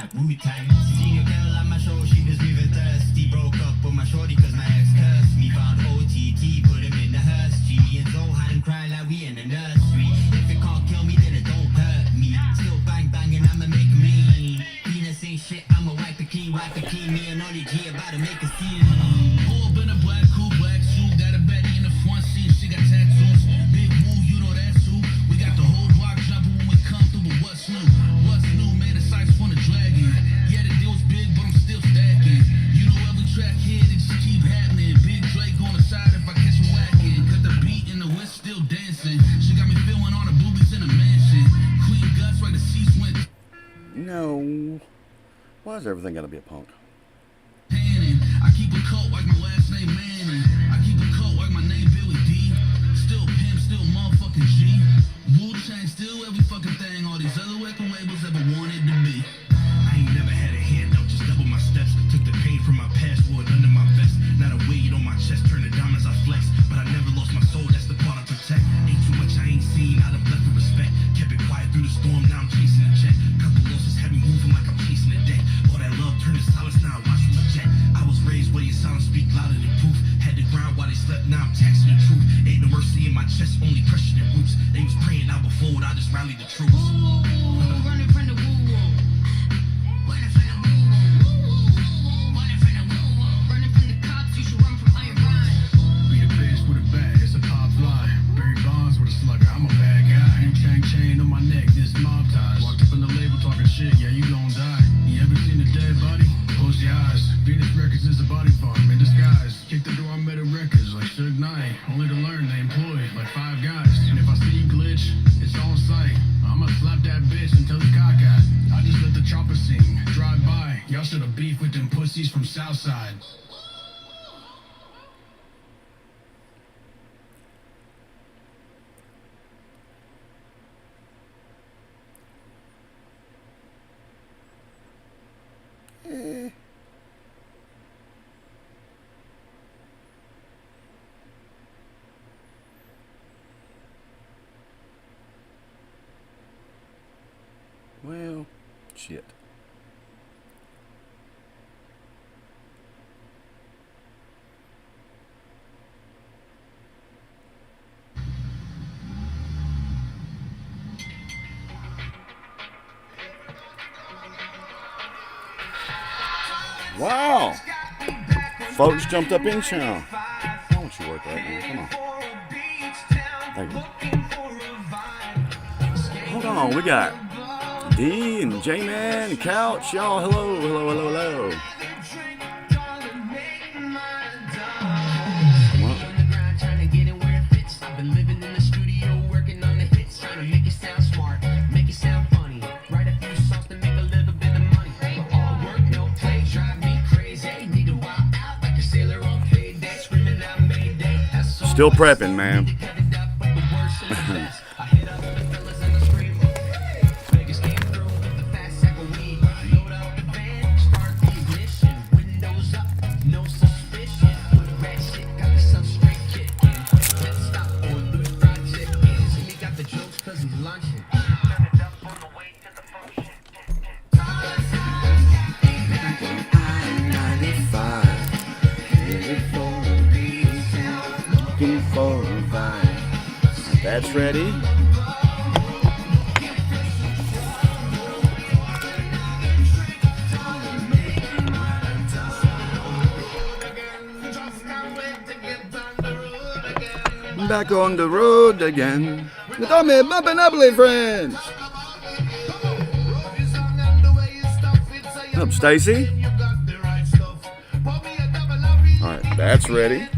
like Wu-Tang. Seen a girl on my show, she was leaving thirsty. Broke up with my shorty cause my ex cursed me. Found OTT, put him in the hearse. G and Zoe had him crying like we in the nursery. If it can't kill me, then it don't hurt me. Still bang banging, I'ma make a mean. Penis ain't shit, I'ma wipe it clean. Me and Ollie G about to make a scene. Pull up in a black, cool black suit. Got a Betty in the front seat, she got tattoos. Big woo, you know that's who. We got the whole block jumping when we come through, but what's new? What's new, man? The sights from the dragon. Yeah, the deal's big, but I'm still stacking. You know every track here, it just keep happening. Big Drake on the side if I catch him whacking. Cut the beat and the whip still dancing. She got me feeling on the boobies in a mansion. Queen guts like the seats went. No. Why is everything gotta be a punk? I keep a coat like my last name Manning. I keep a coat like my name Billy D. Still pimp, still motherfucking G. Wu-Tang, still every fucking thing all these other record labels ever wanted to be. I ain't never had a handout, just double my steps. Took the pain from my past, wore it under my vest. Not a weight on my chest, turn it down as I flex. But I never lost my soul, that's the part I protect. Ain't too much I ain't seen, out of left with respect. Kept it quiet through the storm, now I'm chasing a check. Couple losses had me moving like I'm chasing a deck. All that love turned to solace, now I watch from the jet. I was raised where your sound speak louder than proof. Had the ground while they slept, now I'm taxing the truth. Ain't no mercy in my chest, only pressure and roots. They was praying out before, I just rallied the troops. Running from the woo-woo. Running from the woo-woo. Running from the woo-woo. Running from the cops, you should run from Iron Ryan. Beat a bitch with a bag, it's a pop fly. Barry Bonds with a slugger, I'm a bad guy. Chain on my neck, this mob ties. Walked up in the label talking shit, yeah, you gon' die. You ever seen a dead body? Close your eyes. Venus Records is a body farm in disguise. Kick the door, I'm at a records like Suge Knight. Only to learn they employ like 5 guys. And if I see you glitch, it's on sight. I'ma slap that bitch until it's cockeyed. I just let the chopper sing, drive by. Y'all should've beef with them pussies from Southside. Well, shit. Wow. Folks jumped up in town. Why don't you work that, man? Come on. Thank you. Hold on, we got D and J-Man and Couch. Y'all, hello, hello, hello, hello. Come on. Still prepping, man. That's ready. Back on the road again with all my bumpin' uppity friends. Up, Stacy. All right, that's ready.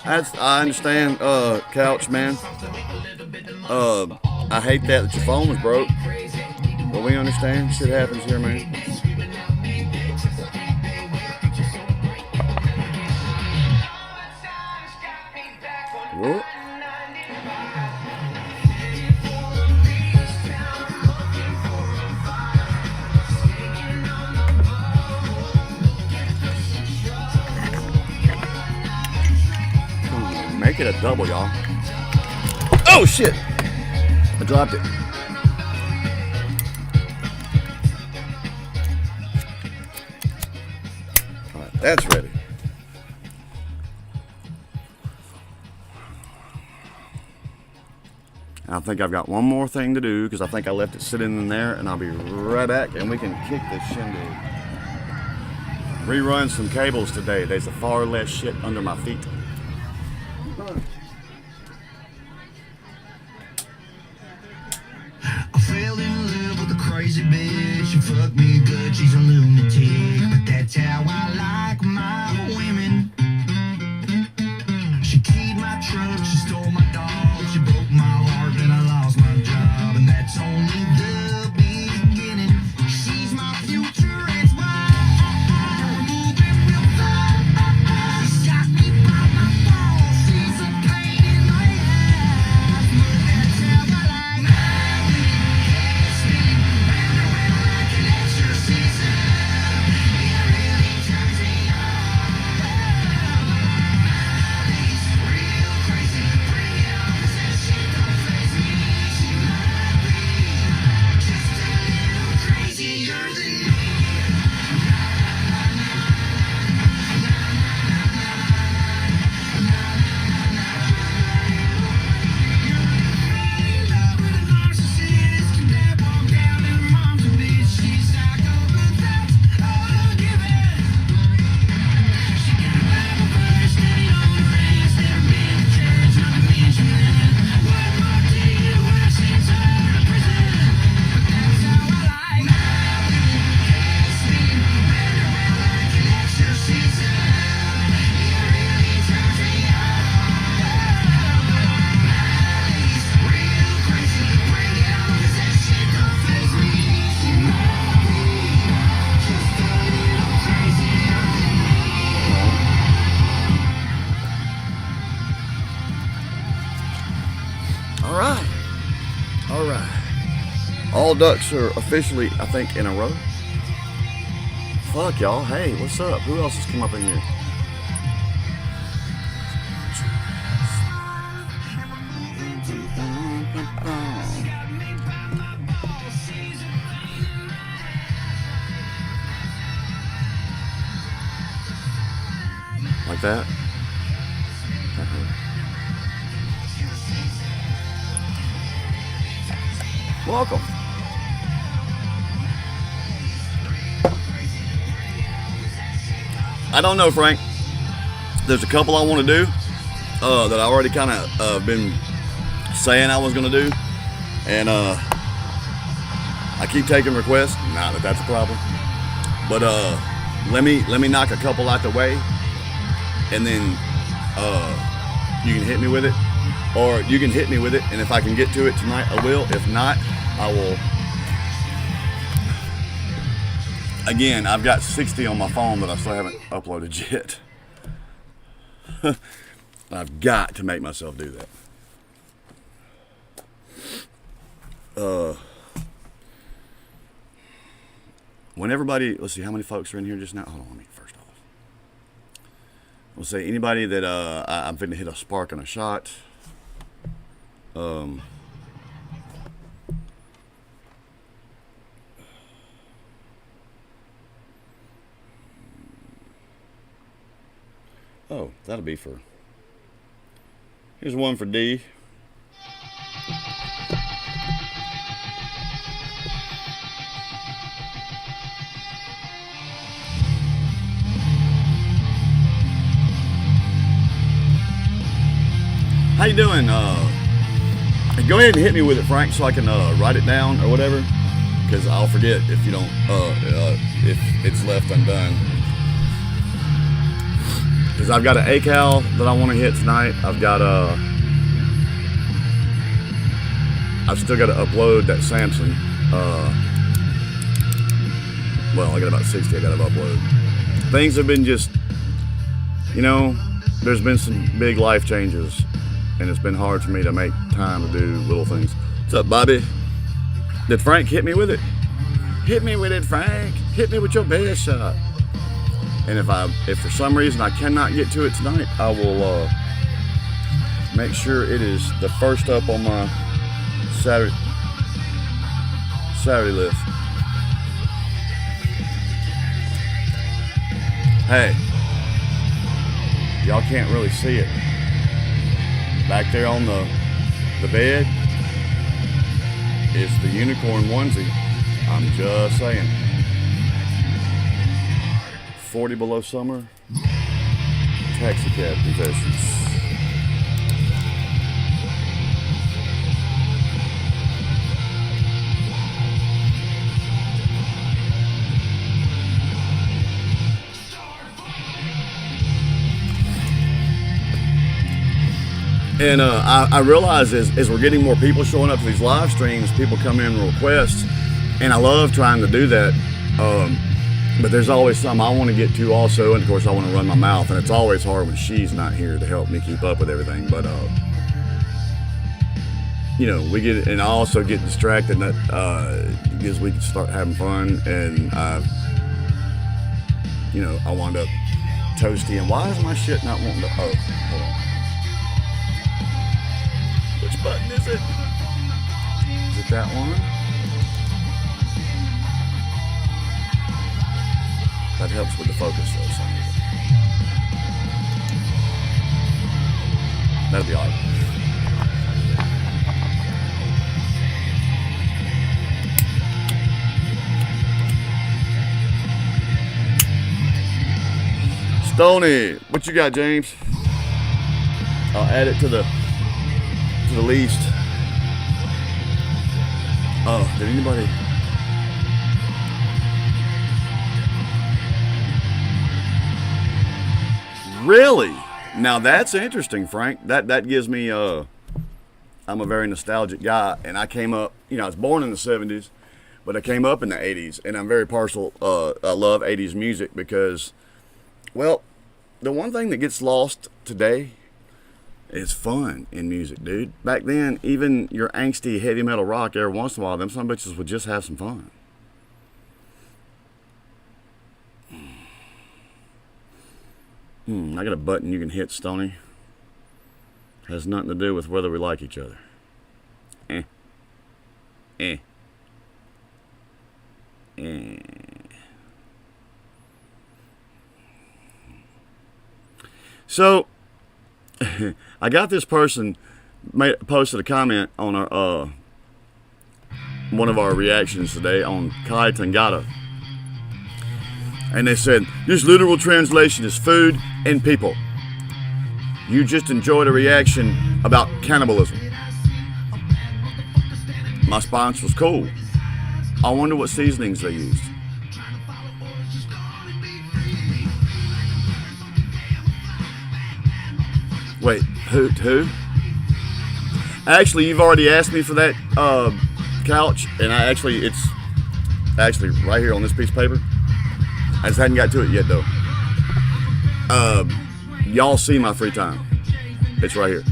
I understand, Couch Man. I hate that your phone was broke. But we understand. Shit happens here, man. Whoop. Make it a double, y'all. Oh shit! I dropped it. All right, that's ready. I think I've got one more thing to do because I think I left it sitting in there, and I'll be right back and we can kick this shindig. Rerun some cables today. There's far less shit under my feet. I fell in love with a crazy bitch. She fucked me good, she's a lunatic. But that's how I like my women. She keyed my truck, she stole my dog, she broke my heart, then I lost my job. And that's only the beginning. She's my future ex-wife. Moving real fast. She shot me by my balls. She's a pain in my ass. But that's how I like my All ducks are officially, I think, in a row. Fuck, y'all. Hey, what's up? Who else has come up in here? Like that? Welcome. I don't know, Frank. There's a couple I want to do that I already kind of been saying I was going to do, and I keep taking requests. Not that that's a problem, but let me knock a couple out the way, and then you can hit me with it, or you can hit me with it, and if I can get to it tonight, I will. If not, I will. Again, I've got 60 on my phone that I still haven't uploaded yet. I've got to make myself do that. When everybody, let's see, how many folks are in here just now? Hold on, let me first off. We'll say anybody that I'm finna hit a spark and a shot. Oh, that'll be for. Here's one for D. How you doing? Go ahead and hit me with it, Frank, so I can write it down or whatever, because I'll forget if you don't, if it's left undone. because I've got an ACAL that I want to hit tonight. I've still got to upload that Samson. Well, I got about 60 I got to upload. Things have been just, there's been some big life changes, and it's been hard for me to make time to do little things. What's up, Bobby? Did Frank hit me with it? Hit me with it, Frank. Hit me with your best shot. And if for some reason I cannot get to it tonight, I will make sure it is the first up on my Saturday list. Hey, y'all can't really see it. Back there on the bed is the unicorn onesie. I'm just saying. 40 below summer. Taxi cab confessions. And I realize as we're getting more people showing up to these live streams, people come in and request, and I love trying to do that. But there's always something I want to get to also, and of course I want to run my mouth, and it's always hard when she's not here to help me keep up with everything. But we get, and I also get distracted because we can start having fun, and I wind up toasty. And why is my shit not wanting to? Oh, hold on. Which button is it? Is it that one? That helps with the focus though, so that'll be all right. Stony, what you got, James? I'll add it to the least. Oh, did anybody? Really? Now that's interesting, Frank. That gives me I'm a very nostalgic guy, and I came up, I was born in the 70s, but I came up in the 80s, and I'm very partial. I love 80s music because, well, the one thing that gets lost today is fun in music, dude. Back then, even your angsty heavy metal rock, every once in a while, them some bitches would just have some fun. I got a button you can hit, Stony. Has nothing to do with whether we like each other. So, I got this person posted a comment on our one of our reactions today on Kai Tangata. And they said, this literal translation is food and people. You just enjoyed a reaction about cannibalism. My response was cool. I wonder what seasonings they used. Wait, who? Actually, you've already asked me for that couch, and it's actually right here on this piece of paper. I just hadn't got to it yet, though. Y'all see my free time. It's right here.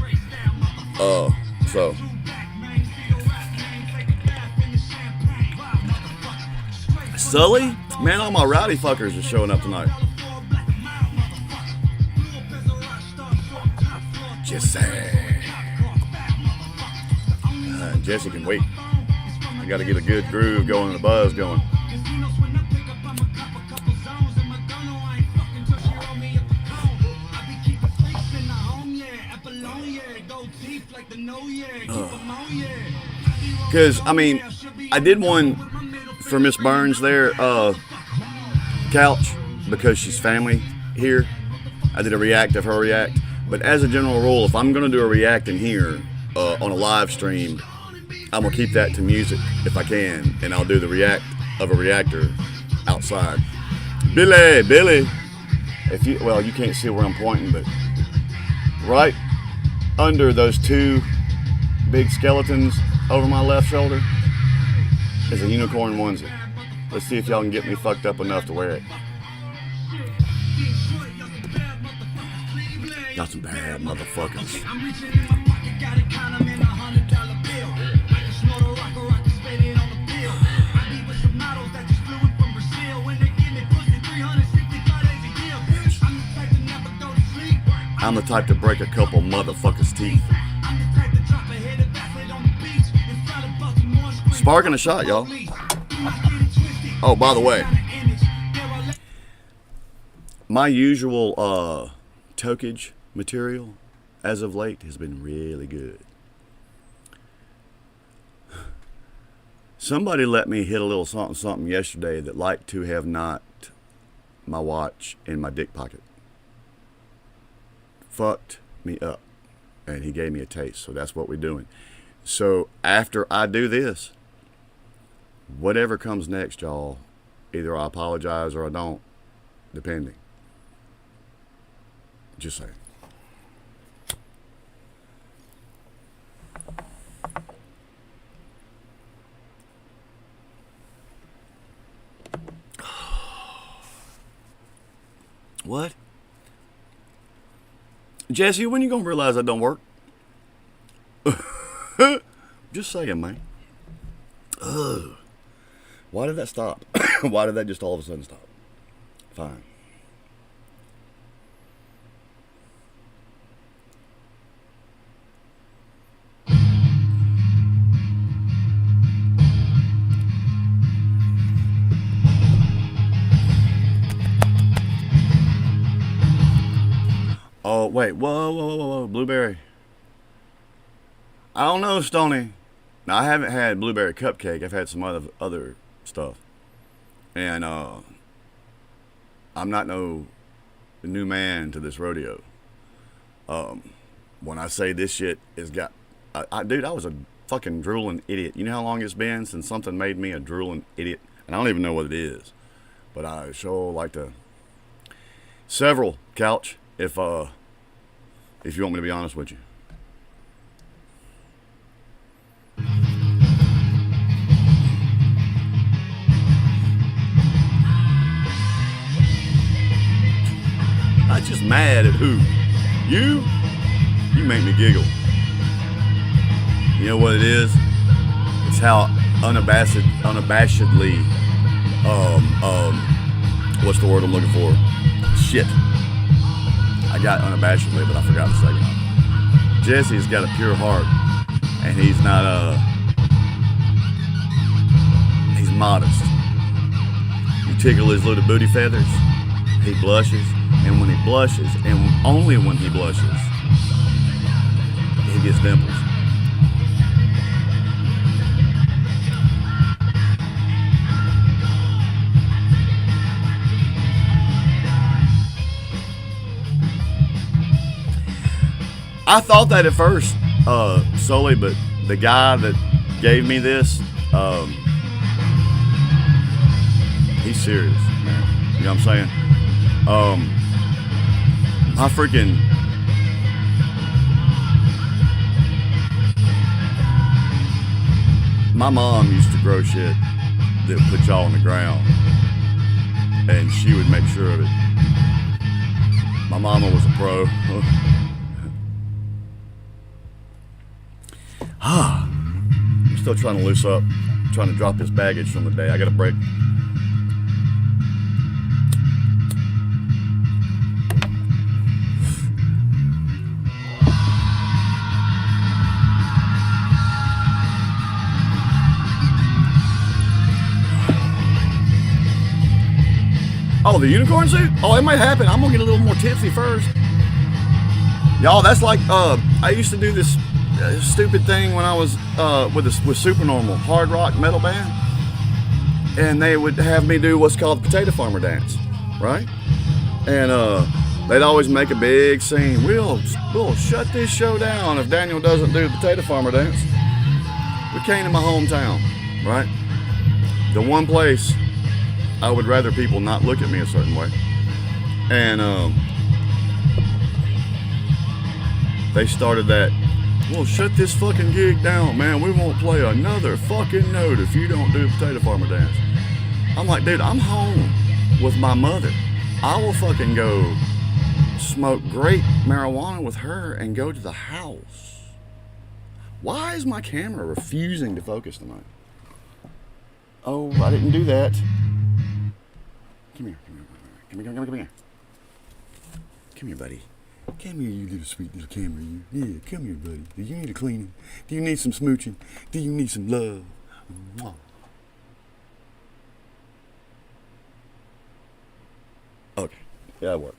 So. Sully? Man, all my rowdy fuckers are showing up tonight. Jesse. Jesse can wait. I gotta get a good groove going and a buzz going. Because, I did one for Miss Burns there, couch, because she's family here. I did a react of her react. But as a general rule, if I'm going to do a react in here on a live stream, I'm going to keep that to music if I can. And I'll do the react of a reactor outside. Billy. if you, well, you can't see where I'm pointing, but right under those two big skeletons over my left shoulder is a unicorn onesie. Let's see if y'all can get me fucked up enough to wear it. Got some bad motherfuckers. I'm the type to break a couple motherfuckers' teeth. Sparking a shot, y'all. Oh, by the way, my usual tokage material as of late has been really good. Somebody let me hit a little something something yesterday that liked to have knocked my watch in my dick pocket. Fucked me up, and he gave me a taste, so that's what we're doing. So after I do this, whatever comes next, y'all, either I apologize or I don't, depending. Just saying. What? Jesse, when you gonna realize that don't work? Just saying, man. Ugh. Why did that stop? Why did that just all of a sudden stop? Fine. Oh, wait. Whoa. Blueberry. I don't know, Stoney. Now, I haven't had blueberry cupcake. I've had some other stuff. And I'm not no new man to this rodeo. When I say this shit has got... dude, I was a fucking drooling idiot. You know how long it's been since something made me a drooling idiot? And I don't even know what it is. But I sure like to... Several, Couch, if you want me to be honest with you. I'm just mad at who? You? You make me giggle. You know what it is? It's how unabashedly, what's the word I'm looking for? Shit. I got unabashedly, but I forgot the second one. Jesse's got a pure heart, and he's not, he's modest. You tickle his little booty feathers, he blushes, and when he blushes, and only when he blushes, he gets dimples. I thought that at first, Sully, but the guy that gave me this, he's serious, man. You know what I'm saying? My mom used to grow shit that would put y'all on the ground, and she would make sure of it. My mama was a pro. I'm still trying to loose up, trying to drop this baggage from the day. I got a break. Oh, the unicorn suit? Oh, it might happen. I'm gonna get a little more tipsy first. Y'all, that's like, I used to do this stupid thing when I was with Supernormal, hard rock metal band. And they would have me do what's called the potato farmer dance, right? And they'd always make a big scene. We'll shut this show down if Daniel doesn't do the potato farmer dance. We came to my hometown, right? The one place I would rather people not look at me a certain way. And they started that, well, shut this fucking gig down, man. We won't play another fucking note if you don't do Potato Farmer Dance. I'm like, dude, I'm home with my mother. I will fucking go smoke great marijuana with her and go to the house. Why is my camera refusing to focus tonight? Oh, I didn't do that. Come here, come here, come here, come here, come here. Come here, buddy. Come here, you little sweet little camera, you. Yeah, come here, buddy. Do you need a cleaning? Do you need some smooching? Do you need some love? Mwah. Okay, that'll work.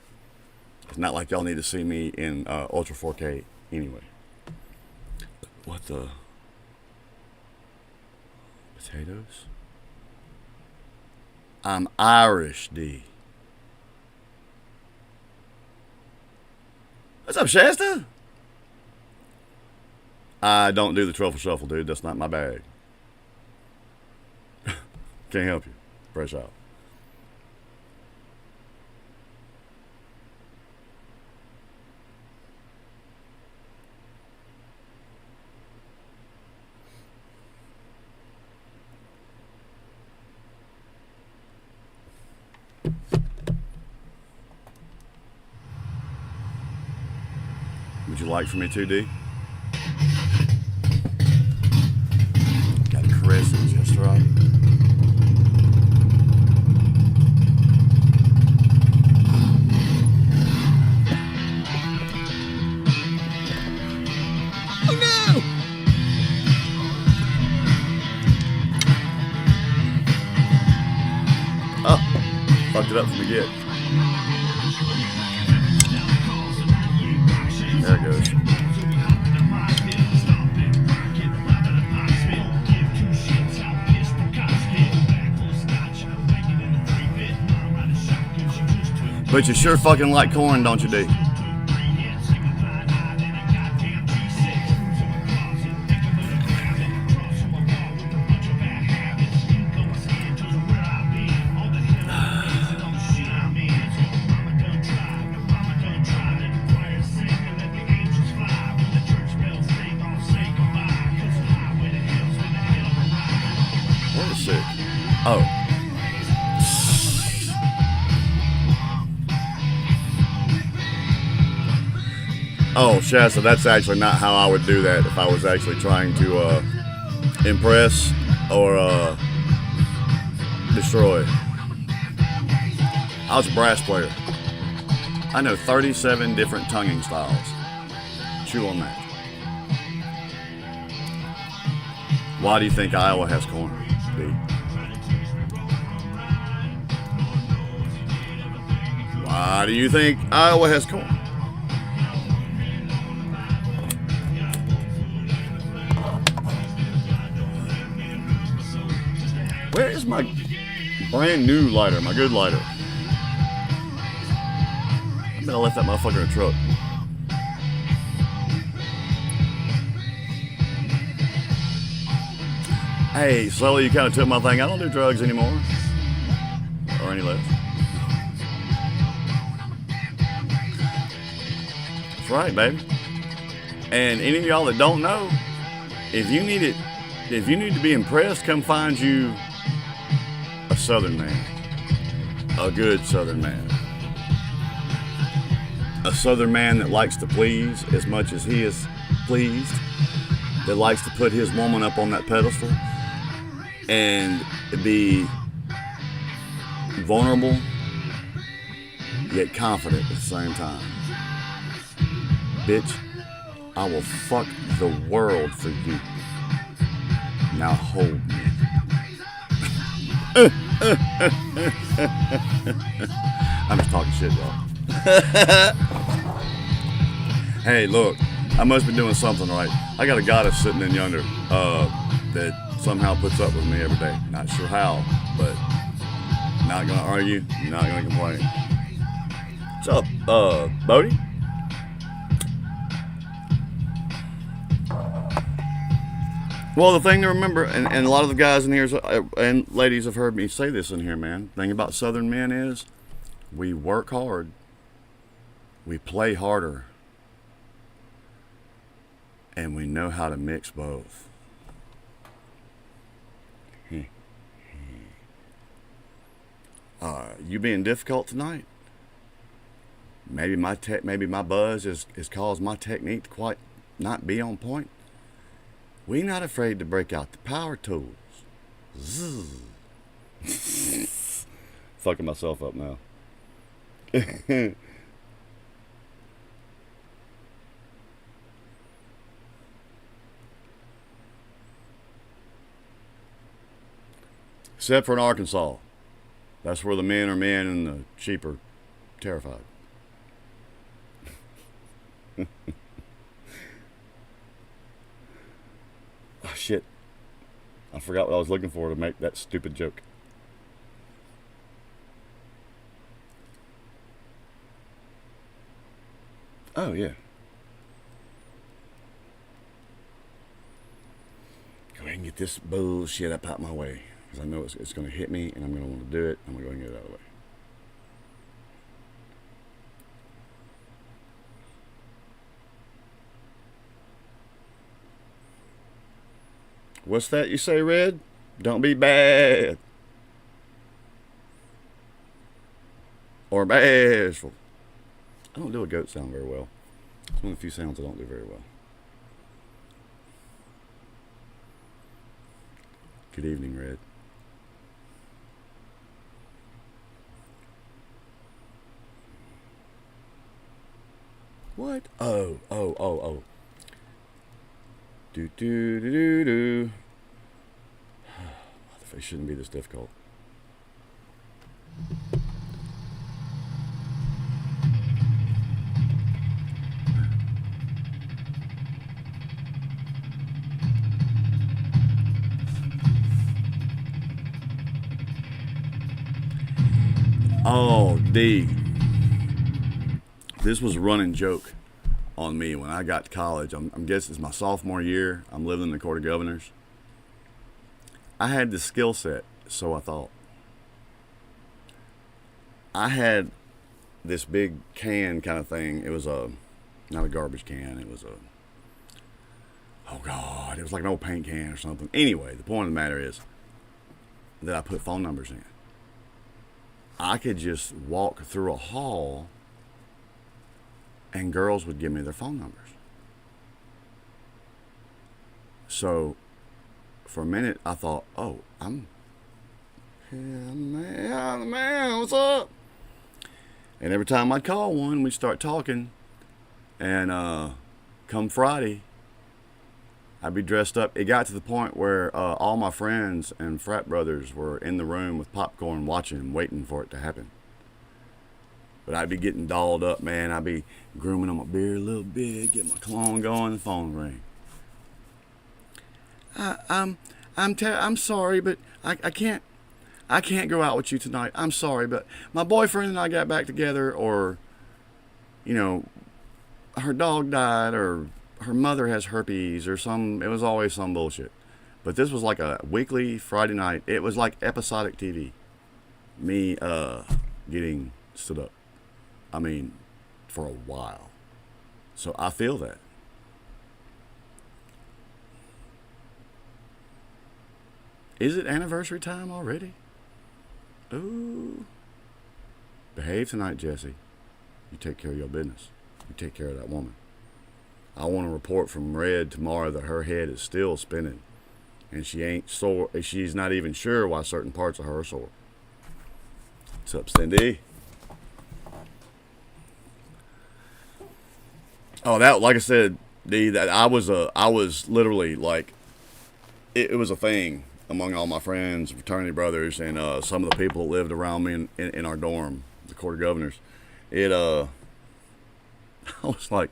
It's not like y'all need to see me in Ultra 4K anyway. What the? Potatoes? I'm Irish, D. What's up, Shasta? I don't do the truffle shuffle, dude. That's not my bag. Can't help you. Fresh out. Would you like for me to, D? Gotta caress it just right. Oh no! Oh, fucked it up from the get. There it goes. But you sure fucking like corn, don't you, D? Oh. Oh, Shasta, that's actually not how I would do that if I was actually trying to impress or destroy. I was a brass player. I know 37 different tonguing styles. Chew on that. Why do you think Iowa has corn, D? Why do you think Iowa has corn? Where is my brand new lighter, my good lighter? I bet I left that motherfucker in the truck. Hey, Sully, you kind of took my thing. I don't do drugs anymore. Or any less. That's right, baby. And any of y'all that don't know, if you need to be impressed, come find you a Southern man. A good Southern man. A Southern man that likes to please as much as he is pleased. That likes to put his woman up on that pedestal. And be vulnerable, yet confident at the same time. Bitch, I will fuck the world for you. Now hold me. I'm just talking shit, y'all. Hey, look, I must be doing something right. I got a goddess sitting in yonder that somehow puts up with me every day. Not sure how, but not gonna argue, not gonna complain. What's up, Bodie? Well, the thing to remember, and a lot of the guys in here and ladies have heard me say this in here, man. The thing about Southern men is We work hard. We play harder. And we know how to mix both. You being difficult tonight? Maybe my buzz has caused my technique to quite not be on point. We not afraid to break out the power tools. Zzz. Fucking myself up now. Except for in Arkansas. That's where the men are men and the sheep are terrified. Oh, shit. I forgot what I was looking for to make that stupid joke. Oh, yeah. Go ahead and get this bullshit up out my way. Because I know it's going to hit me and I'm going to want to do it. I'm going to go and get it out of the way. What's that you say, Red? Don't be bad. Or bashful. I don't do a goat sound very well. It's one of the few sounds I don't do very well. Good evening, Red. What? Oh. Do. It shouldn't be this difficult. Oh, D. This was a running joke on me when I got to college. I'm guessing it's my sophomore year. I'm living in the Court of Governors. I had the skill set, so I thought. I had this big can kind of thing. It was not a garbage can. It was it was like an old paint can or something. Anyway, the point of the matter is that I put phone numbers in. I could just walk through a hall and girls would give me their phone numbers. So for a minute I thought, oh, man, what's up? And every time I'd call one, we'd start talking. And come Friday, I'd be dressed up. It got to the point where all my friends and frat brothers were in the room with popcorn watching and waiting for it to happen. But I'd be getting dolled up, man. I'd be grooming on my beard a little bit, get my cologne going, the phone ring. I'm sorry, but I can't go out with you tonight. I'm sorry, but my boyfriend and I got back together, or, you know, her dog died, or her mother has herpes, or it was always some bullshit. But this was like a weekly Friday night. It was like episodic TV. Me getting stood up. I mean, for a while. So I feel that. Is it anniversary time already? Ooh. Behave tonight, Jesse. You take care of your business. You take care of that woman. I want a report from Red tomorrow that her head is still spinning. And she ain't sore. She's not even sure why certain parts of her are sore. What's up, Cindy? Oh, that, like I said, D, that I was literally like, it was a thing among all my friends, fraternity brothers, and some of the people that lived around me in our dorm, the Court of Governors. I was like,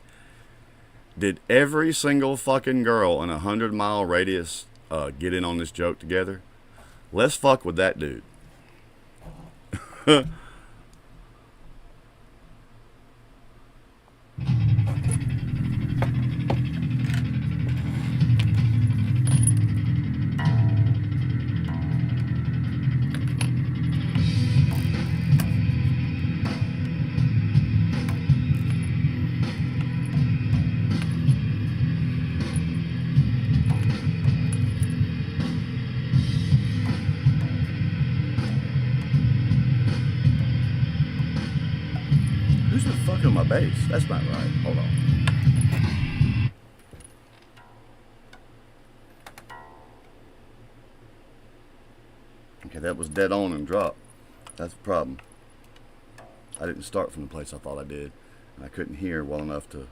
did every single fucking girl in 100-mile radius get in on this joke together? Let's fuck with that dude. talking to my bass. That's not right. Hold on. Okay, that was dead on and dropped. That's the problem. I didn't start from the place I thought I did. And I couldn't hear well enough to...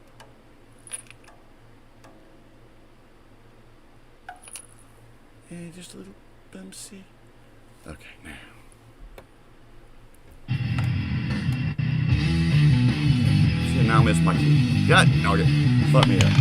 Yeah, just a little bumpsy. Okay, now. See, now I missed my key. God darn it. Fuck me up.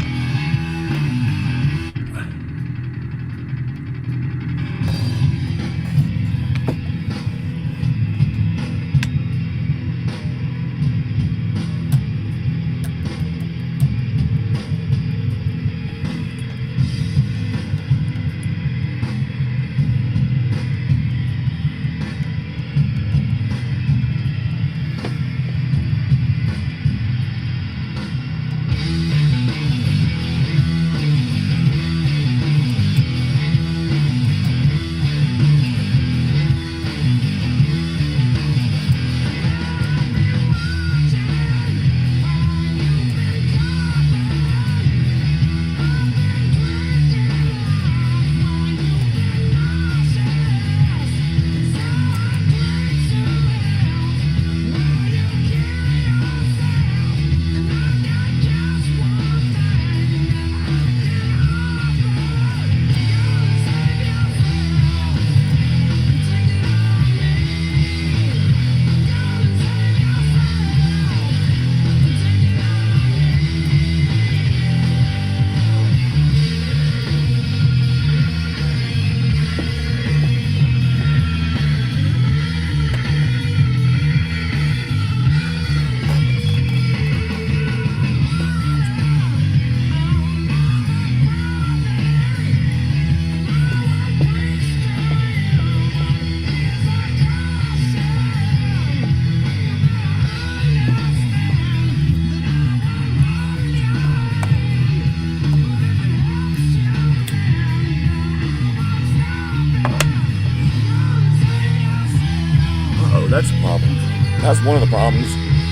That's a problem. That's one of the problems.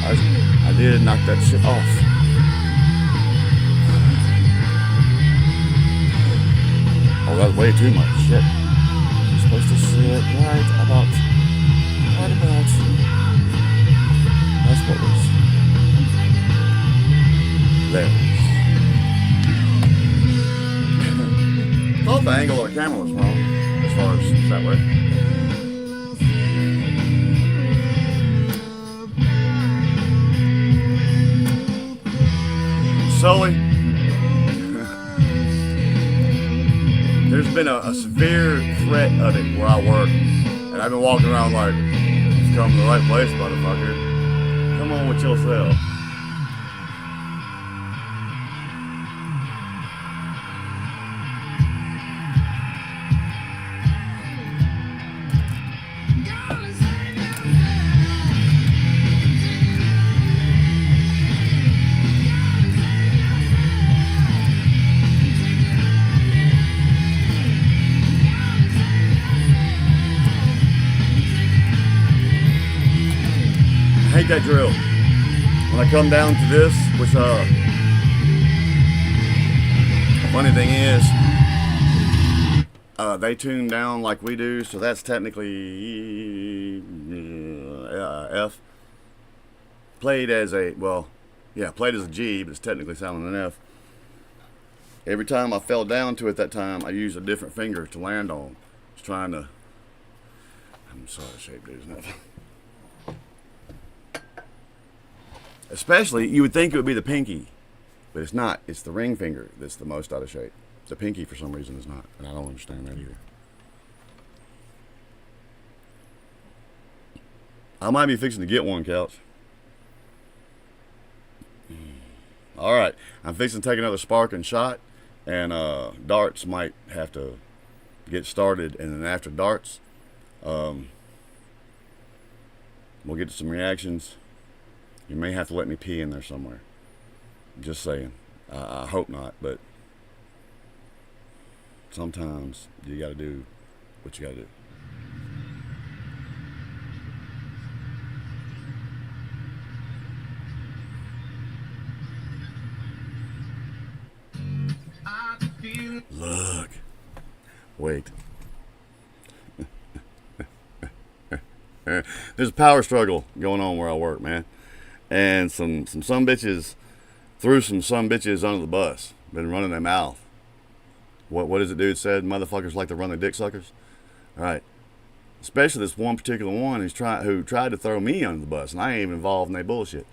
I did knock that shit off. Oh, that's way too much shit. You're supposed to sit right about. That's what was there. I thought the angle of the camera was wrong as far as that way. Sully, there's been a severe threat of it where I work, and I've been walking around like, it's come to the right place, motherfucker. Come on with yourself. I hate that drill. When I come down to this, which funny thing is, they tune down like we do, so that's technically F. Played as a, well, yeah, played as a G, but it's technically sounding an F. Every time I fell down to it that time, I used a different finger to land on. I was trying to, I'm sorry, shape dude, isn't it? Especially, you would think it would be the pinky, but it's not. It's the ring finger that's the most out of shape. The pinky, for some reason, is not, and I don't understand that either. I might be fixing to get one, Couch. All right, I'm fixing to take another spark and shot, and darts might have to get started, and then after darts, we'll get to some reactions. You may have to let me pee in there somewhere. Just saying. I hope not, but sometimes you gotta do what you gotta do. Look. Wait. There's a power struggle going on where I work, man. And some bitches threw some bitches under the bus. Been running their mouth. What is it dude said? Motherfuckers like to run their dick suckers? Alright. Especially this one particular one who tried to throw me under the bus, and I ain't even involved in that bullshit.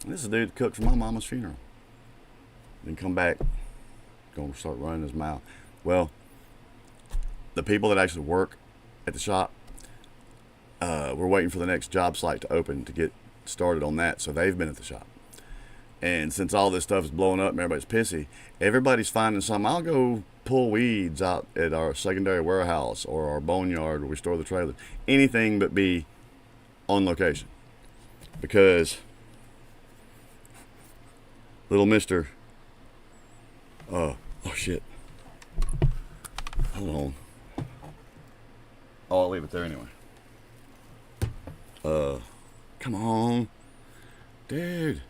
And this is a dude that cooked for my mama's funeral. Then come back, gonna start running his mouth. Well, the people that actually work at the shop, we're waiting for the next job site to open to get started on that, so they've been at the shop. And since all this stuff is blowing up and everybody's pissy, everybody's finding something. I'll go pull weeds out at our secondary warehouse or our boneyard where we store the trailers. Anything but be on location. Because little mister, oh shit. Hold on. Oh, I'll leave it there anyway. Come on. Dude,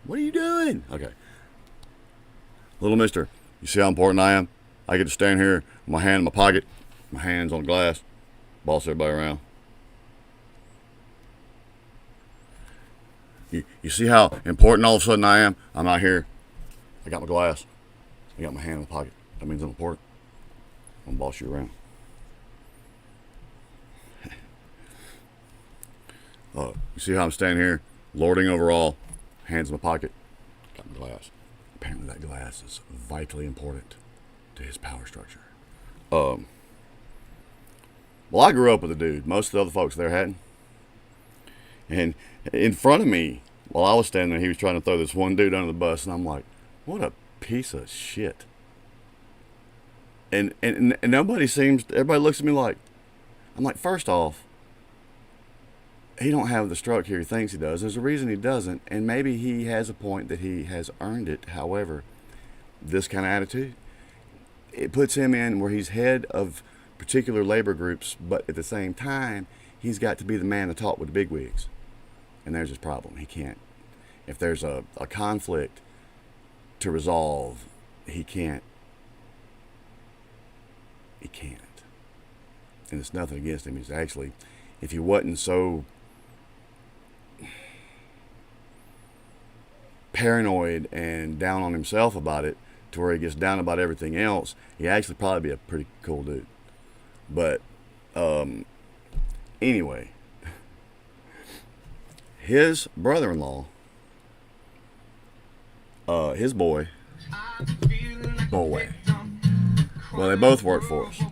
what are you doing? Okay. Little mister, you see how important I am? I get to stand here with my hand in my pocket, my hands on the glass, boss everybody around. You see how important all of a sudden I am? I'm out here. I got my glass. I got my hand in my pocket. That means I'm important. I'm gonna boss you around. You see how I'm standing here, lording over all, hands in my pocket, got my glass. Apparently that glass is vitally important to his power structure. Well, I grew up with a dude. Most of the other folks there hadn't. And in front of me, while I was standing there, he was trying to throw this one dude under the bus, and I'm like, what a piece of shit. And nobody seems, everybody looks at me like, I'm like, first off, he don't have the structure he thinks he does. There's a reason he doesn't, and maybe he has a point that he has earned it. However, this kind of attitude, it puts him in where he's head of particular labor groups, but at the same time, he's got to be the man to talk with the bigwigs. And there's his problem. He can't. If there's a conflict to resolve, he can't. He can't. And it's nothing against him. He's actually, if he wasn't so paranoid and down on himself about it to where he gets down about everything else, he'd actually probably be a pretty cool dude. But anyway, his brother-in-law, his boy, well, they both work for us.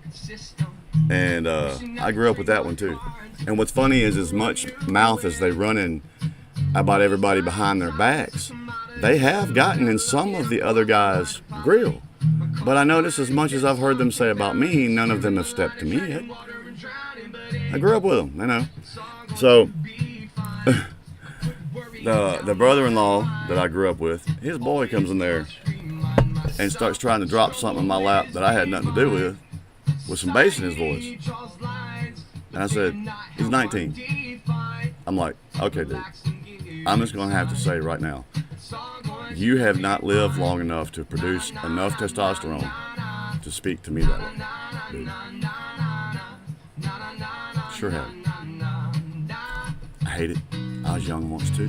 And I grew up with that one too. And what's funny is, as much mouth as they run in about everybody behind their backs, they have gotten in some of the other guys' grill. But I notice, as much as I've heard them say about me, none of them have stepped to me yet. I grew up with them, you know. So the brother-in-law that I grew up with, his boy comes in there and starts trying to drop something in my lap that I had nothing to do with some bass in his voice. And I said, he's 19. I'm like, okay, dude, I'm just going to have to say right now, you have not lived long enough to produce enough testosterone to speak to me that way, dude. Sure have. I hate it. I was young once too.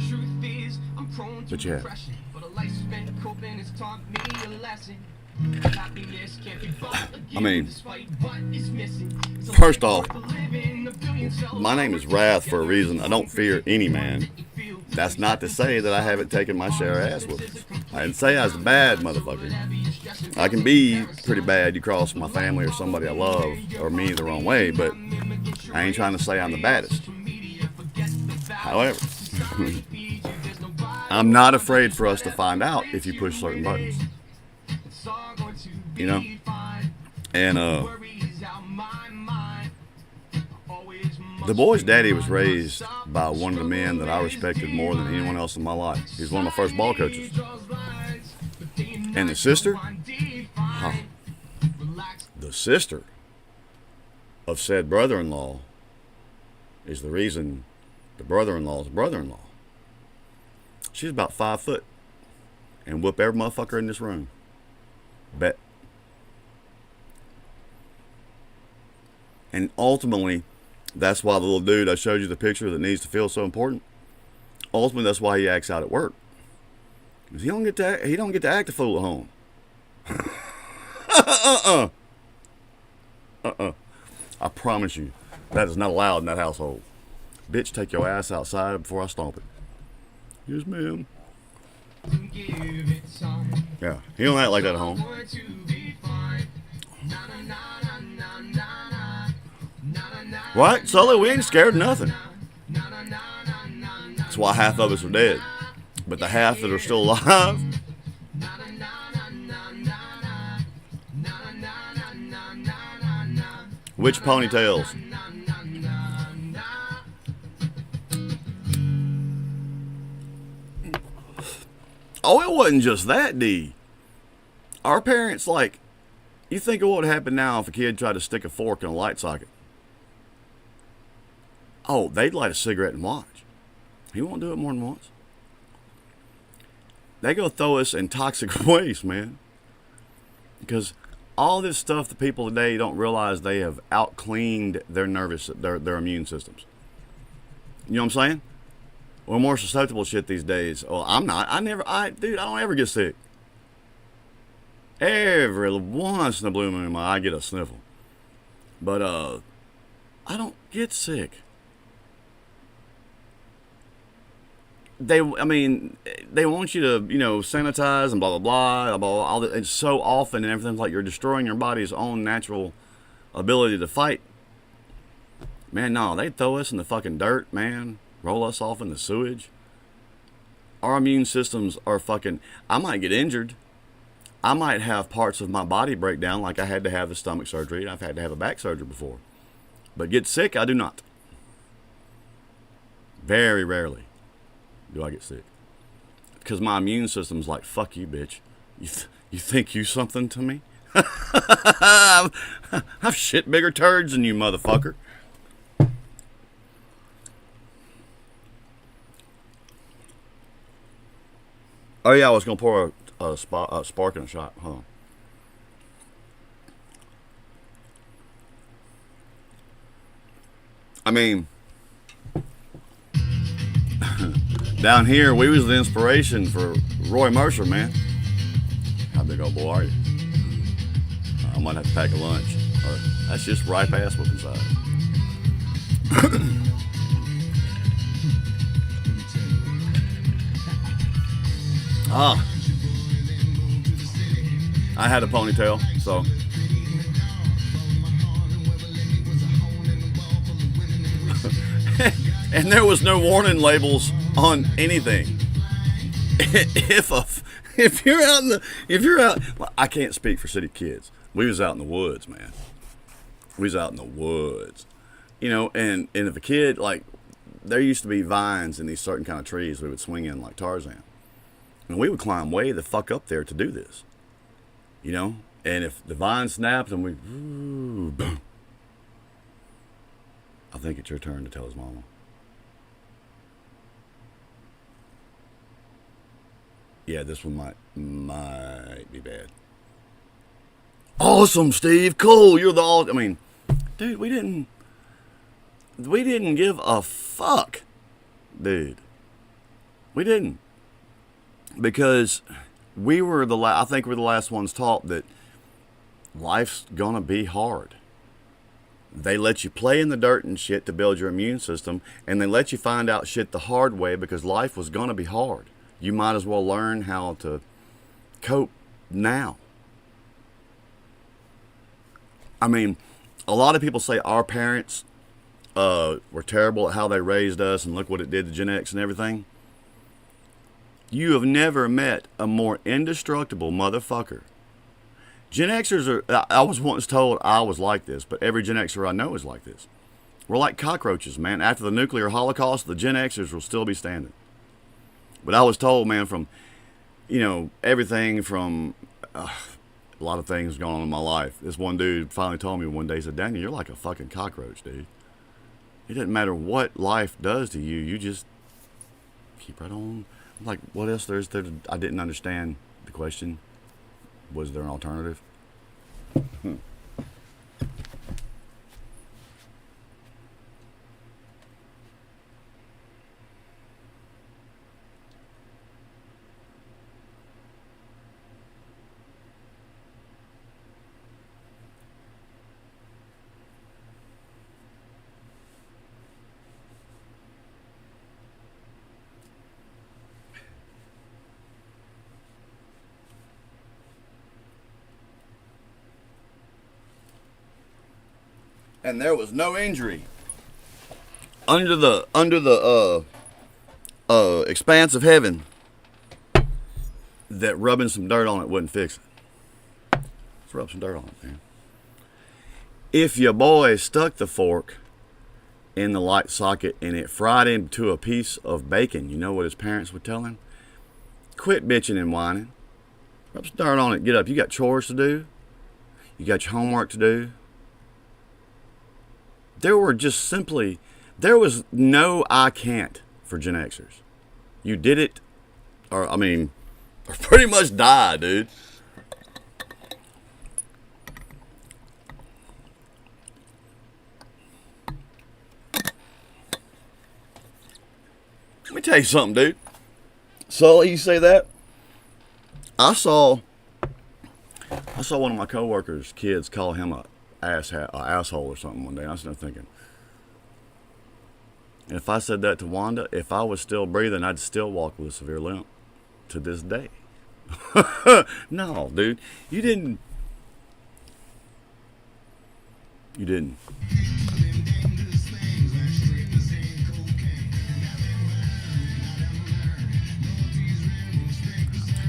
But you have. I mean, first off, my name is Wrath for a reason. I don't fear any man. That's not to say that I haven't taken my share of ass whoopings. I didn't say I was a bad motherfucker. I can be pretty bad. You cross my family or somebody I love or me the wrong way, but I ain't trying to say I'm the baddest. However, I'm not afraid for us to find out if you push certain buttons. You know? And the boy's daddy was raised by one of the men that I respected more than anyone else in my life. He was one of my first ball coaches. And the sister? The sister of said brother-in-law is the reason the brother-in-law's brother-in-law. She's about 5 foot and whoop every motherfucker in this room. Bet. And ultimately, that's why the little dude I showed you the picture that needs to feel so important. Ultimately, that's why he acts out at work. Because he don't get to act a fool at home. I promise you, that is not allowed in that household. Bitch, take your ass outside before I stomp it. Yes, ma'am. Yeah, he don't act like that at home. Right, Sully, we ain't scared of nothing. That's why half of us are dead. But the half that are still alive, which ponytails? Oh, it wasn't just that, D. Our parents, like, you think of what would happen now if a kid tried to stick a fork in a light socket. Oh, they'd light a cigarette and watch. He won't do it more than once. They go throw us in toxic waste, man. Because all this stuff, the people today don't realize they have out-cleaned their their immune systems. You know what I'm saying? We're more susceptible to shit these days. Oh, I'm not. Dude, I don't ever get sick. Every once in a blue moon, I get a sniffle. But, I don't get sick. They want you to, sanitize and blah, blah, blah, blah, blah, all that. It's so often and everything's like you're destroying your body's own natural ability to fight. Man, no, they throw us in the fucking dirt, man. Roll us off in the sewage. Our immune systems are fucking... I might get injured. I might have parts of my body break down, like I had to have the stomach surgery. I've had to have a back surgery before. But get sick, I do not. Very rarely do I get sick. Because my immune system's like, fuck you, bitch. You think you something to me? I've shit bigger turds than you, motherfucker. Oh yeah, I was gonna pour a spark in a shot. Hold on. I mean, down here we was the inspiration for Roy Mercer, man. How big old boy are you? I might have to pack a lunch. That's just ripe ass whooping inside. I had a ponytail, so. And there was no warning labels on anything. If you're out, well, I can't speak for city kids. We was out in the woods, man. We was out in the woods, and if a kid, like, there used to be vines in these certain kind of trees we would swing in like Tarzan. And we would climb way the fuck up there to do this. And if the vine snapped and boom. I think it's your turn to tell his mama. Yeah, this one might be bad. Awesome, Steve. Cool. You're I mean, dude, we didn't give a fuck. Dude. We didn't. Because we were I think we're the last ones taught that life's gonna be hard. They let you play in the dirt and shit to build your immune system, and they let you find out shit the hard way because life was gonna be hard. You might as well learn how to cope now. I mean, a lot of people say our parents were terrible at how they raised us, and look what it did to Gen X and everything. You have never met a more indestructible motherfucker. Gen Xers are, I was once told I was like this, but every Gen Xer I know is like this. We're like cockroaches, man. After the nuclear holocaust, the Gen Xers will still be standing. But I was told, man, from, everything from a lot of things going on in my life. This one dude finally told me one day, he said, Daniel, you're like a fucking cockroach, dude. It doesn't matter what life does to you, you just keep right on. Like, what else there? I didn't understand the question. Was there an alternative? and there was no injury under the expanse of heaven that rubbing some dirt on it wouldn't fix it. Let's rub some dirt on it, man. If your boy stuck the fork in the light socket and it fried into a piece of bacon, you know what his parents would tell him? Quit bitching and whining. Rub some dirt on it, get up. You got chores to do. You got your homework to do. There was no I can't for Gen Xers. You did it, or pretty much die, dude. Let me tell you something, dude. So you say that? I saw one of my coworkers' kids call him a asshole or something one day. And I was there thinking, if I said that to Wanda, if I was still breathing, I'd still walk with a severe limp to this day. No, dude, you didn't. You didn't.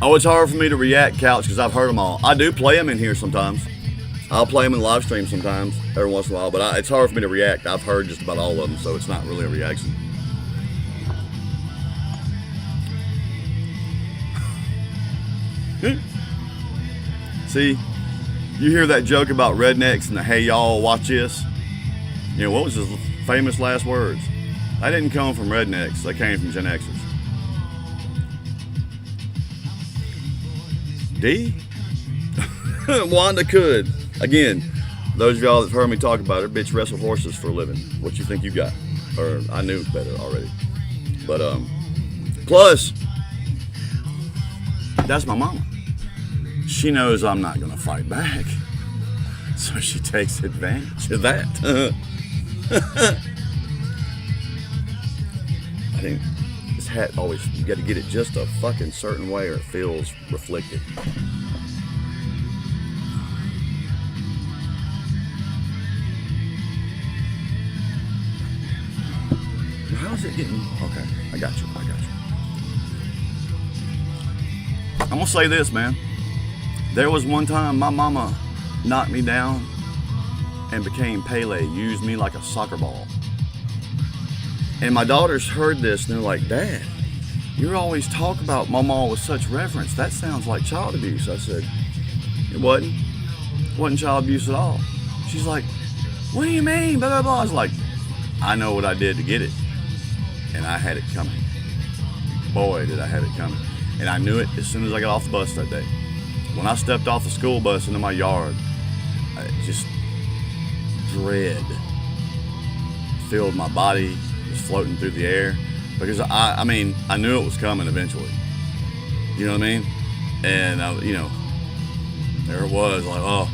Oh, it's hard for me to react, Couch, because I've heard them all. I do play them in here sometimes. I'll play them in live stream sometimes, every once in a while, but it's hard for me to react. I've heard just about all of them, so it's not really a reaction. See, you hear that joke about rednecks and the hey y'all, watch this? You know, what was his famous last words? They didn't come from rednecks, they came from Gen Xers. D? Wanda could. Again, those of y'all that heard me talk about it, bitch wrestle horses for a living. What you think you got? Or I knew better already. But plus, that's my mama. She knows I'm not gonna fight back. So she takes advantage of that. I think this hat always, you gotta get it just a fucking certain way or it feels reflected. How's it getting? Okay, I got you. I'm gonna say this, man. There was one time my mama knocked me down and became Pele, used me like a soccer ball. And my daughters heard this and they're like, Dad, you always talk about Mama with such reverence. That sounds like child abuse. I said, it wasn't. It wasn't child abuse at all. She's like, what do you mean? Blah, blah, blah. I was like, I know what I did to get it. And I had it coming. Boy, did I have it coming. And I knew it as soon as I got off the bus that day. When I stepped off the school bus into my yard, just dread filled my body, was floating through the air. Because I knew it was coming eventually. You know what I mean? And, there it was, like, oh,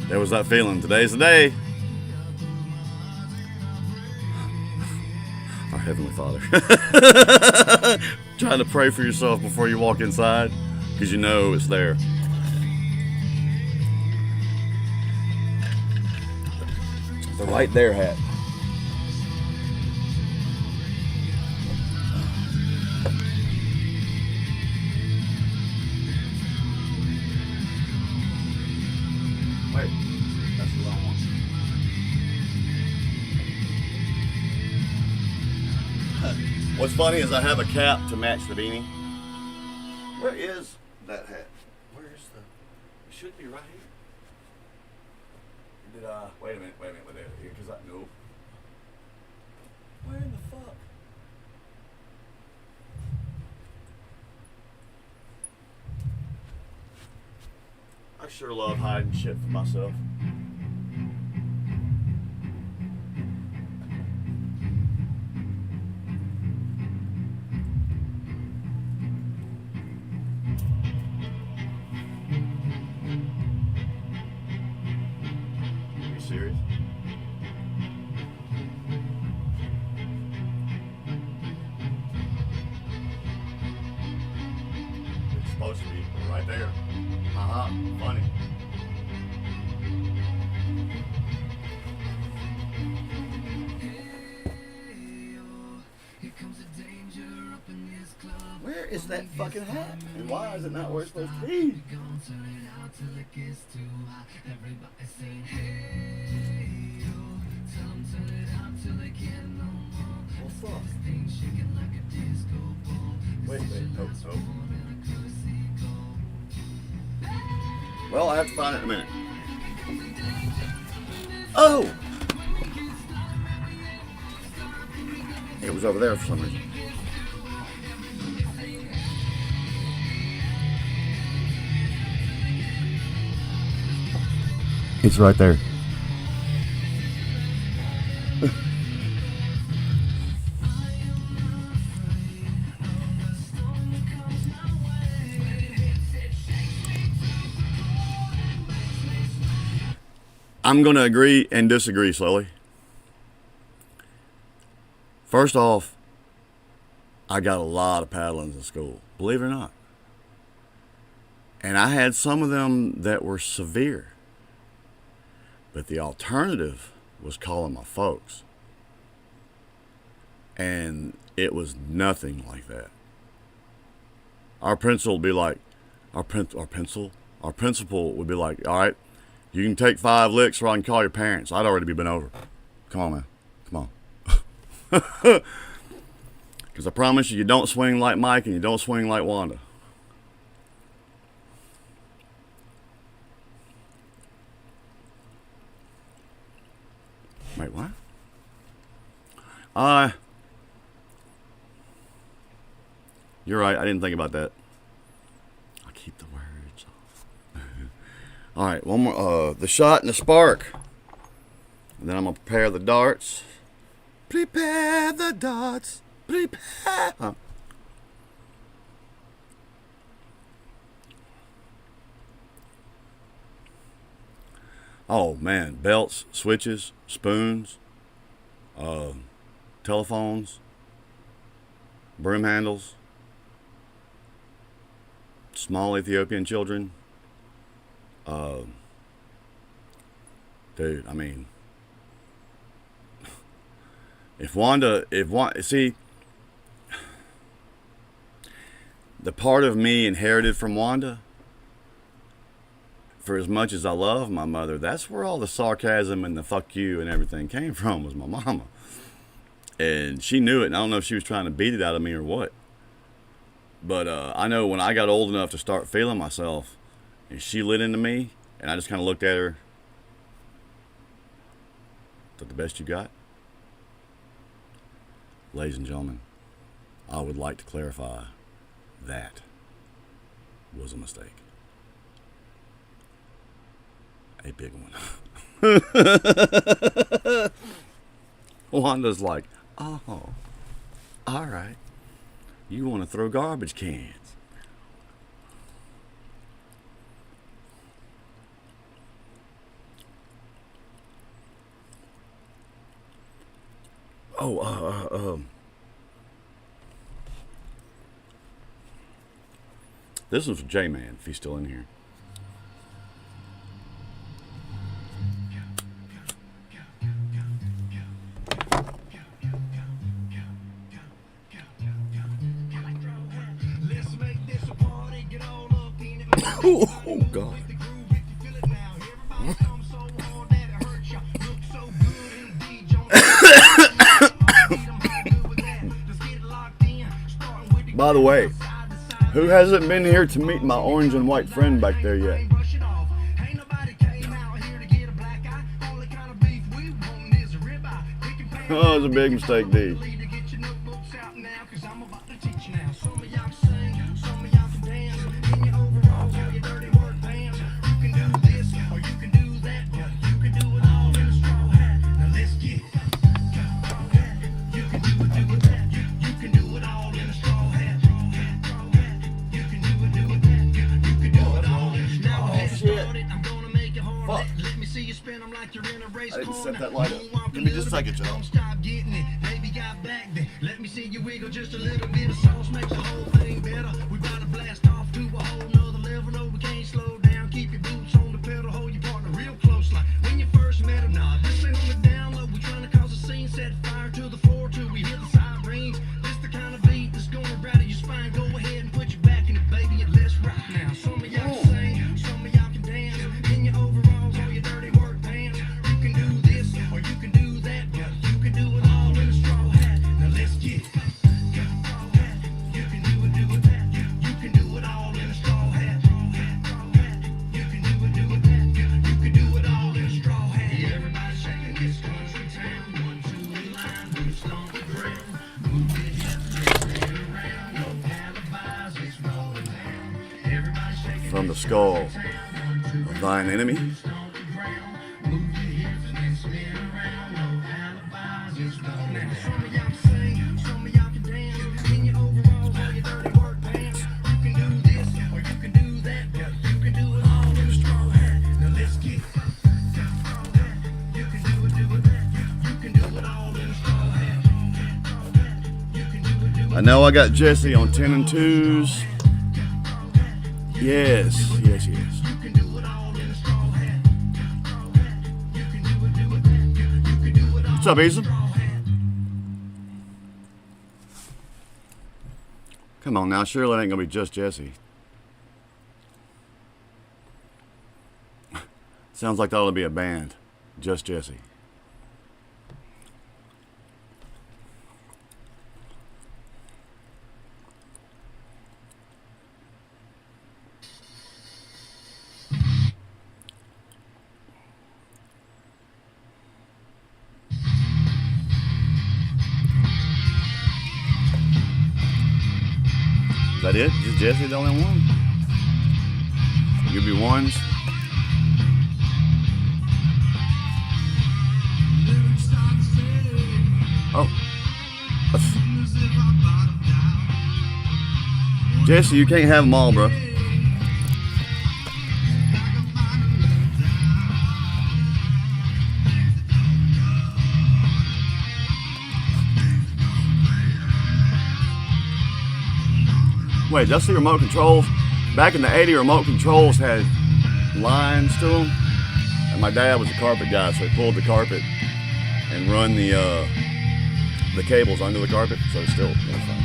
there was that feeling. Today's the day. Our Heavenly Father. Trying to pray for yourself before you walk inside, because you know it's there. The right there hat. Wait, that's the wrong one. What's funny is I have a cap to match the beanie. Where is that hat? Where is the? It should be right here. Did I? Wait a minute. Here, because I know. Where in the fuck? I sure love hiding shit from myself. Are you serious? It's supposed to be right there. Funny. is that fucking hat? And why is it not where it's supposed to be? What's up? Wait. Oh. Well, I have to find it in a minute. Oh! It was over there for some reason. It's right there. I'm going to agree and disagree slowly. First off, I got a lot of paddlings in school, believe it or not. And I had some of them that were severe. But the alternative was calling my folks. And it was nothing like that. Our principal would be like, our principal would be like, all right, you can take 5 licks or I can call your parents. I'd already been over. Come on, man. Come on. Because I promise you, you don't swing like Mike and you don't swing like Wanda. Wait, what? You're right. I didn't think about that. I'll keep the words off. All right, one more. The shot and the spark. And then I'm going to prepare the darts. Prepare the darts. Prepare. Huh. Oh, man. Belts, switches, spoons, telephones, broom handles, small Ethiopian children. Dude, I mean, see, the part of me inherited from Wanda, for as much as I love my mother, that's where all the sarcasm and the fuck you and everything came from, was my mama. And she knew it, and I don't know if she was trying to beat it out of me or what. But I know when I got old enough to start feeling myself, and she lit into me, and I just kind of looked at her. Is that the best you got? Ladies and gentlemen, I would like to clarify that was a mistake. A big one. Wanda's like, oh, all right. You want to throw garbage cans. This is for J-Man, if he's still in here. Oh, God. By the way, who hasn't been here to meet my orange and white friend back there yet? Oh, it was a big mistake, D. I didn't set that light up. Give me just a second, Joe. Let me see you wiggle just a little bit of sauce makes the whole thing better. We about to blast off to a whole nother level. No, we can't slow down. Keep your boots on the pedal. Hold your partner real close like when you first met him. Nah, this ain't on the down low. We trying to cause a scene. Set fire to the floor till we hit the sirens. This the kind of beat that's gonna rattle your spine. Go ahead and the skull of thine enemy. I know I got Jesse on 10 and 2s. Yes. What's up, Ethan? Come on now, surely it ain't gonna be just Jesse. Sounds like that ought to be a band. Just Jesse. Is that it? Is Jesse the only one? You'll be ones. Oh. Jesse, you can't have them all, bro. Wait, that's the remote controls. Back in the 80s, remote controls had lines to them. And my dad was a carpet guy, so he pulled the carpet and run the cables under the carpet, so it's still fun.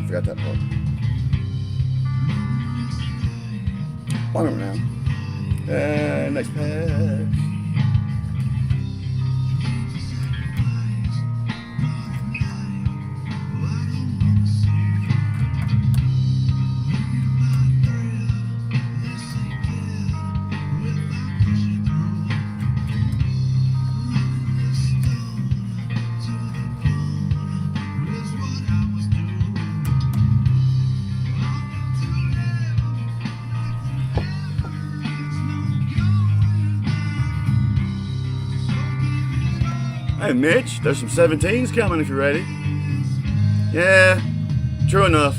Forgot that part. One around. Next pass. Hey Mitch, there's some 17s coming if you're ready. Yeah, true enough.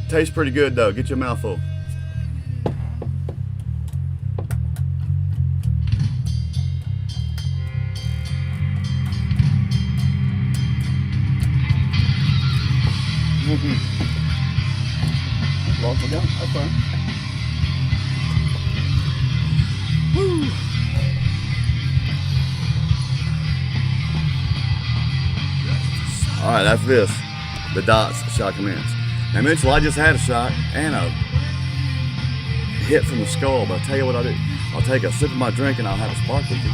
Tastes pretty good though. Get your mouth full. Lost my gun. That's fine. Woo! All right, after this, the dots shall commence. Now, Mitchell, I just had a shot and a hit from the skull, but I'll tell you what I'll do. I'll take a sip of my drink and I'll have a sparkling tea.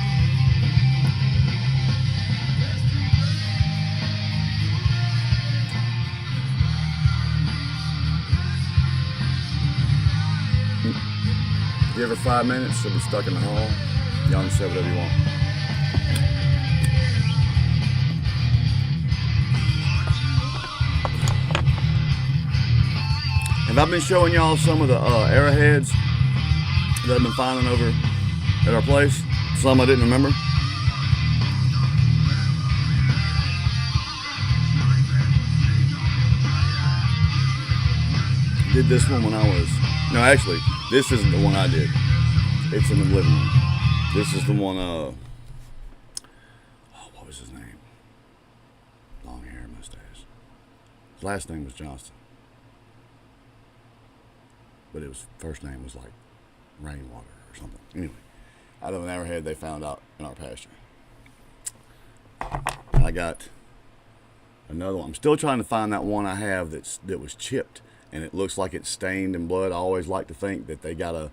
Give her 5 minutes, she'll be stuck in the hall. Y'all can say whatever you want. Have I been showing y'all some of the arrowheads that I've been finding over at our place? Some I didn't remember. Did this one when I was... No, actually, this isn't the one I did. It's in the living room. This is the one, what was his name? Long hair, mustache. His last name was Johnston. But his first name was like Rainwater or something. Anyway, out of an arrowhead they found out in our pasture. And I got another one. I'm still trying to find that one I have that was chipped. And it looks like it's stained in blood. I always like to think that they got a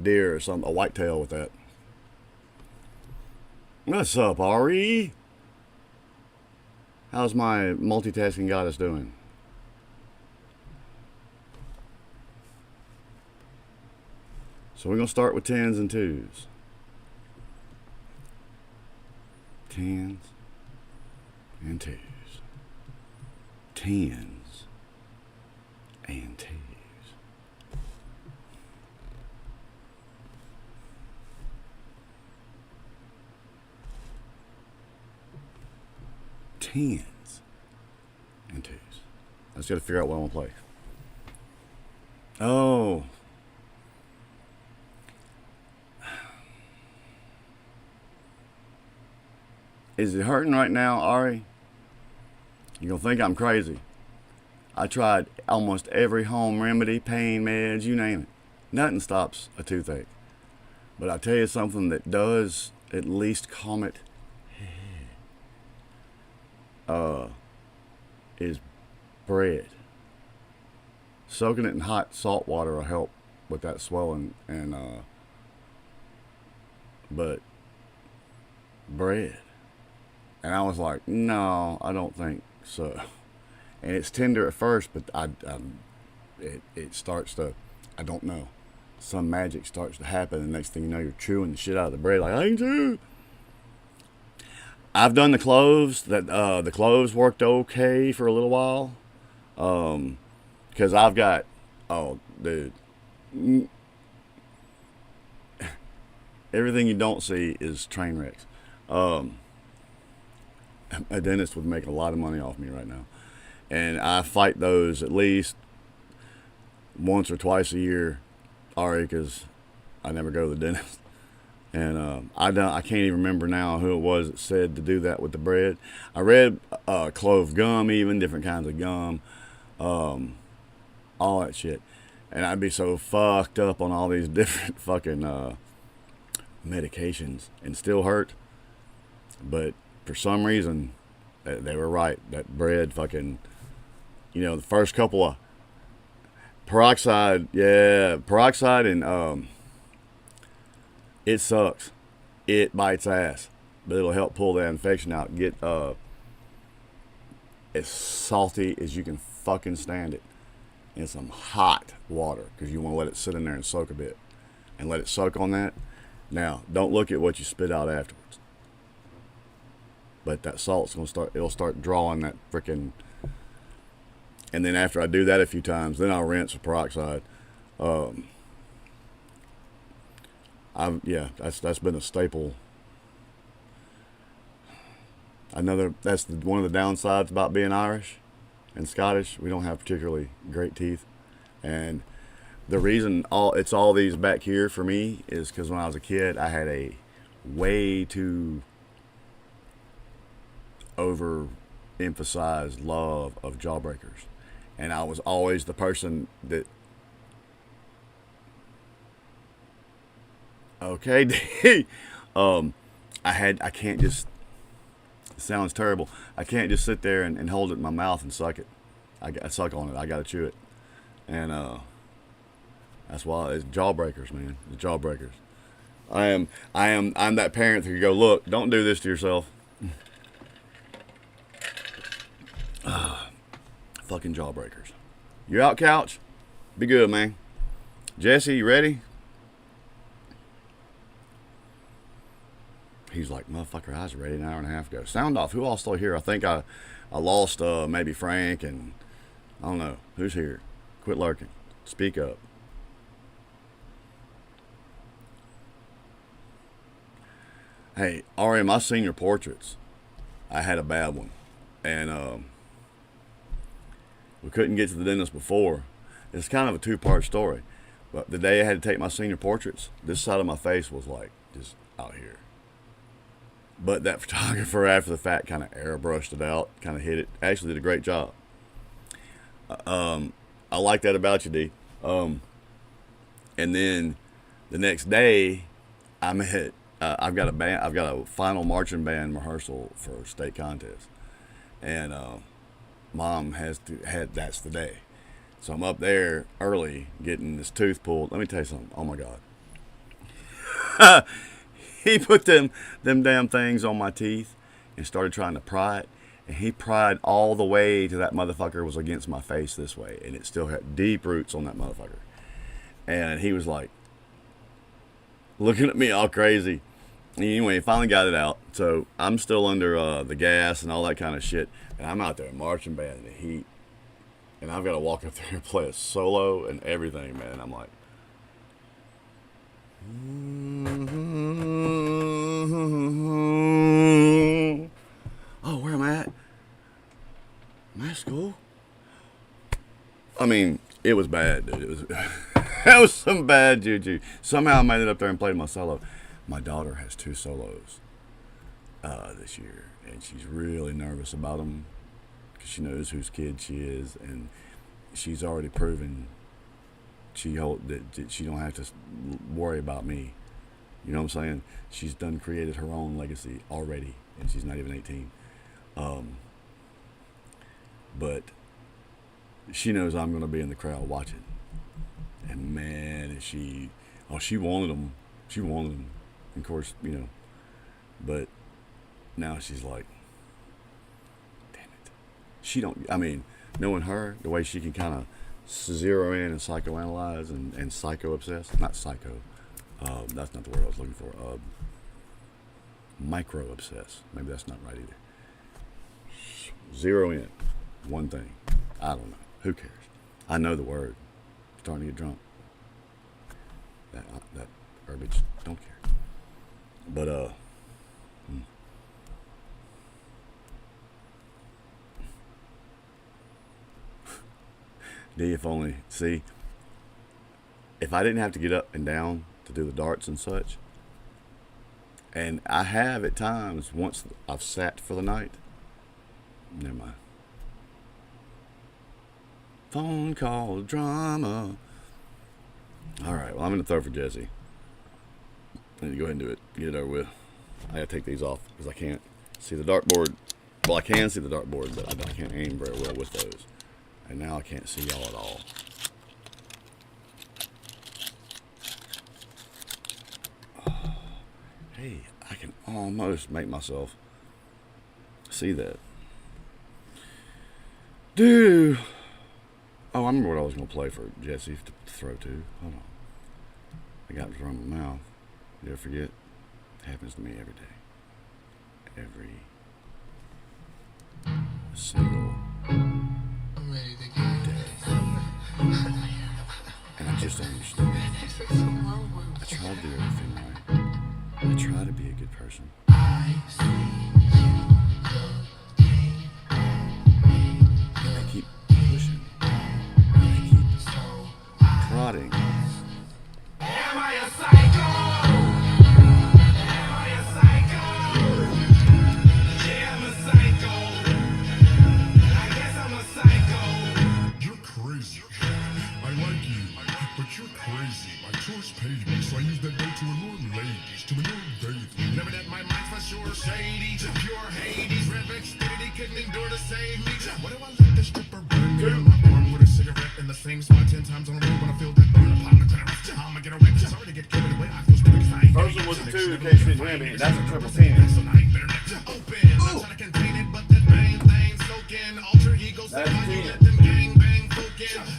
deer or something, a whitetail with that. What's up, Ari? How's my multitasking goddess doing? So we're going to start with 10s and 2s. 10s and 2s. 10s and 2s. Tens and 2s. I just got to figure out what I want to play. Oh. Is it hurting right now, Ari? You're going to think I'm crazy. I tried almost every home remedy, pain meds, you name it. Nothing stops a toothache. But I tell you something that does at least calm it is bread. Soaking it in hot salt water will help with that swelling, and but bread. And I was like, no, I don't think so. And it's tender at first, but it starts to, I don't know, some magic starts to happen, and the next thing you know, you're chewing the shit out of the bread like, I can chew. I've done the cloves. The cloves worked okay for a little while, because I've got, oh, dude, everything you don't see is train wrecks. A dentist would make a lot of money off me right now. And I fight those at least once or twice a year, Ari, because I never go to the dentist. And I can't even remember now who it was that said to do that with the bread. I read clove gum, even different kinds of gum, all that shit. And I'd be so fucked up on all these different fucking medications and still hurt. But for some reason, they were right. That bread fucking, you know, the first couple of peroxide and it sucks. It bites ass, but it'll help pull that infection out. Get as salty as you can fucking stand it in some hot water, because you want to let it sit in there and soak a bit, and let it soak on that. Now, don't look at what you spit out afterwards. But that salt's it'll start drawing that frickin'. And then after I do that a few times, then I'll rinse with peroxide. That's been a staple. That's one of the downsides about being Irish and Scottish. We don't have particularly great teeth, and the reason it's all these back here for me is because when I was a kid, I had a way too overemphasized love of jawbreakers, and I was always the person that Okay, D. I can't just. It sounds terrible. I can't just sit there and hold it in my mouth and suck it. I suck on it. I gotta chew it, and that's why it's jawbreakers, man. The jawbreakers. I'm that parent who go, look, don't do this to yourself. Fucking jawbreakers. You out, couch? Be good, man. Jesse, you ready? He's like, motherfucker, I was ready an hour and a half ago. Sound off. Who all still here? I think I lost maybe Frank and I don't know. Who's here? Quit lurking. Speak up. Hey, Ari, my senior portraits, I had a bad one. And we couldn't get to the dentist before. It's kind of a two-part story. But the day I had to take my senior portraits, this side of my face was like just out here. But that photographer after the fact kind of airbrushed it out, kind of hit it. Actually did a great job. I like that about you, D. And then the next day, I'm at I've got a band. I've got a final marching band rehearsal for a state contest, and Mom that's the day. So I'm up there early getting this tooth pulled. Let me tell you something. Oh my God. He put them damn things on my teeth and started trying to pry it. And he pried all the way to that motherfucker was against my face this way. And it still had deep roots on that motherfucker. And he was like looking at me all crazy. Anyway, he finally got it out. So I'm still under the gas and all that kind of shit. And I'm out there in marching band in the heat. And I've got to walk up there and play a solo and everything, man. I'm like, oh, where am I at? Am I at school? I mean, it was bad, dude. It was that was some bad juju. Somehow I made it up there and played my solo. My daughter has 2 solos this year, and she's really nervous about them because she knows whose kid she is, and she's already proven that she don't have to worry about me. You know what I'm saying? She's created her own legacy already, and she's not even 18. But she knows I'm going to be in the crowd watching. And man, she wanted them. She wanted them. Of course, you know. But now she's like, damn it. Knowing her, the way she can kind of zero in and psychoanalyze and psycho-obsess. Not psycho. That's not the word I was looking for. Micro-obsess. Maybe that's not right either. Zero in. One thing. I don't know. Who cares? I know the word. I'm starting to get drunk. That herbage. Don't care. But, D, if only, see, if I didn't have to get up and down to do the darts and such, and I have at times, once I've sat for the night, never mind. Phone call drama. All right, well, I'm going to throw for Jesse. I need to go ahead and do it. Get it over with. I got to take these off because I can't see the dartboard. Well, I can see the dartboard, but I can't aim very well with those. And now I can't see y'all at all. Oh, hey, I can almost make myself see that. Dude. Oh, I remember what I was going to play for Jesse to throw to. Hold on. I got it from my mouth. You ever forget? It happens to me every day. Every single day. And I just don't understand. I try to do everything right. I try to be a good person. And they keep pushing. And they keep prodding. Am I a psycho? Am I a psycho? Yeah, I'm a psycho. I guess I'm a psycho. You're crazy. I like you, but you're crazy. 2 in case you didn't hear me. That's a triple 10. That's a 10.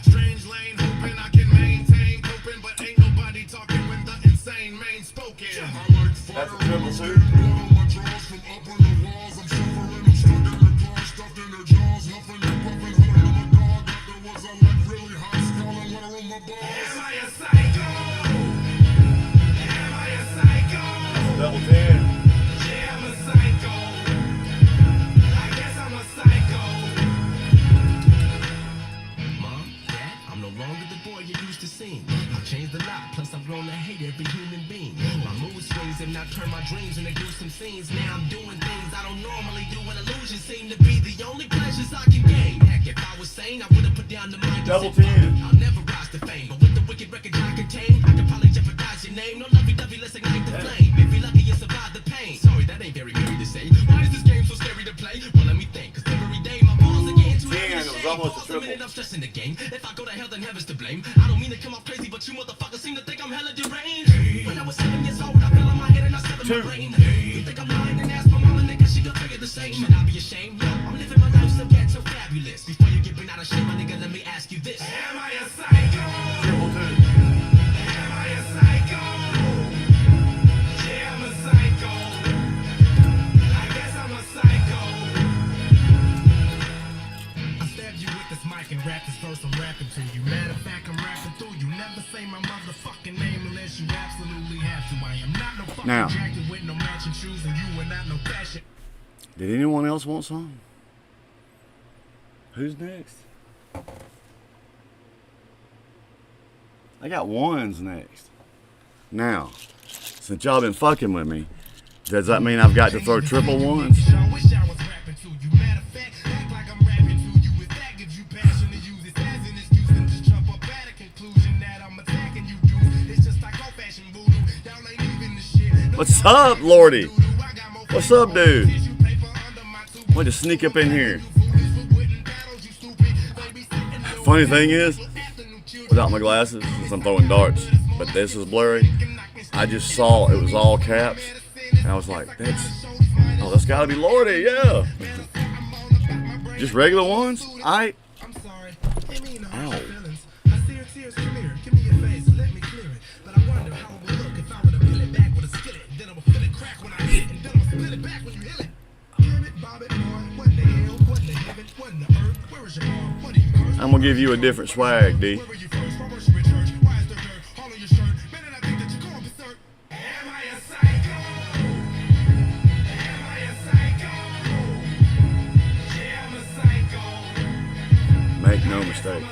Strange lane, hoping I can maintain coping, but ain't nobody talking when the insane main spoken. That's a triple 2. Am I a psycho? Am I a psycho? Double 10. Yeah, I'm a psycho. I guess I'm a psycho. Mom, Dad, I'm no longer the boy you used to see. I've changed a lot, plus I've grown to hate every human being. My mood swings have not turned my dreams into gruesome scenes. Now I'm doing things I don't normally do, and illusions seem to be the only pleasures I can gain. Heck, if I was sane, I would have put down the mic. Double 10. I'll never rise to fame, but with the wicked record I contain, I could probably jeopardize your name. No lovey-dovey, let's ignite the flame. If you're lucky, you survive the pain. Sorry, that ain't very merry to say. Why is this game so scary to play? Well, let me think, cause every day my balls are getting too heavy to It was shake. almost a Pause triple. minute, I'm stressing the game. If I go to hell, then heaven's to blame. I don't mean to come off crazy, but you motherfuckers seem to think I'm hella deranged. When I was 7 years old, I fell on my head and I severed my brain. You think I'm lying and ask my mama, nigga, she gon' figure the same. Should I be ashamed? No, I'm living my life so get so fabulous. Before you get bent out of shape, my nigga, let me ask you this. Am I a psycho? Triple 2. Am I a psycho? Yeah, I'm a psycho. I guess I'm a psycho. I stabbed you with this mic and rap this verse I'm rapping to you. Matter of fact, I'm rapping through you. Never say my motherfucking name unless you absolutely have to. I am not no fucking Now. jacket with no matching shoes, and you are not no fashion. Did anyone else want some? Who's next? I got ones next. Now, since y'all been fucking with me, does that mean I've got to throw triple ones? I wish I was rapping to you. Matter of fact, act like I'm rapping to you. If that gives you passion to use it as an excuse, then just jump up at a conclusion that I'm attacking you, dude. It's just like old-fashioned voodoo. Y'all ain't even the shit. What's up, Lordy? What's up, dude? Want to sneak up in here. Funny thing is, without my glasses, since I'm throwing darts, but this is blurry, I just saw it was all caps, and I was like, that's gotta be Lordy, yeah. Just regular ones? Ow. I'm gonna give you a different swag, D. Make no mistake.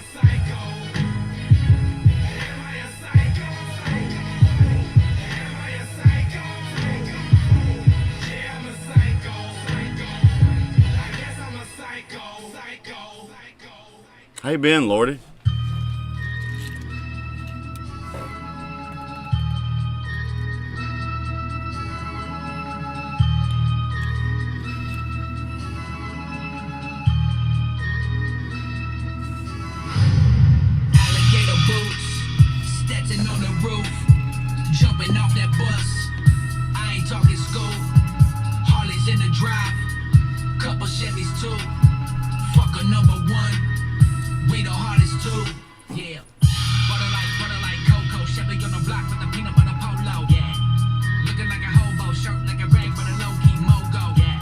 How you been, Lordy? Alligator boots, Stetson on the roof, jumping off that bus. I ain't talking school. Harley's in the drive, couple Chevys too. Fuck a number one, we the hardest too. Yeah, butter like cocoa. Chevy on the block with the peanut butter polo. Yeah, looking like a hobo, shirt like a rag, but a low key mogo. Yeah,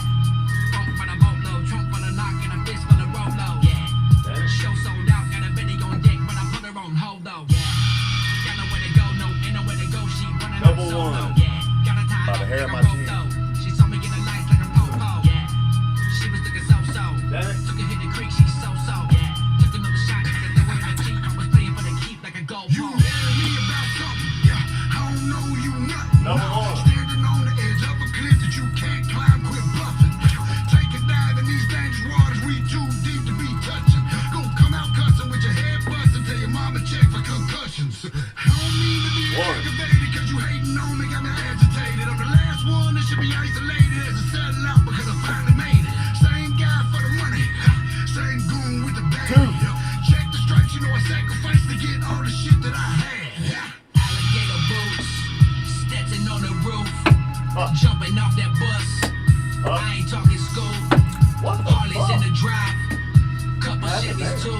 funk for the boatload, trunk for the knock, and a fist for the rolo. Yeah. Show sold out, got a Betty on deck, but I put her on hold though. Yeah, got nowhere to go, no, ain't nowhere to go. She running up Double solo. one. Yeah, got a tie By the hair of my like a chin. rope though. She saw me get a lights like a popo. Yeah, she was looking so. That it? Took a hit the creek, she so. Yeah, took another shot, had to throw her in the cheek. I was playing for the keep like a goal You pole. hear me about something? Yeah, I don't know you nothing. Number one. Standing on the edge of a cliff that you can't climb, quit bluffing. Take a dive in these dangerous waters, we too deep to be touching. Go come out cussing with your head busting, tell your mama check for concussions. I don't mean to be aggravated, cause you hating on me, got me agitated. I'm the last one that should be isolated as a sellout because I finally made it. Same guy for the money, same goon with the bag. Check the stripes, you know I sacrificed to get all the shit that I had. Alligator boots, Stetson on the roof, Jumping off that bus. I ain't talking school. Harleys in the drive. Couple Chevys too.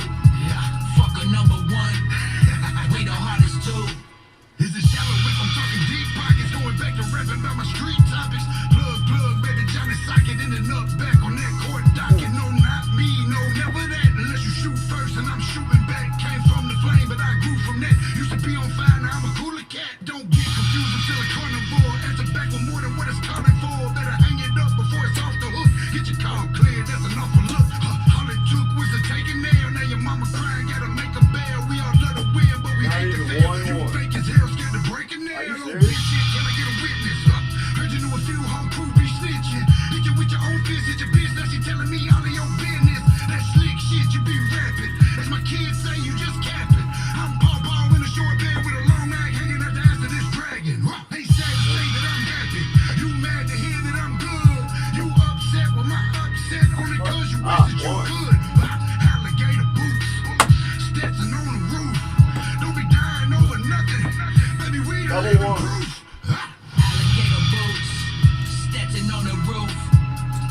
Fuck a number one. We the hardest too. Is it shallow if I'm talking deep pockets? Going back to rapping about my street topics. Plug, baby Johnny Socket in and up back on that court docket. No, not me, no, never that. Unless you shoot first and I'm shooting back. Came from the flame, but I grew from that. Used to be on fire, now I'm a cooler cat. Don't get confused until a carnivore. Answer back with more than what it's calling for. Better hang it up before it's off the hook. Get your call clear, that's an awful look. All it took was a taking nail. Now your mama crying, gotta make a bail. We all love to win, but we hate to fail. You fake as hell, scared to break a nail. Oh, bitch, shit, can I get a witness? Heard you knew a few home crew be snitching. Hit you with your own fist, hit your bitch. Now she telling me all of your business. That slick shit, you be rapping. As my kids say, you just capping. I'm Paw in a short bed with a long mag hanging out the ass of this dragon. They sad to say that I'm happy. You mad to hear that I'm good. You upset with my upset only cause you wish that you could. Alligator boots, Stetson on the roof. Don't be dying over nothing. Baby, we don't live in proof. Alligator boots. Stetson on the roof.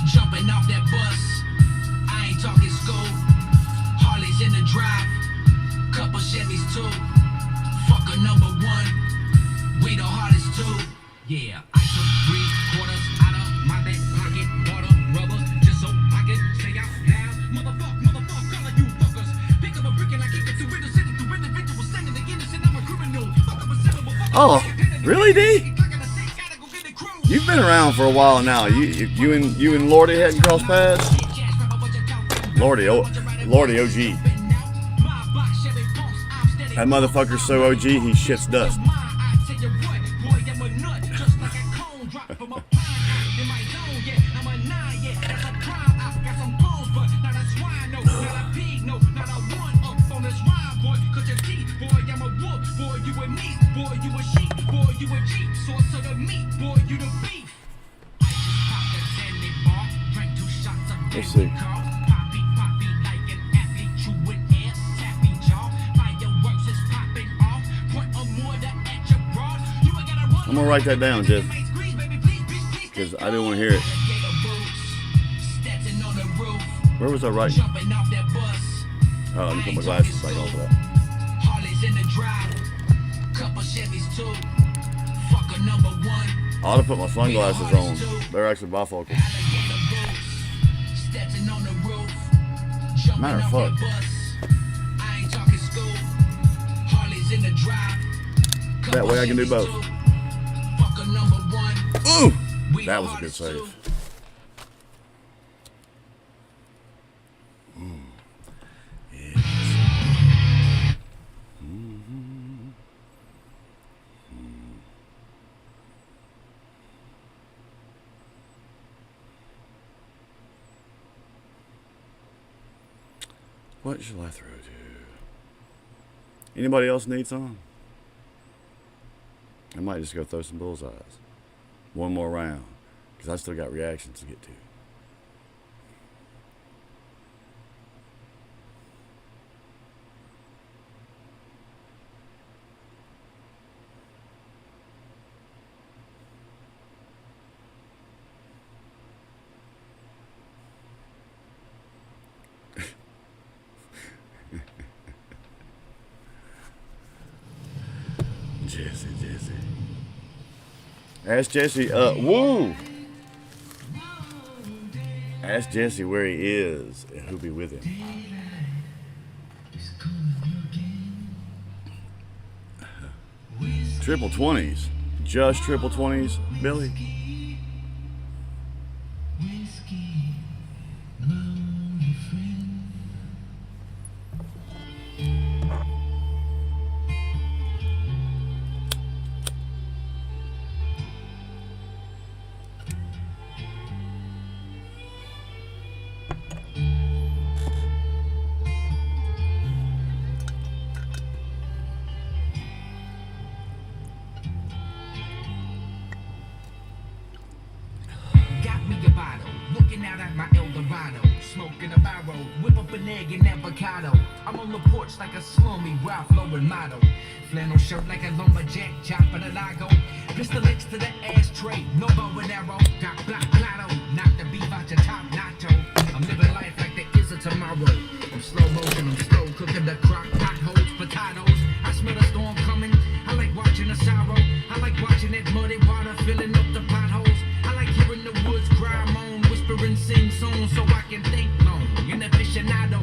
Jumping off that bus. I ain't talking school. Harleys in the drive. Couple Chevys too. Fuck a number one. We the hardest too. Yeah, I took 3/4 out of my back pocket. Bought a rubber just so I can say out loud. Motherfuck, all of you fuckers. Pick up a brick and I kick it to window, send it to individual, standing the innocent. I'm a criminal. Fuck up a syllable. Oh, really, D? You've been around for a while now. You and Lordy hadn't crossed paths? Lordy OG. That motherfucker's so OG he shits dust. Let's see. I'm gonna write that down, Jeff, because I didn't want to hear it. Where was I writing? Oh, let me put my glasses back on for that. I ought to put my sunglasses on. They're actually bifocals. Matter of fact. That way I can do both. Ooh! That was a good save. Yes. What shall I throw to? Anybody else need some? I might just go throw some bullseyes. One more round, because I still got reactions to get to. Jesse. Ask Jesse, woo! Ask Jesse where he is and who'll be with him. Triple 20s. Just triple 20s, Billy. egg and avocado. I'm on the porch like a slummy Ralph Lauren model. Flannel shirt like a lumberjack, chopping a lago. Pistol next to the ashtray, no bow and arrow. Got black plato, knock the beef out your top nacho. I'm living life like there is a tomorrow. I'm slow motion, I'm slow cooking the crock pot holes, potatoes. I smell the storm coming. I like watching the sorrow. I like watching that muddy water filling up the potholes. I like hearing the woods cry, moan, whisper and sing songs so I can think long. An aficionado,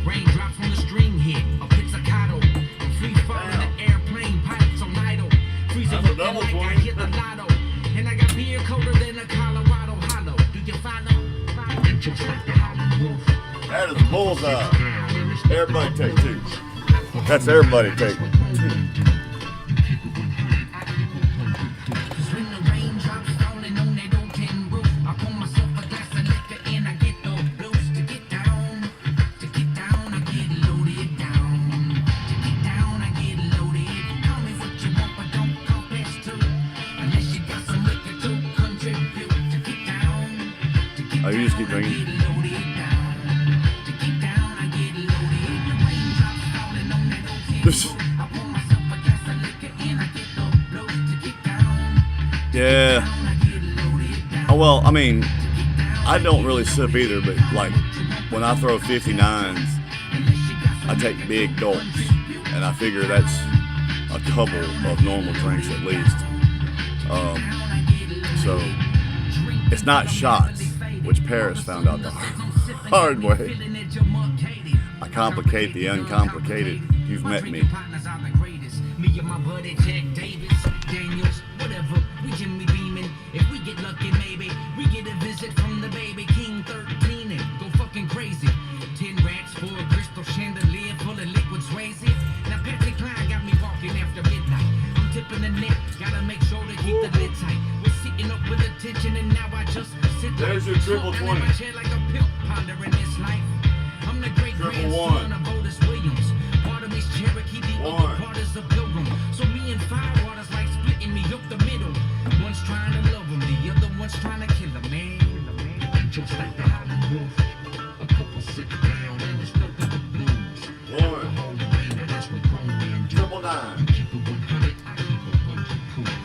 raindrops when the string hit, a pizzicato. I'm free falling the airplane, pilots on idle. Freezing looking like I hit the lotto. And I got beer colder than a Colorado hollow. Do you follow? Just like the Hollywood. That is a bullseye. Everybody take two. That's everybody take. Oh, you just keep drinking. Yeah. Oh, well, I mean, I don't really sip either, but like when I throw 59s, I take big gulps, and I figure that's a couple of normal drinks at least. So it's not shots, which Paris found out the hard way. I complicate the uncomplicated. You've met me. Me and my buddy Jack Davis, Daniels, whatever, we Jimmy beaming. If we get lucky, maybe we get a visit from the baby King 13 and go fucking crazy. 10 racks for a crystal chandelier full of liquid Swayze. Now Patsy Cline got me walking after midnight. I'm tipping the net, gotta make sure to keep the lid tight. We're sitting up with attention and now I just sit There's your triple 20. in my chair like a pimp pondering this life. I'm the great grandson of Otis Williams. Part of me's Cherokee, the other part is a pilgrim. So me and Firewater's like splitting me up the middle. One's trying to love him, the other one's trying to kill him, man. Just like the Hollywood. A couple sit down and it's nothing but blues. Triple nine.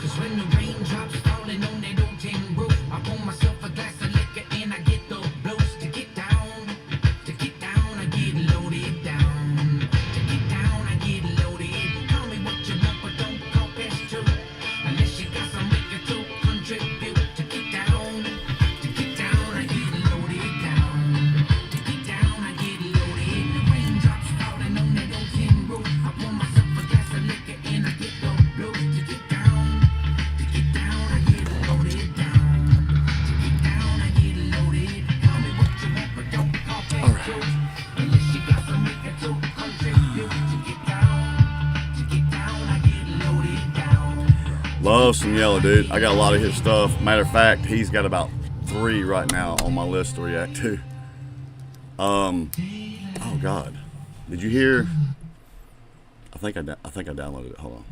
Cause when the raindrops falling on that old tin roof, I pour myself a glass of liquor and I get the blues. To get down, I get loaded down. To get down, I get loaded. Call me what you want, but don't call past two. Unless you got some liquor to contribute. To get down, I get loaded down. To get down, I get loaded. The raindrops falling on that old tin roof. I pour myself a glass of liquor and I get the blues. To get down, I get loaded down. To get down, I get loaded. Call me what you want, but don't call past two. Unless you got some liquor to contribute. To get down, I get loaded down. Love some Yellow, dude. I got a lot of his stuff. Matter of fact, he's got about 3 right now on my list to react to. Oh God, did you hear? I think I downloaded it. Hold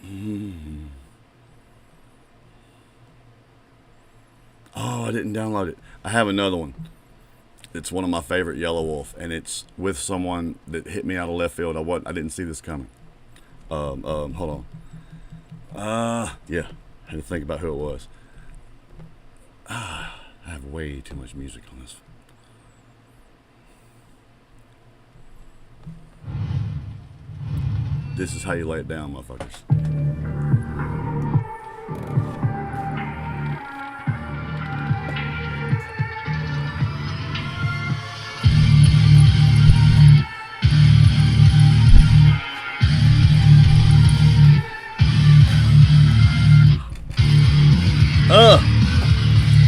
on. Oh, I didn't download it. I have another one. It's one of my favorite Yellow Wolf, and it's with someone that hit me out of left field. I didn't see this coming. Hold on. Yeah, I had to think about who it was. I have way too much music on this. This is how you lay it down, motherfuckers.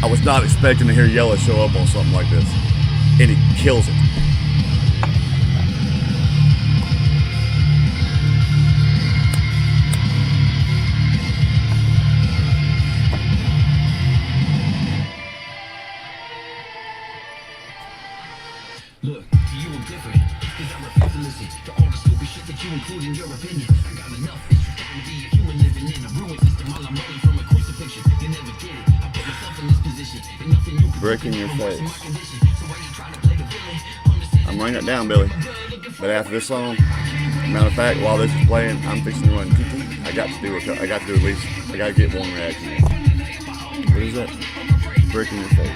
I was not expecting to hear Yellow show up on something like this, and he kills it. Look, to you I'm different, cause I refuse to listen to all the stupid shit that you include in your opinion. I got enough, it's trying to be a human living in a ruined system while I'm running from a crucifixion. You never get it, I put myself in this position, and nothing you can do Breaking your can worsen face. my condition. So why you trying to play the villain? I'm running that down, Billy. But after this song, matter of fact, while this is playing, I'm fixing to run TT. I got to do at least. I got to get one reaction. What is that? Brick in your face.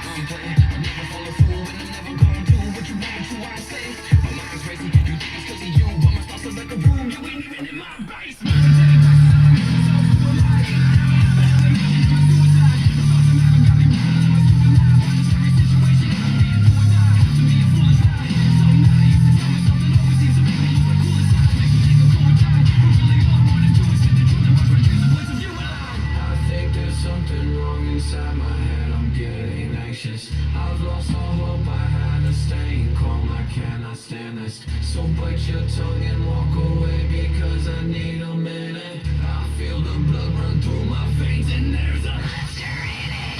I've lost all hope, I had to stay calm, I cannot stand this. So bite your tongue and walk away because I need a minute. I feel the blood run through my veins and there's a laughter in it.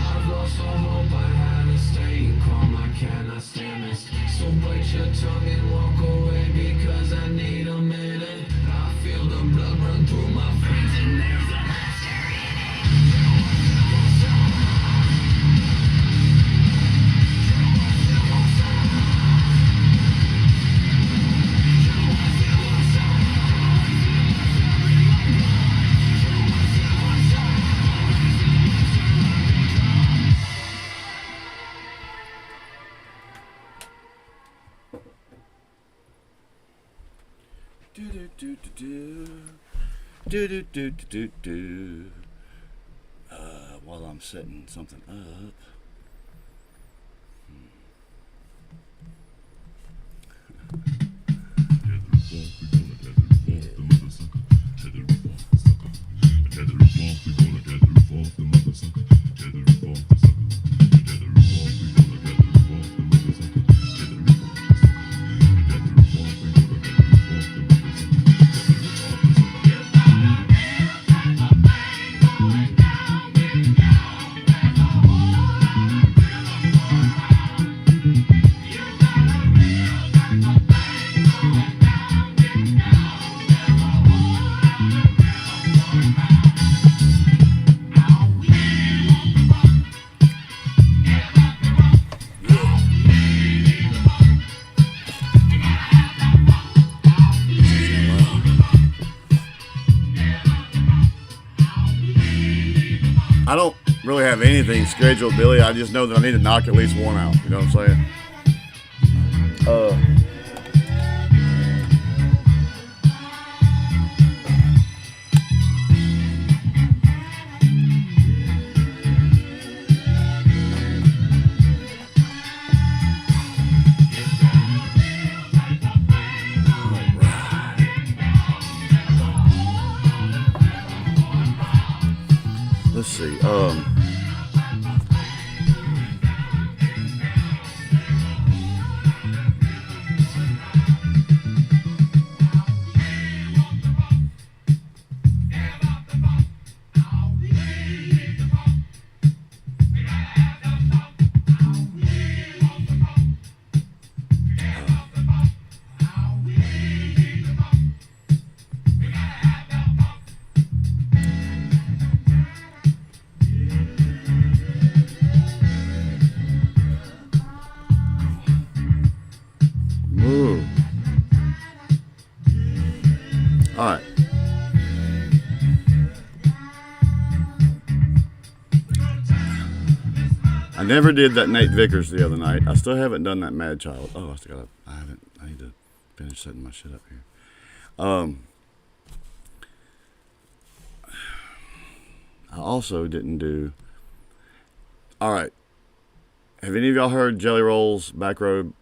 I've lost all hope, I had to stay calm, I cannot stand this. So bite your tongue and walk away because I need a minute. I feel the blood run through my veins and there's a laughter in While I'm setting something up. I don't really have anything scheduled, Billy. I just know that I need to knock at least one out. You know what I'm saying? Let's see. I never did that Nate Vickers the other night. I still haven't done that Mad Child. Oh, I need to finish setting my shit up here. I also didn't do. All right. Have any of y'all heard Jelly Roll's Back Road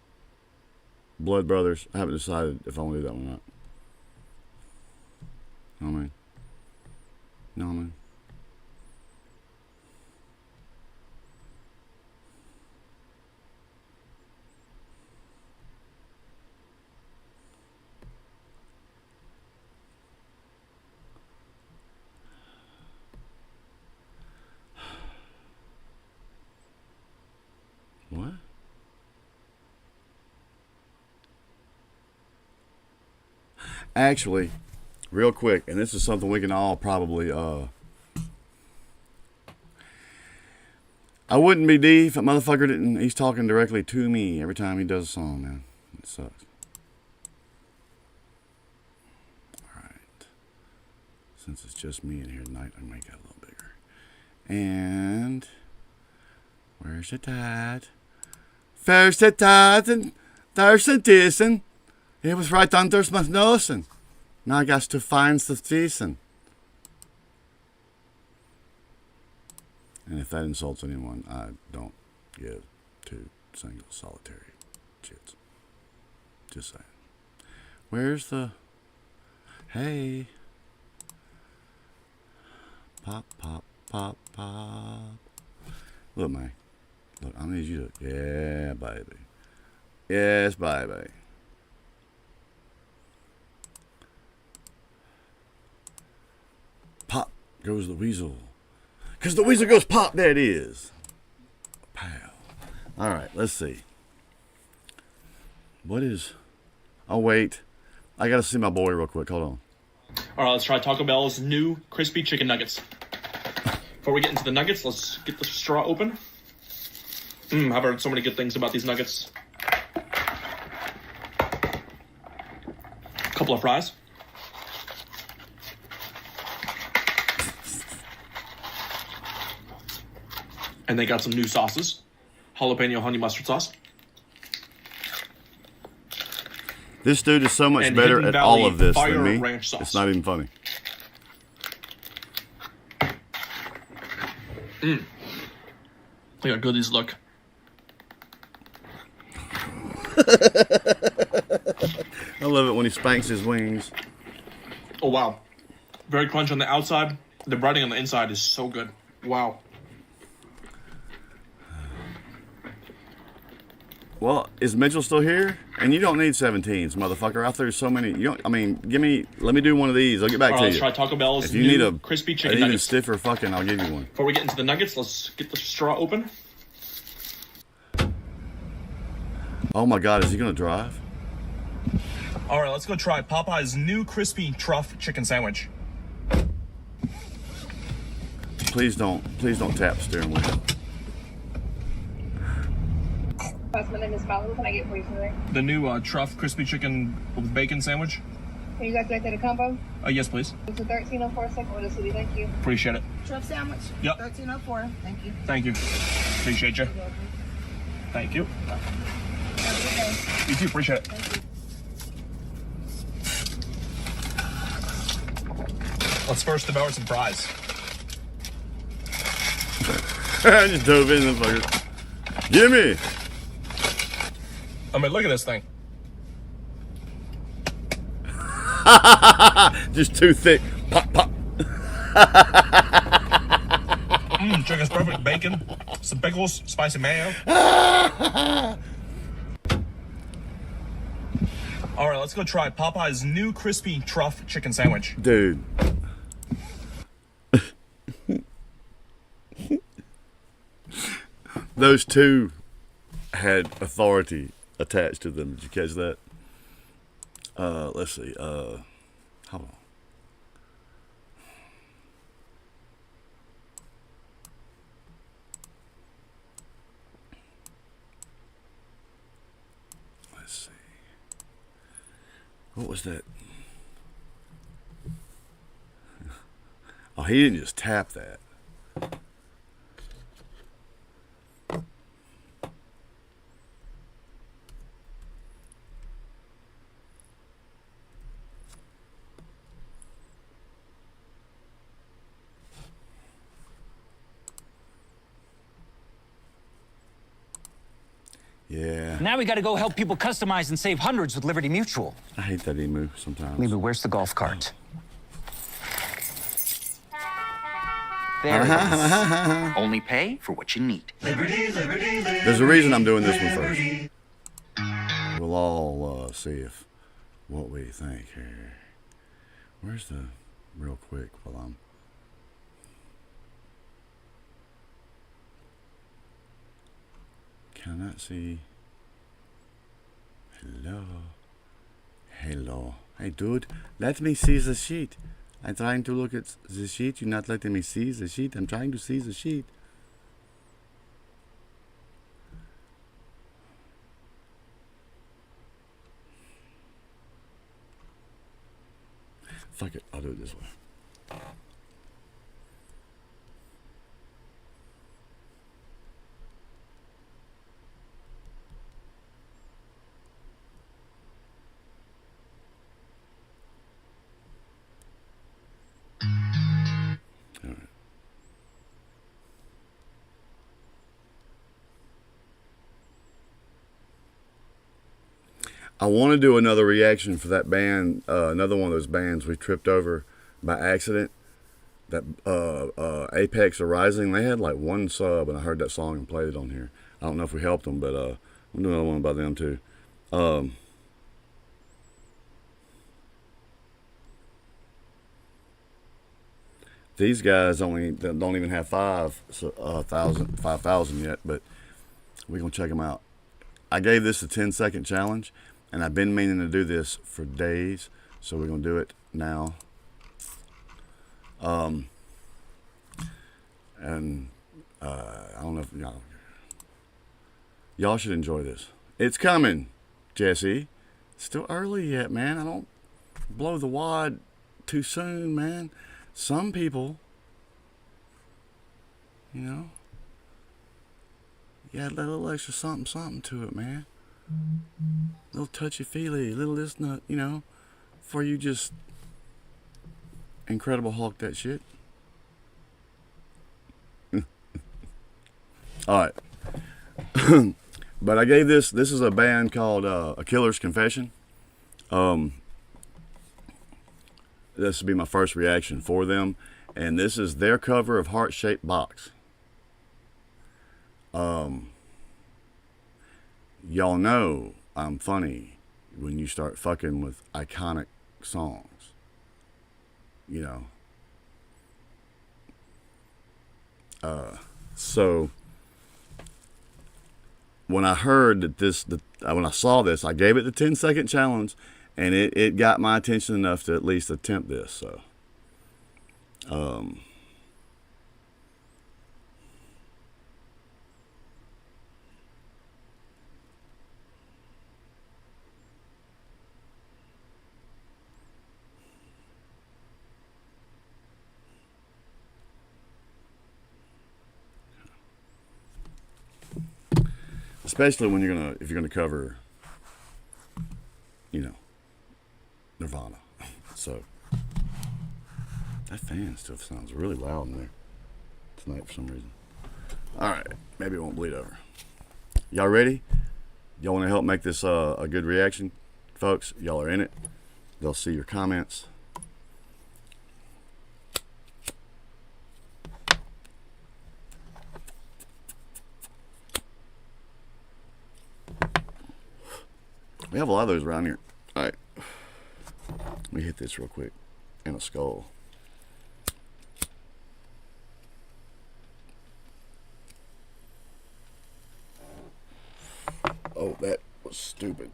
Blood Brothers? I haven't decided if I want to do that one or not. Know what I mean? Know what I mean? What? Actually, real quick, and this is something we can all probably, I wouldn't be D if that motherfucker didn't, he's talking directly to me every time he does a song, man. It sucks. Alright. Since it's just me in here tonight, I can make that a little bigger. And, where's the tide? First the tide and there's the dissing. It was right under my nose. Now I got to find the season. And if that insults anyone, I don't give two single solitary shits. Just saying. Where's the... Hey. Pop, pop, pop, pop. Look, man. Look, I need you to... Yeah, baby. Yes, baby. Pop goes the weasel. Because the weasel goes pop, there it is. Pow. All right, let's see. What is... Oh, wait. I got to see my boy real quick. Hold on. All right, let's try Taco Bell's new crispy chicken nuggets. Before we get into the nuggets, let's get the straw open. I've heard so many good things about these nuggets. Couple of fries. And they got some new sauces. Jalapeno honey mustard sauce. This dude is so much And better Hidden at all Valley of this Fire than me. Ranch sauce. It's not even funny. Look how good these look. I love it when he spanks his wings. Oh, wow. Very crunchy on the outside. The breading on the inside is so good. Wow. Well, is Mitchell still here? And you don't need 17s, motherfucker. I threw so many. You don't, I mean, let me do one of these. I'll get back All to right, you. let's try Taco Bell's If you new need a crispy an chicken even nuggets. stiffer fucking, I'll give you one. Before we get into the nuggets, let's get the straw open. Oh my God, is he gonna drive? All right, let's go try Popeye's new crispy truff chicken sandwich. Please don't tap the steering wheel. My name is Molly. What can I get for you today? The new truff crispy chicken with bacon sandwich. Can you guys like that a combo? Yes, please. It's a 1304 second order, city. Thank you. Appreciate it. Truff sandwich? Yep. 1304. Thank you. Thank you. Appreciate you. Thank you. Have a good day. You too. Appreciate it. Let's first devour some fries. I just dove in the fucker. Gimme! I mean, look at this thing. Just too thick. Pop, pop. Chicken's perfect. Bacon, some pickles, spicy mayo. All right, let's go try Popeye's new crispy truff chicken sandwich. Dude. Those two had authority attached to them. Did you catch that? Let's see. Hold on. Let's see. What was that? Oh, he didn't just tap that. Yeah. Now we gotta go help people customize and save hundreds with Liberty Mutual. I hate that emu sometimes. Maybe where's the golf cart? There it is. Only pay for what you need. There's a reason I'm doing this one first. We'll all see if what we think here. Where's the real quick while I'm cannot see. Hello. Hello. Hey dude, let me see the sheet. I'm trying to look at the sheet. You're not letting me see the sheet. I'm trying to see the sheet. Fuck it, I'll do it this way. All right. I want to do another reaction for that band, another one of those bands we tripped over by accident. That Apex Arising, they had like one sub, and I heard that song and played it on here. I don't know if we helped them, but I'm doing another one by them too. These guys don't even have 5,000 yet, but we're gonna check them out. I gave this a 10-second challenge, and I've been meaning to do this for days, so we're gonna do it now. I don't know if y'all should enjoy this. It's coming, Jesse. It's still early yet, man. I don't blow the wad too soon, man. Some people, you know, you gotta let a little extra something to it, man. A little touchy-feely, a little this, nut, you know, before you just Incredible Hulk that shit. All right. But I gave this is a band called A Killer's Confession. This will be my first reaction for them, and this is their cover of Heart-Shaped Box. Y'all know I'm funny when you start fucking with iconic songs, you know. So when I heard that when I saw this, I gave it the 10-second challenge, and it got my attention enough to at least attempt this. So, especially when if you're gonna cover, you know, Nirvana. So that fan still sounds really loud in there tonight for some reason. All right, maybe it won't bleed over. Y'all ready? Y'all want to help make this a good reaction, folks? Y'all are in it. They'll see your comments. We have a lot of those around here. All right. Let me hit this real quick. And a skull. Oh, that was stupid.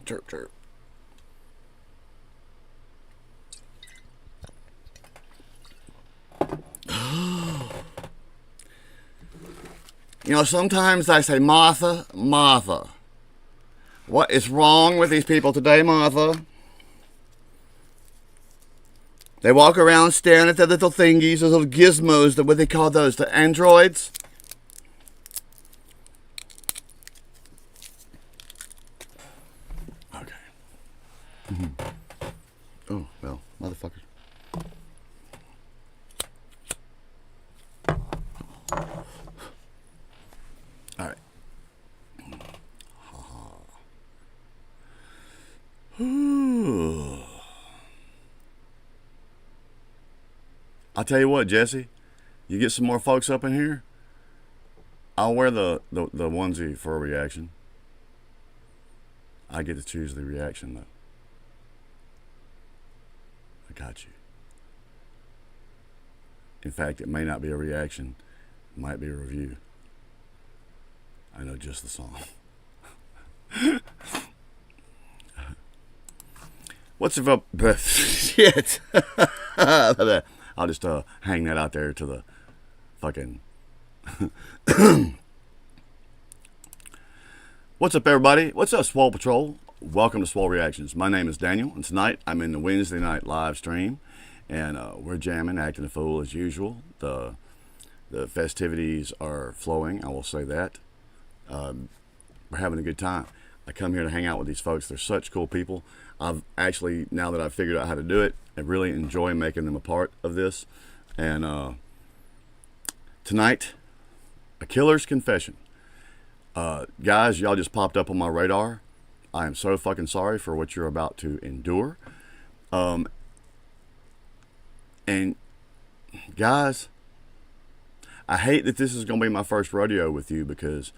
Chirp, chirp. You know, sometimes I say, Martha, Martha. What is wrong with these people today, Martha? They walk around staring at their little thingies, those little gizmos, what do they call those, the androids? Okay. Oh, well, motherfucker. I'll tell you what, Jesse, you get some more folks up in here, I'll wear the onesie for a reaction. I get to choose the reaction, though. I got you. In fact, it may not be a reaction. It might be a review. I know just the song. What's up? Shit. I'll just hang that out there to the fucking... What's up, everybody? What's up, Swole Patrol? Welcome to Swole Reactions. My name is Daniel, and tonight I'm in the Wednesday night live stream, and we're jamming, acting a fool as usual. The festivities are flowing, I will say that. We're having a good time. I come here to hang out with these folks. They're such cool people. I've actually, now that I've figured out how to do it, I really enjoy making them a part of this. And tonight, a killer's confession. Guys, y'all just popped up on my radar. I am so fucking sorry for what you're about to endure. And guys, I hate that this is going to be my first rodeo with you, because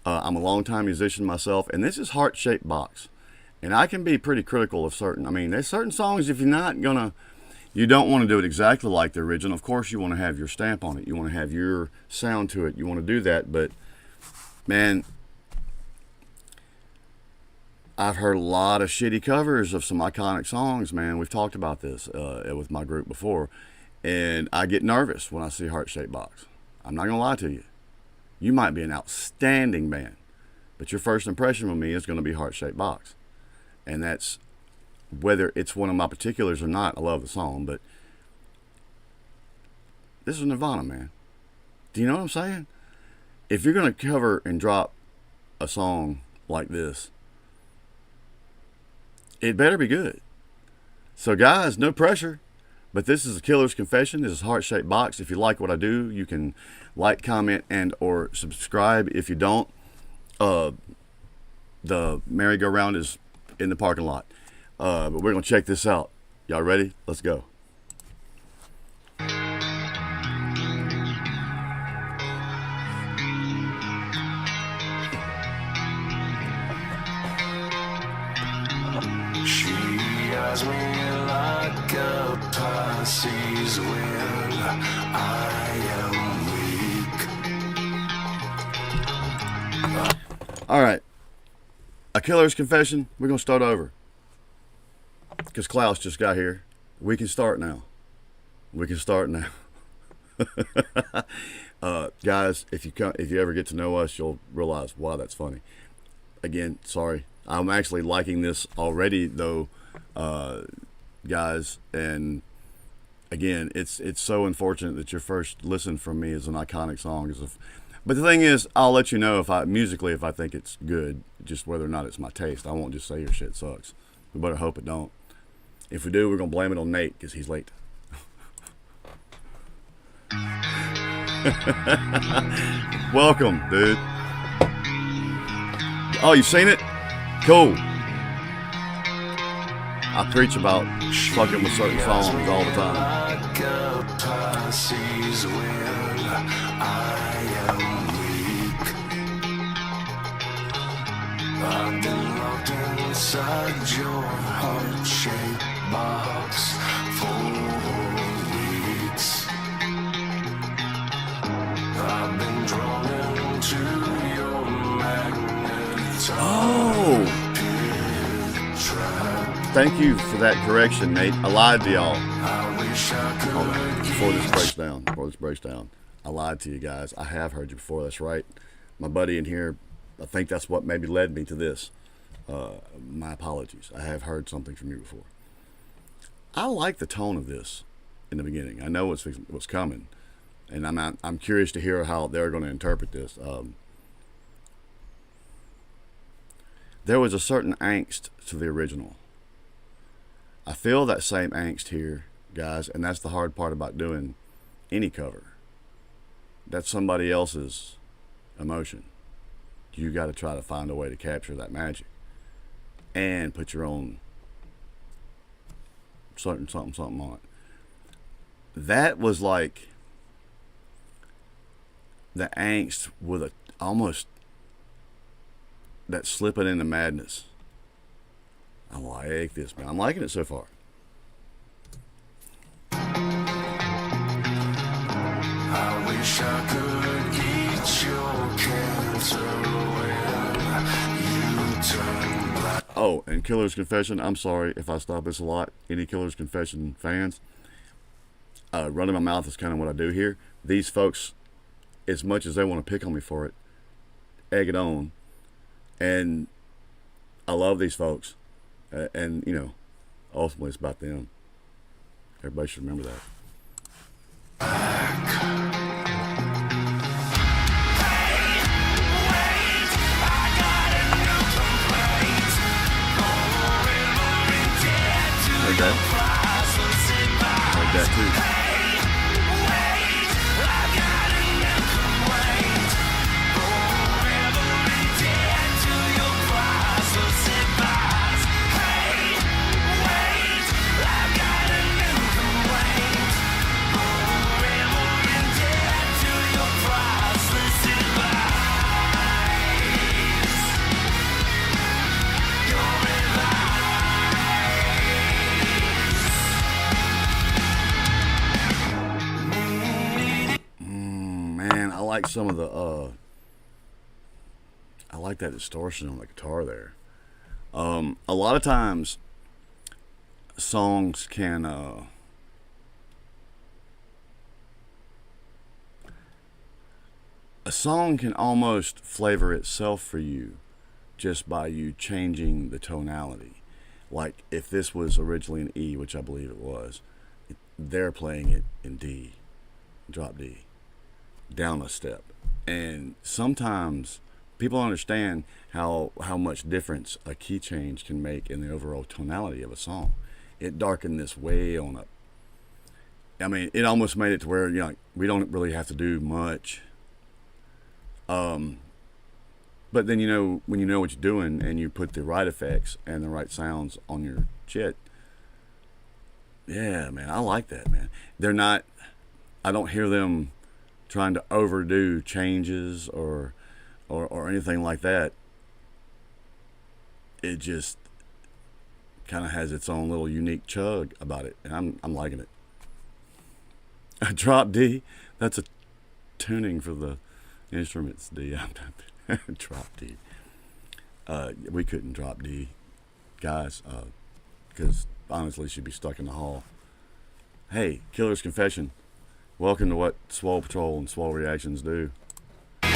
I'm a longtime musician myself, and this is Heart-Shaped Box. And I can be pretty critical of certain, I mean, there's certain songs, if you're not gonna, you don't want to do it exactly like the original. Of course, you want to have your stamp on it. You want to have your sound to it. You want to do that, but man, I've heard a lot of shitty covers of some iconic songs, man. We've talked about this with my group before, and I get nervous when I see Heart-Shaped Box. I'm not gonna lie to you. You might be an outstanding band, but your first impression of me is going to be Heart-Shaped Box. And that's, whether it's one of my particulars or not, I love the song, but this is Nirvana, man. Do you know what I'm saying? If you're going to cover and drop a song like this, it better be good. So guys, no pressure, but this is a killer's confession. This is Heart-Shaped Box. If you like what I do, you can like, comment, and or subscribe. If you don't, the merry-go-round is in the parking lot. But we're going to check this out. Y'all ready? Let's go. She has me like a Pisces when I am weak. All right. A killer's confession. We're going to start over, because Klaus just got here. We can start now. We can start now. Guys, if you ever get to know us, you'll realize why that's funny. Again, sorry. I'm actually liking this already, though, guys. And again, it's so unfortunate that your first listen from me is an iconic song. But the thing is, I'll let you know if I think it's good, just whether or not it's my taste. I won't just say your shit sucks. We better hope it don't. If we do, we're going to blame it on Nate, because he's late. Welcome, dude. Oh, you've seen it? Cool. I preach about fucking with certain songs all the time. Like a Pisces when I am weak. I've been locked inside your heart-shaped box for weeks. I've been drawn into your magnetic trap. Thank you for that correction, Nate. I lied to y'all. I wish I could. Hold on. Before this breaks down, I lied to you guys. I have heard you before. That's right. My buddy in here, I think that's what maybe led me to this. My apologies. I have heard something from you before. I like the tone of this in the beginning. I know what's coming, and I'm curious to hear how they're going to interpret this. There was a certain angst to the original. I feel that same angst here, guys, and that's the hard part about doing any cover. That's somebody else's emotion. You got to try to find a way to capture that magic and put your own certain something on it. that was like the angst with a almost that slipping into madness. I like this, man. I'm liking it so far. I wish I could eat your cancer when you turn black. Oh, and Killer's Confession. I'm sorry if I stop this a lot. Any Killer's Confession fans, running my mouth is kind of what I do here. These folks, as much as they want to pick on me for it, egg it on. And I love these folks. And, you know, ultimately it's about them. Everybody should remember that. Heard that? Heard that too. Man, I like some of the I like that distortion on the guitar there. A lot of times songs can a song can almost flavor itself for you just by you changing the tonality. Like if this was originally an E, which I believe it was, they're playing it in D, drop D, down a step. And sometimes people don't understand how much difference a key change can make in the overall tonality of a song. It darkened this way on up. I mean, it almost made it to where, you know, we don't really have to do much. But then, you know, when you know what you're doing and you put the right effects and the right sounds on your shit, yeah, man, I like that, man. They're not, I don't hear them trying to overdo changes or anything like that. It just kind of has its own little unique chug about it, and I'm liking it. A drop D, that's a tuning for the instruments D. Drop D. We couldn't drop D, guys, because honestly she'd be stuck in the hall. Hey, Killer's Confession. Welcome to what Swole Patrol and Swole Reactions do. I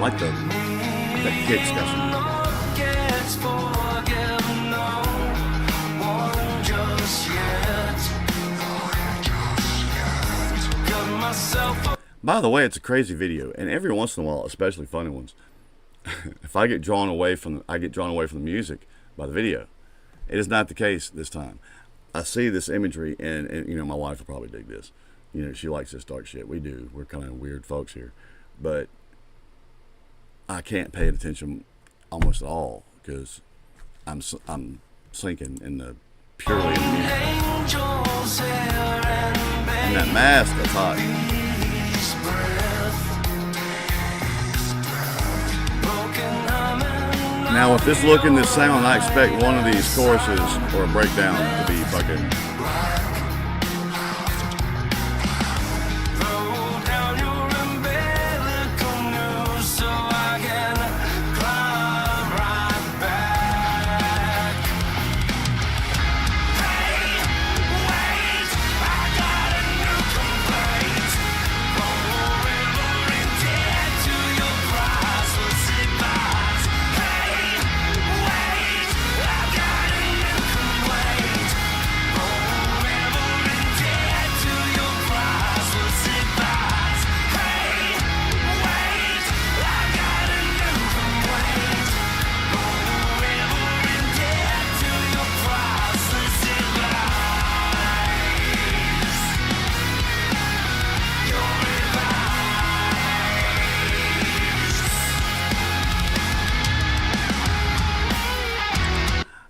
like that kick discussion. By the way, it's a crazy video, and every once in a while, especially funny ones, if I get drawn away from the music by the video. It is not the case this time. I see this imagery, and you know, my wife will probably dig this. You know, she likes this dark shit. We do. We're kind of weird folks here, but I can't pay attention almost at all because I'm sinking in the purely in the music. And that mask, that's hot. Now, with this look and this sound, I expect one of these choruses or a breakdown to be fucking.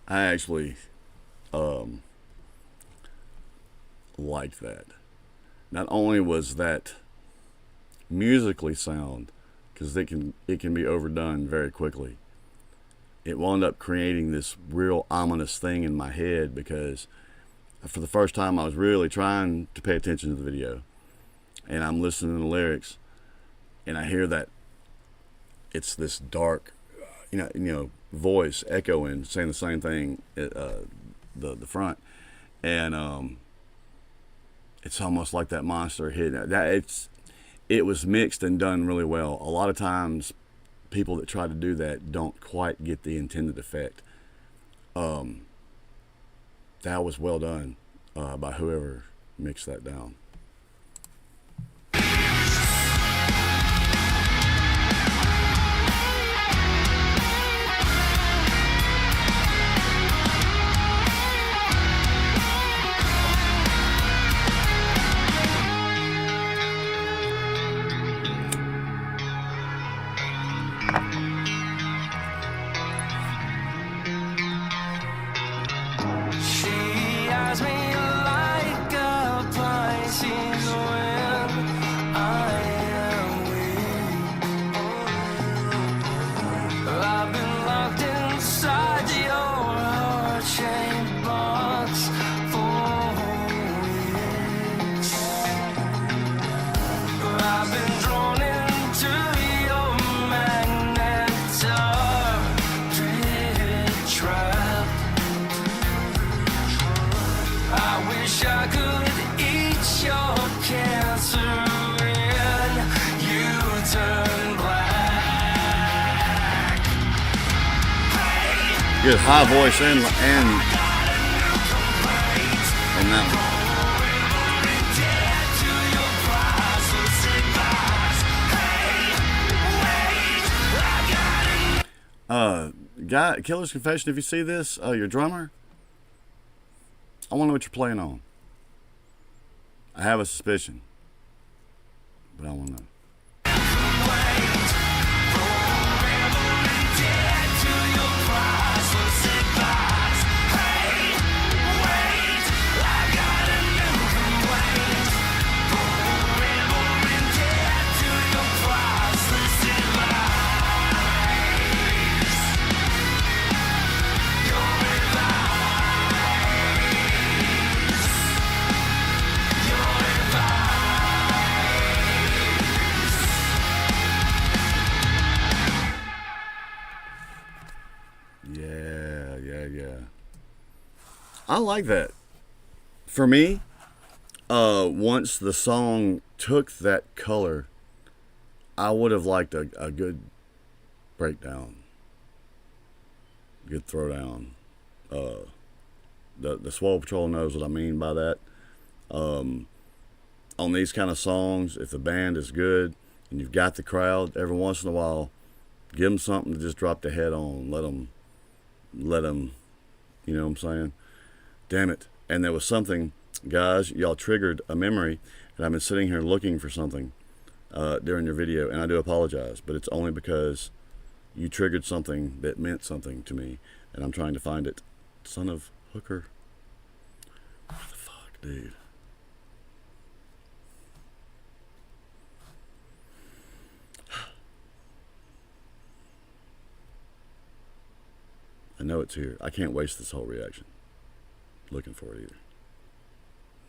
I actually like that. Not only was that musically sound, because it can be overdone very quickly, it wound up creating this real ominous thing in my head, because for the first time I was really trying to pay attention to the video, and I'm listening to the lyrics, and I hear that it's this dark, voice echoing, saying the same thing at the front, and it's almost like that monster hitting. It was mixed and done really well. A lot of times, people that try to do that don't quite get the intended effect. That was well done by whoever mixed that down. She has me like a Pisces when I am weak. I've been locked inside your heart-shaped box for weeks. I've been drawn into your magnet trap. I wish I could eat your cancer when you turn black. Good high voice and that one. Guy, Killer's Confession, if you see this, your drummer, I want to know what you're playing on. I have a suspicion, but I want to know. Yeah. I like that. For me, once the song took that color, I would have liked a good breakdown, good throwdown. The Swole Patrol knows what I mean by that. On these kind of songs, if the band is good and you've got the crowd, every once in a while, give them something to just drop the head on. Let them, you know what I'm saying? Damn it. And there was something, guys, y'all triggered a memory, and I've been sitting here looking for something during your video, and I do apologize, but it's only because you triggered something that meant something to me, and I'm trying to find it. Son of Hooker. What the fuck, dude? I know it's here. I can't waste this whole reaction looking for it either.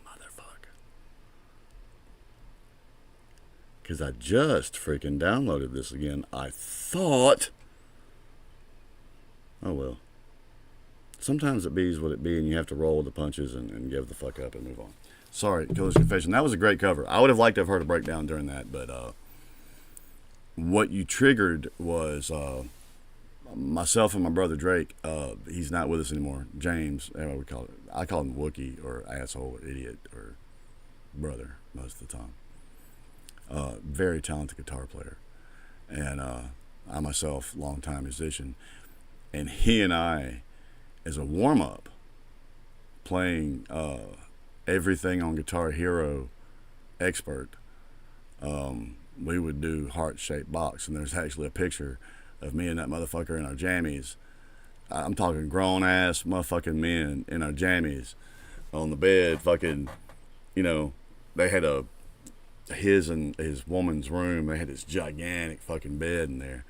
Motherfucker. Because I just freaking downloaded this again. I thought... Oh well. Sometimes it be's what it be, and you have to roll with the punches and give the fuck up and move on. Sorry, Killer's Confession. That was a great cover. I would have liked to have heard a breakdown during that, but what you triggered was... myself and my brother Drake, he's not with us anymore. James, we call it. I call him Wookie or asshole or idiot or brother most of the time. Very talented guitar player, and I myself, longtime musician, and he and I, as a warm up, playing everything on Guitar Hero Expert. We would do heart-shaped box, and there's actually a picture of me and that motherfucker in our jammies. I'm talking grown-ass motherfucking men in our jammies on the bed, fucking you know, they had his and his woman's room. They had this gigantic fucking bed in there,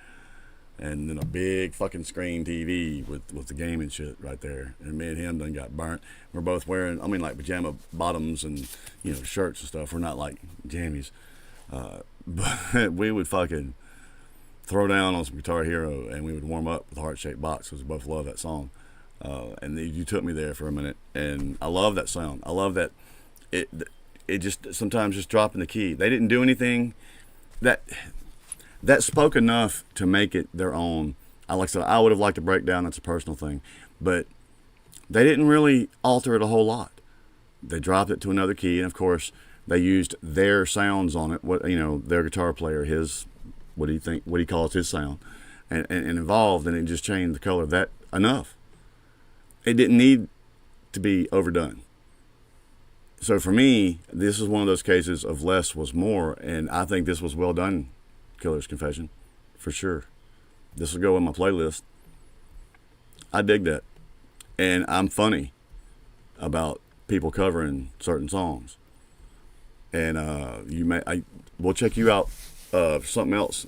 and then a big fucking screen TV with the gaming shit right there. And me and him done got burnt. We're both wearing, I mean, like pajama bottoms and, you know, shirts and stuff. We're not like jammies. But we would fucking throw down on some Guitar Hero, and we would warm up with Heart Shaped Box because we both love that song. And you took me there for a minute, and I love that sound. I love that it just sometimes just dropping the key. They didn't do anything that spoke enough to make it their own. Like I said, I would have liked to break down. That's a personal thing, but they didn't really alter it a whole lot. They dropped it to another key, and of course, they used their sounds on it. What, you know, their guitar player, what he calls his sound, and involved, and it just changed the color. That enough. It didn't need to be overdone. So for me, this is one of those cases of less was more, and I think this was well done. Killer's Confession, for sure. This will go in my playlist. I dig that, and I'm funny about people covering certain songs. And we'll check you out for something else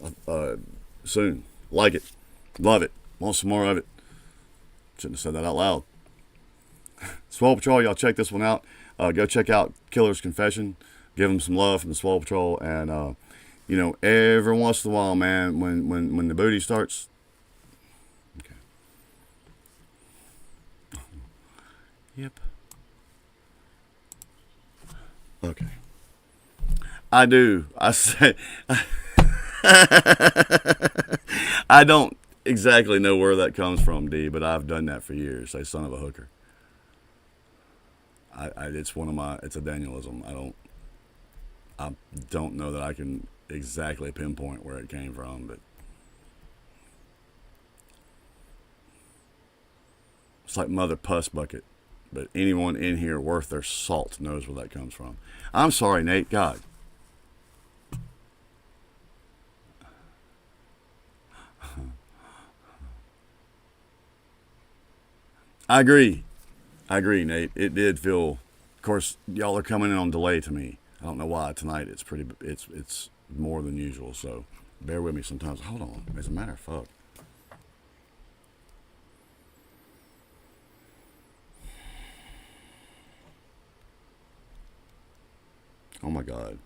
soon. Like it, love it, want some more of it. Shouldn't have said that out loud. Swole Patrol, y'all check this one out. Go check out Killer's Confession. Give them some love from the Swole Patrol, and you know, every once in a while, man, when the booty starts. Okay. Yep. Okay. I do. I say. I don't exactly know where that comes from, D, but I've done that for years. Say son of a hooker. It's it's a Danielism. I don't know that I can exactly pinpoint where it came from, but it's like Mother Puss Bucket. But anyone in here worth their salt knows where that comes from. I'm sorry, Nate. God. I agree, Nate. It did feel. Of course, y'all are coming in on delay to me. I don't know why tonight. It's more than usual. So bear with me sometimes. Hold on. As a matter of fact. Oh my God.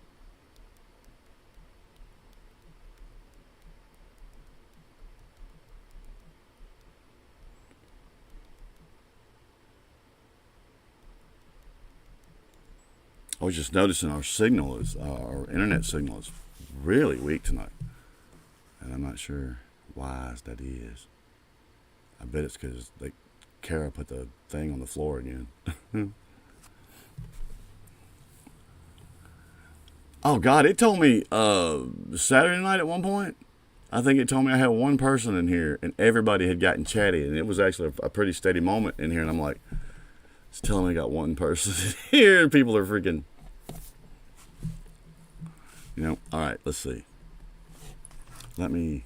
I was just noticing our internet signal is really weak tonight, and I'm not sure why that is. I bet it's because Kara put the thing on the floor again. Oh God, it told me Saturday night at one point. I think it told me I had one person in here, and everybody had gotten chatty, and it was actually a pretty steady moment in here, and I'm like, it's telling me I got one person in here, and people are freaking. You know, all right, let's see. Let me.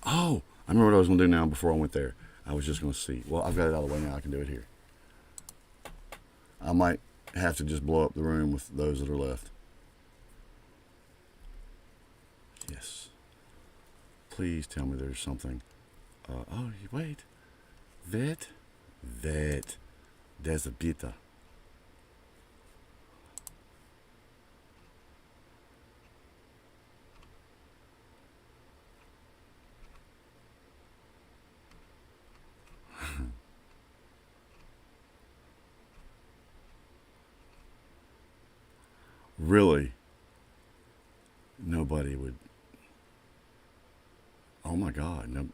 Oh, I remember what I was going to do now before I went there. I was just going to see. Well, I've got it out of the way now. I can do it here. I might have to just blow up the room with those that are left. Yes. Please tell me there's something. Oh, wait. Vet. There's a beta. Really? Nobody would. Oh my God. No.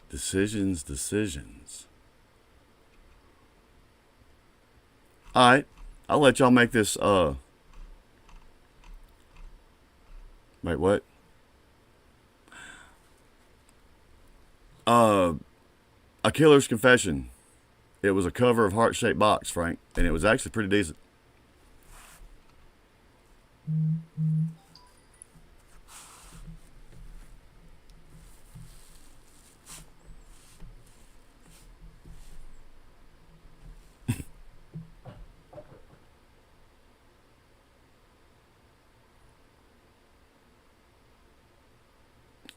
Decisions. Alright. I'll let y'all make this, Wait, what? A Killer's Confession. It was a cover of Heart Shaped Box, Frank, and it was actually pretty decent.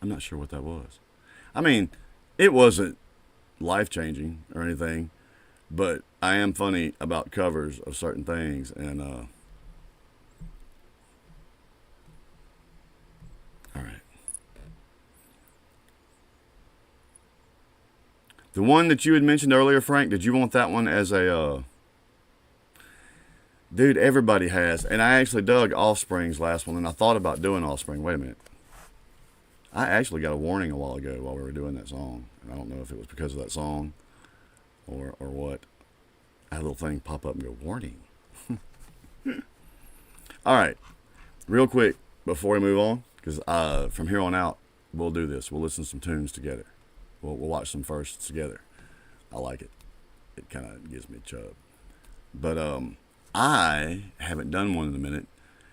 I'm not sure what that was. I mean, it wasn't life-changing or anything, but I am funny about covers of certain things, and all right. The one that you had mentioned earlier, Frank, did you want that one as a dude? Everybody has, and I actually dug Offspring's last one, and I thought about doing Offspring. Wait a minute. I actually got a warning a while ago while we were doing that song. And I don't know if it was because of that song or what. I had a little thing pop up and go, warning. All right. Real quick before we move on, because from here on out, we'll do this. We'll listen to some tunes together. We'll watch some firsts together. I like it. It kind of gives me a chub. But I haven't done one in a minute,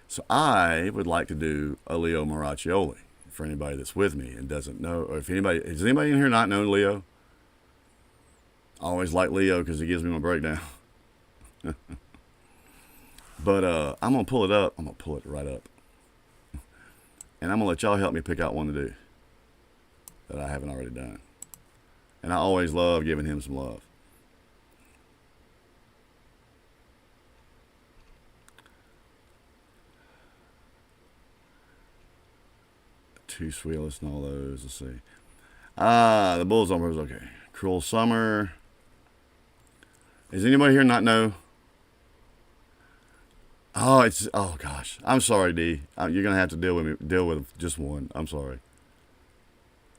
so I would like to do a Leo Maraccioli. For anybody that's with me and doesn't know, or if anybody, does anybody in here not know Leo? I always like Leo because he gives me my breakdown. But I'm going to pull it up. I'm going to pull it right up. And I'm going to let y'all help me pick out one to do that I haven't already done. And I always love giving him some love. Too Sweet, listen to all those. Let's see. The Bulls on Rose. Okay. Cruel Summer. Does anybody here not know? Oh gosh. I'm sorry, D. You're gonna have to deal with just one. I'm sorry.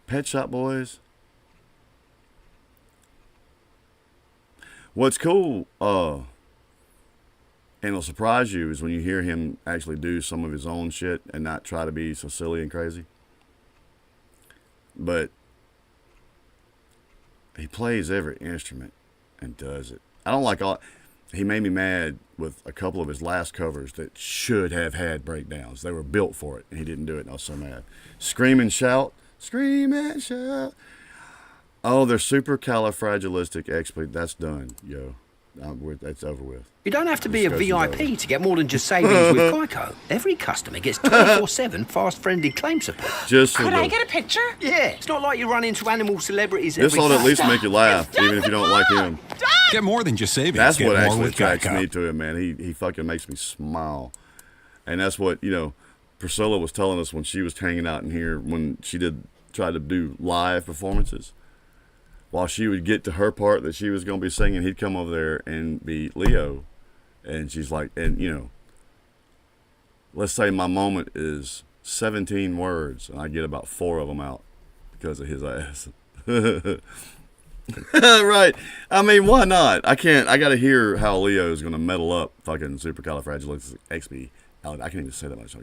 Pet Shop Boys. What's cool, and it'll surprise you, is when you hear him actually do some of his own shit and not try to be so silly and crazy. But he plays every instrument and does it. I don't like all. He made me mad with a couple of his last covers that should have had breakdowns. They were built for it, and he didn't do it, and I was so mad. Scream and Shout. Scream and Shout. Oh, they're supercalifragilistic. That's done, yo. That's over with. You don't have to be a Discussion's VIP over. to get more than just savings with Geico. Every customer gets 24/7 fast-friendly claim support. Just for Could I the, get a picture? Yeah, it's not like you run into animal celebrities this every ought to at day. least make you laugh, even if you don't like him. Get more than just savings. That's Get what more actually with attracts Geico. me to him, man. He fucking makes me smile. And that's what, Priscilla was telling us when she was hanging out in here, when she tried to do live performances. While she would get to her part that she was going to be singing, he'd come over there and be Leo. And she's like, let's say my moment is 17 words, and I get about 4 of them out because of his ass. Right. I mean, why not? I got to hear how Leo is going to metal up fucking supercalifragilisticexpialidocious. I can't even say that much.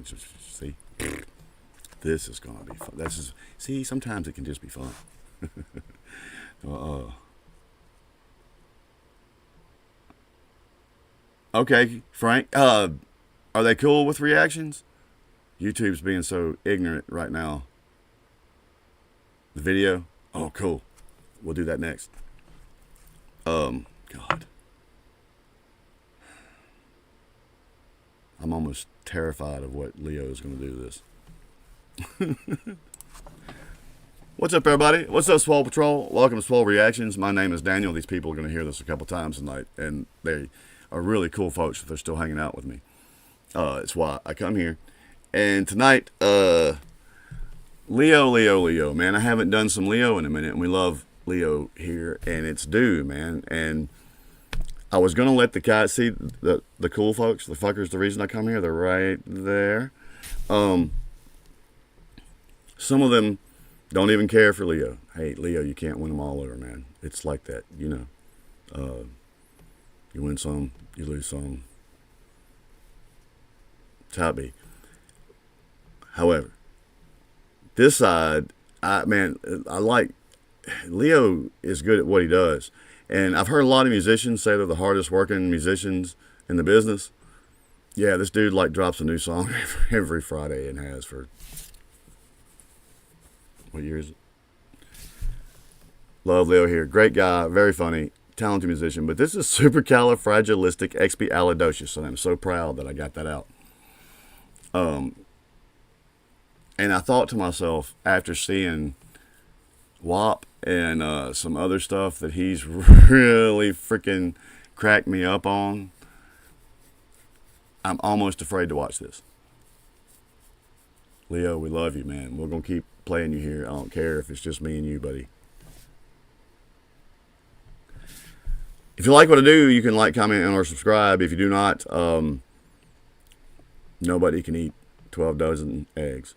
See? This is going to be fun. See, sometimes it can just be fun. Okay, Frank. Are they cool with reactions? YouTube's being so ignorant right now. The video? Oh, cool. We'll do that next. God. I'm almost terrified of what Leo is going to do to this. What's up, everybody? What's up, Swole Patrol? Welcome to Swole Reactions. My name is Daniel. These people are going to hear this a couple times tonight, and they are really cool folks if they're still hanging out with me. It's why I come here. And tonight, Leo, man. I haven't done some Leo in a minute, and we love Leo here, and it's due, man. And I was going to let the guys see the cool folks, the fuckers, the reason I come here. They're right there. Some of them don't even care for Leo. Hey, Leo, you can't win them all over, man. It's like that, You win some, you lose some. It's how it be. However, this side, I like Leo is good at what he does. And I've heard a lot of musicians say they're the hardest working musicians in the business. Yeah, this dude drops a new song every Friday and has for, what year is it? Love Leo here. Great guy, very funny, talented musician. But this is supercalifragilisticexpialidocious, and I'm so proud that I got that out. And I thought to myself, after seeing WAP and some other stuff that he's really freaking cracked me up on, I'm almost afraid to watch this. Leo, we love you, man. We're going to keep playing you here. I don't care if it's just me and you, buddy. If you like what I do, you can like, comment, and or subscribe. If you do not, nobody can eat 12 dozen eggs.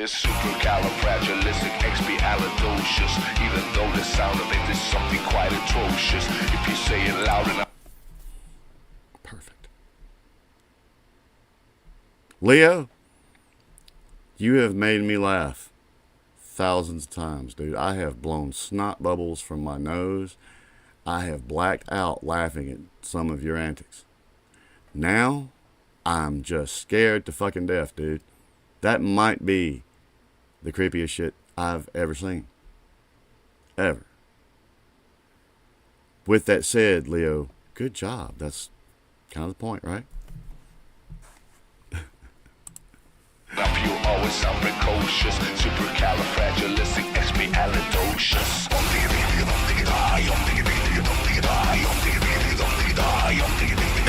It's supercalifragilisticexpialidocious. Even though the sound of it is something quite atrocious. If you say it loud enough. Perfect. Leo, you have made me laugh thousands of times, dude. I have blown snot bubbles from my nose. I have blacked out laughing at some of your antics. Now, I'm just scared to fucking death, dude. That might be the creepiest shit I've ever seen. Ever. With that said, Leo, good job. That's kind of the point, right? You always sound precocious. Supercalifragilisticexpialidocious.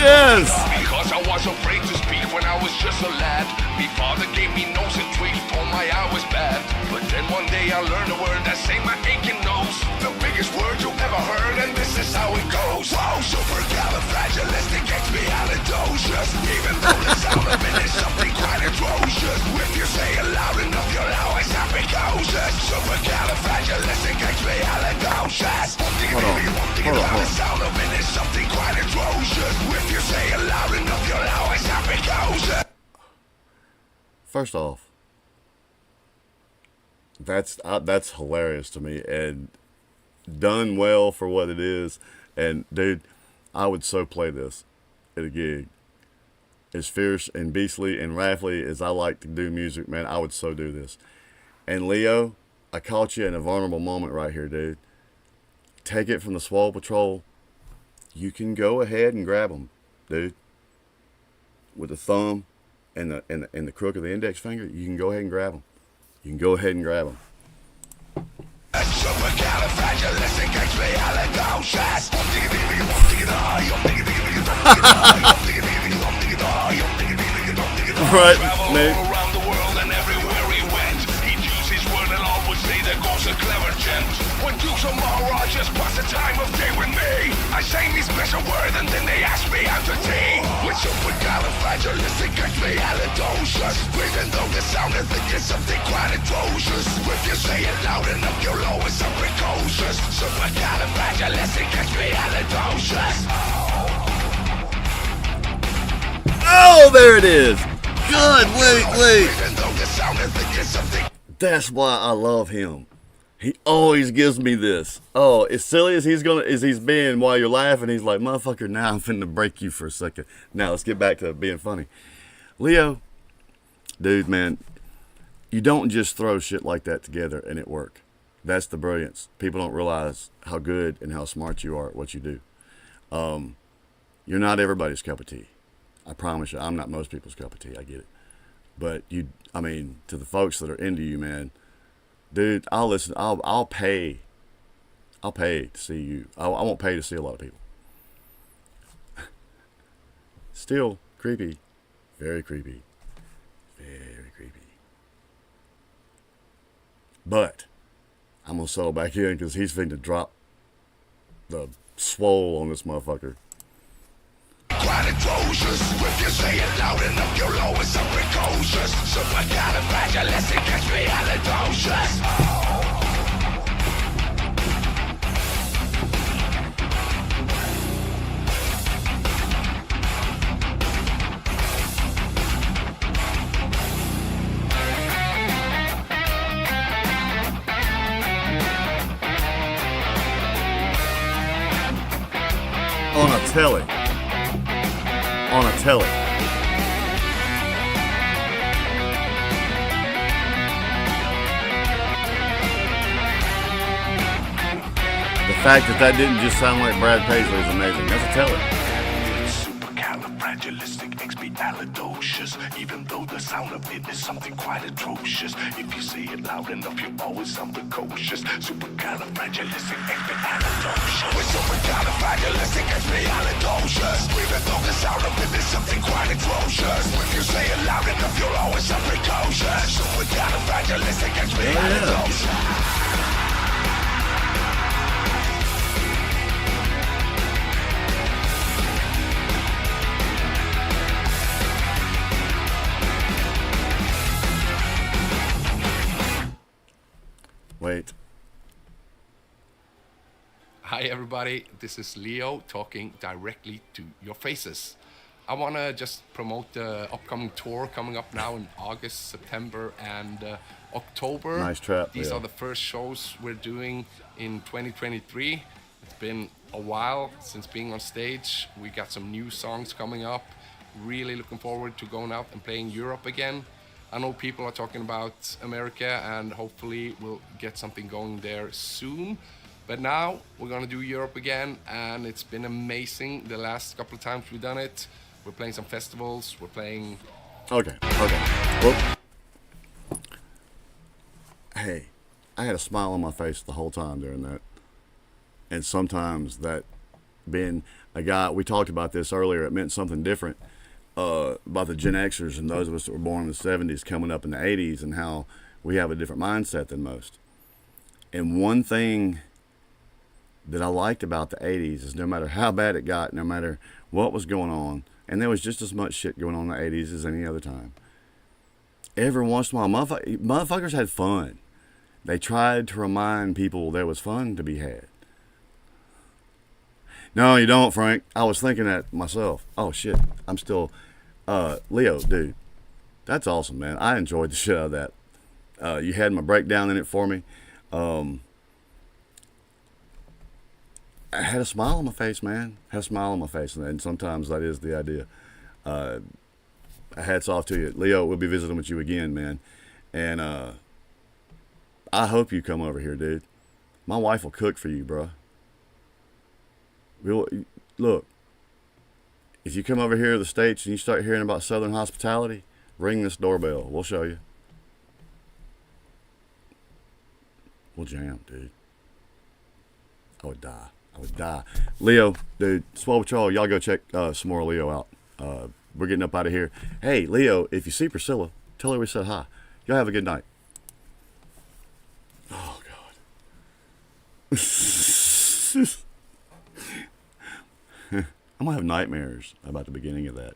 Yes! Because I was afraid to speak when I was just a lad. Me father gave me nose and tweets, told my eye was bad. But then one day I learned a word that saved my aching nose. The biggest word you ever heard, and this is how it goes. Oh, supercalifragilisticexpialidocious. Even though the sound of it is something quite atrocious. If you say it loud enough, you'll always have precocious. Supercalifragilisticexpialidocious. Hold on. The sound of it is something quite atrocious. If you say it loud enough, you'll always have precocious. First off, that's hilarious to me and done well for what it is. And dude, I would so play this at a gig. As fierce and beastly and raffly as I like to do music, man, I would so do this. And Leo, I caught you in a vulnerable moment right here, dude. Take it from the Swole Patrol. You can go ahead and grab them, dude. With the thumb and the crook of the index finger, you can go ahead and grab them. You can go ahead and grab them. Right, Nate. Around the world and everywhere he went, he'd use his word and all would say there goes a clever gent. When Dukes of Maharajas pass the time of day with me, I say me special word and then they ask me out to tea. With supercalifragilisticexpialidocious. Even though the sound of it is something quite atrocious. If you say it loud enough, you'll always sound precocious. Supercalifragilisticexpialidocious. Oh, there it is. Good. Wait. That's why I love him. He always gives me this. Oh, as silly as he's being while you're laughing, he's like, motherfucker, now I'm finna break you for a second. Now let's get back to being funny. Leo, dude, man, you don't just throw shit like that together and it work. That's the brilliance. People don't realize how good and how smart you are at what you do. You're not everybody's cup of tea. I promise you, I'm not most people's cup of tea. I get it. But to the folks that are into you, man, dude, I'll listen. I'll pay to see you. I won't pay to see a lot of people. Still creepy. Very creepy. Very creepy. But I'm going to settle back in because he's finna drop the swole on this motherfucker. Quite atrocious. If you say it loud enough, you'll always sound precocious. Supercalifragilisticexpialidocious. On a telly. On a telly. The fact that didn't just sound like Brad Paisley is amazing. That's a tell it. Supercalifragilisticexpialidocious. Even though the sound of it is something quite atrocious, if you say it loud enough, you always sound precocious. Supercalifragilisticexpialidocious. With supercalifragilisticexpialidocious. Even though the sound of it is something quite atrocious, if you say it loud enough, you'll always sound precocious. Supercalifragilisticexpialidocious. Wait. Hi everybody, this is Leo talking directly to your faces. I want to just promote the upcoming tour coming up now in August, September and October. Nice trap. These Leo. are the first shows we're doing in 2023. It's been a while since being on stage. We got some new songs coming up. Really looking forward to going out and playing Europe again. I know people are talking about America and hopefully we'll get something going there soon. But now we're gonna do Europe again and it's been amazing the last couple of times we've done it. We're playing some festivals, we're playing... Okay. Well, hey, I had a smile on my face the whole time during that. And sometimes that being a guy, we talked about this earlier, it meant something different. About the Gen Xers and those of us that were born in the 70s coming up in the 80s and how we have a different mindset than most. And one thing that I liked about the 80s is no matter how bad it got, no matter what was going on, and there was just as much shit going on in the 80s as any other time, every once in a while, motherfuckers had fun. They tried to remind people there was fun to be had. No, you don't, Frank. I was thinking that myself. Oh, shit. I'm still... Leo, dude, that's awesome, man. I enjoyed the shit out of that. You had my breakdown in it for me. I had a smile on my face, man. Had a smile on my face, and sometimes that is the idea. Hats off to you. Leo, we'll be visiting with you again, man. And I hope you come over here, dude. My wife will cook for you, bro. Look, if you come over here to the States and you start hearing about Southern hospitality, ring this doorbell. We'll show you. We'll jam, dude. I would die. Leo, dude, Swole Patrol, y'all go check some more Leo out. We're getting up out of here. Hey, Leo, if you see Priscilla, tell her we said hi. Y'all have a good night. Oh, God. I'm going to have nightmares about the beginning of that.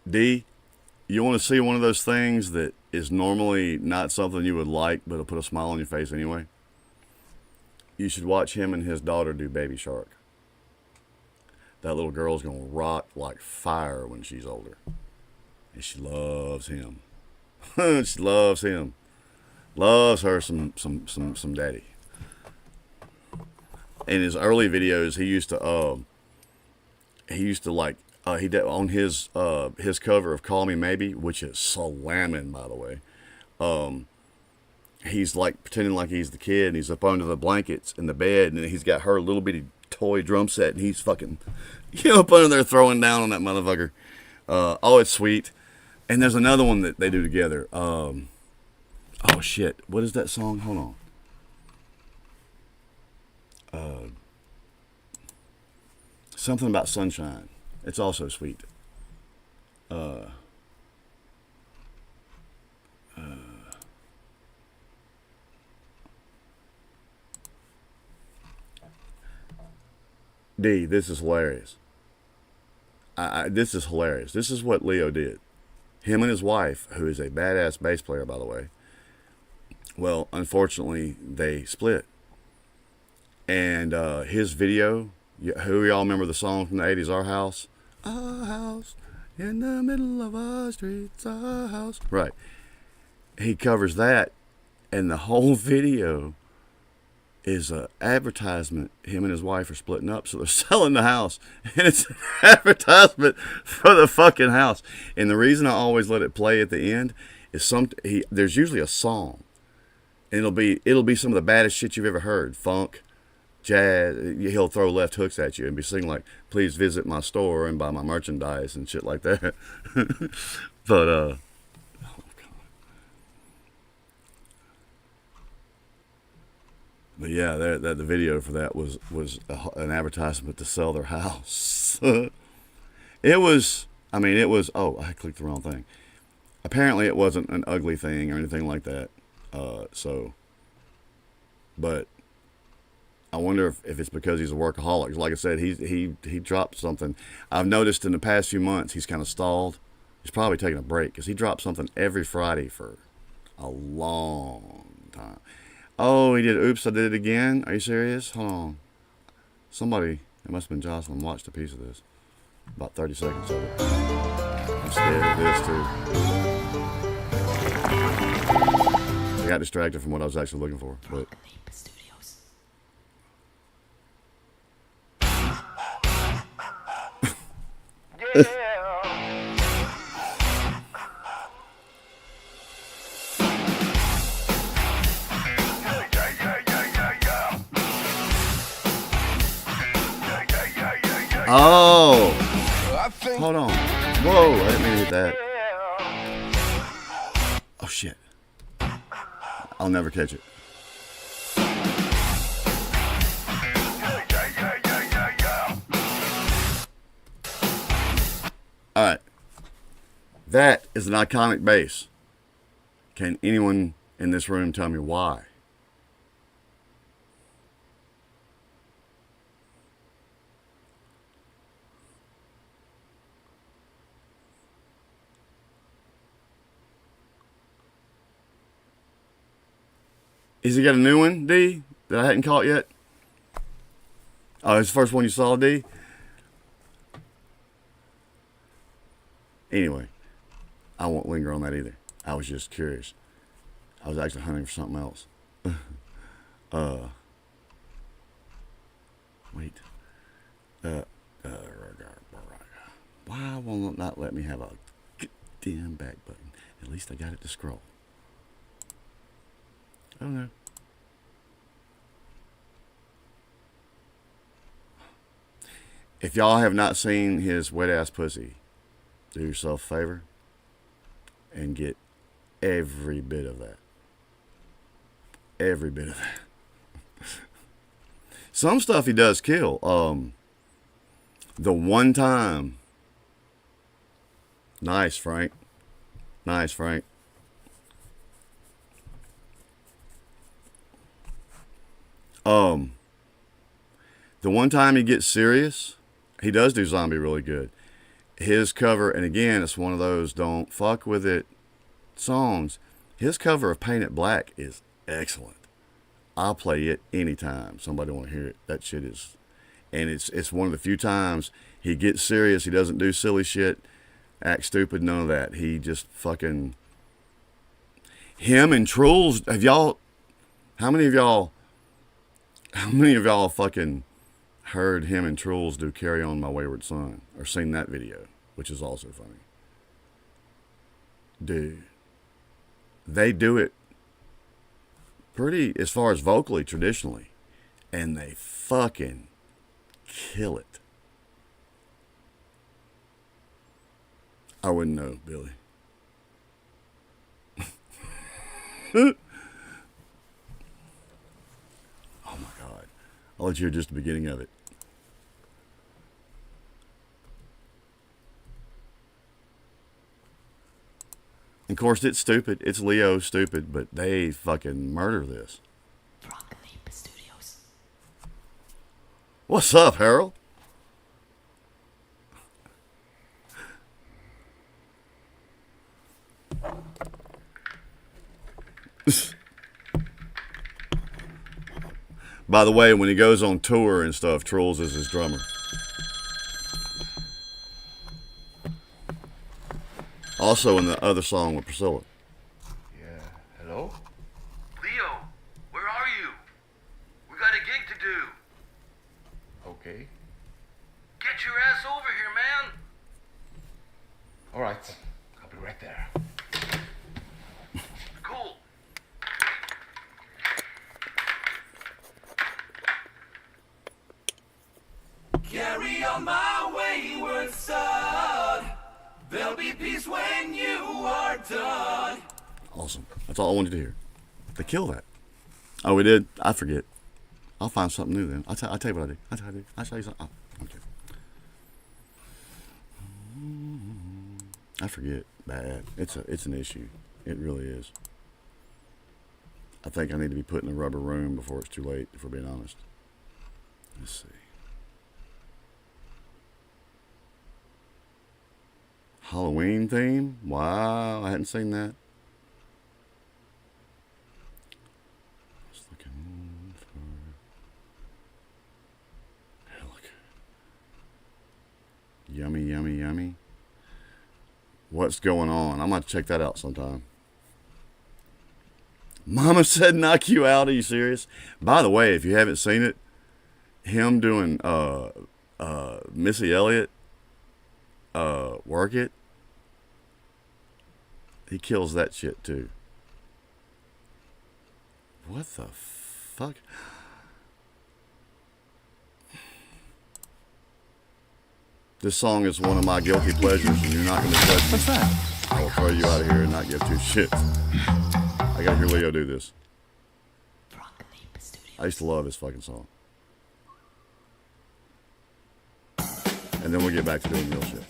D, you want to see one of those things that is normally not something you would like, but it'll put a smile on your face anyway? You should watch him and his daughter do Baby Shark. That little girl's going to rock like fire when she's older. And she loves him. She loves him. Loves her some daddy. In his early videos, he used to like he did on his cover of Call Me Maybe, which is slamming, by the way. He's like pretending like he's the kid, and he's up under the blankets in the bed, and he's got her little bitty toy drum set, and he's fucking up under there throwing down on that motherfucker. Oh, it's sweet. And there's another one that they do together. Oh shit, what is that song? Hold on. Something about sunshine. It's also sweet. D, this is hilarious. This is hilarious. This is what Leo did. Him and his wife, who is a badass bass player, by the way. Well, unfortunately, they split. And his video, who y'all remember the song from the 80s, Our House? Our house in the middle of our streets, our house. Right. He covers that, and the whole video is a advertisement. Him and his wife are splitting up, so they're selling the house, and it's an advertisement for the fucking house. And the reason I always let it play at the end is there's usually a song, and it'll be some of the baddest shit you've ever heard, funk, jazz. He'll throw left hooks at you and be singing like, "Please visit my store and buy my merchandise" and shit like that. But But yeah, the video for that was an advertisement to sell their house. It was, oh, I clicked the wrong thing. Apparently it wasn't an ugly thing or anything like that. But I wonder if it's because he's a workaholic. Like I said, he dropped something. I've noticed in the past few months he's kind of stalled. He's probably taking a break because he dropped something every Friday for a long time. Oh, he did Oops, I Did It Again? Are you serious? Hold on. Somebody, it must have been Jocelyn, watched a piece of this. About 30 seconds of it. I'm scared of this, too. I got distracted from what I was actually looking for, but... Oh! Hold on. Whoa, I didn't mean to hit that. Oh, shit. I'll never catch it. Alright. That is an iconic bass. Can anyone in this room tell me why? Has he got a new one, D, that I hadn't caught yet? Oh, it's the first one you saw, D? Anyway, I won't linger on that either. I was just curious. I was actually hunting for something else. Wait. Why won't it not let me have a damn back button? At least I got it to scroll. I don't know. If y'all have not seen his wet ass pussy, do yourself a favor and get every bit of that. Every bit of that. Some stuff he does kill. The one time. Nice, Frank. Nice, Frank. The one time he gets serious, he does do Zombie really good. His cover, and again, it's one of those don't fuck with it songs. His cover of Paint It Black is excellent. I'll play it anytime somebody want to hear it. That shit is, and it's one of the few times he gets serious. He doesn't do silly shit, act stupid, none of that. He just fucking, him and Trolls, how many of y'all fucking heard him and Trolls do Carry On My Wayward Son? Or seen that video, which is also funny. Dude. They do it pretty, as far as vocally, traditionally. And they fucking kill it. I wouldn't know, Billy. I'll let you hear just the beginning of it. Of course, it's stupid. It's Leo stupid, but they fucking murder this. What's up, Harold? By the way, when he goes on tour and stuff, Trolls is his drummer. Also in the other song with Priscilla. Yeah, hello? Leo, where are you? We All right. I'll be right there. Cool. Carry on my wayward son. There'll be peace when you are done. Awesome. That's all I wanted to hear. They kill that. Oh, we did? I forget. I'll find something new then. I'll tell you what I do. I'll tell you something. Oh, okay. I forget. Bad. It's an issue. It really is. I think I need to be put in a rubber room before it's too late, if we're being honest. Let's see. Halloween theme? Wow, I hadn't seen that. Just looking for... Look. Yummy, yummy, yummy. What's going on? I'm going to check that out sometime. Mama said knock you out. Are you serious? By the way, if you haven't seen it, him doing Missy Elliott, Work It, he kills that shit too. What the fuck? This song is one of my guilty pleasures, and you're not going to judge me. What's that? I will throw you out of here and not give two shits. I got to hear Leo do this. I used to love his fucking song. And then we'll get back to doing real shit.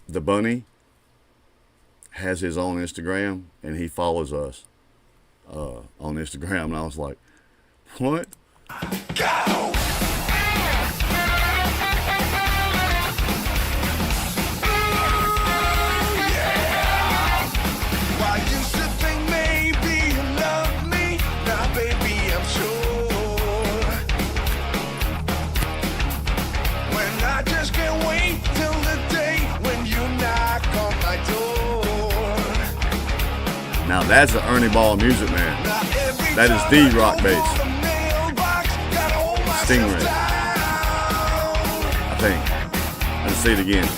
The bunny has his own Instagram, and he follows us on Instagram, and I was like, what? Go! Now that's the Ernie Ball music, man. That is the rock bass. Stingray. I think. Let's see it again.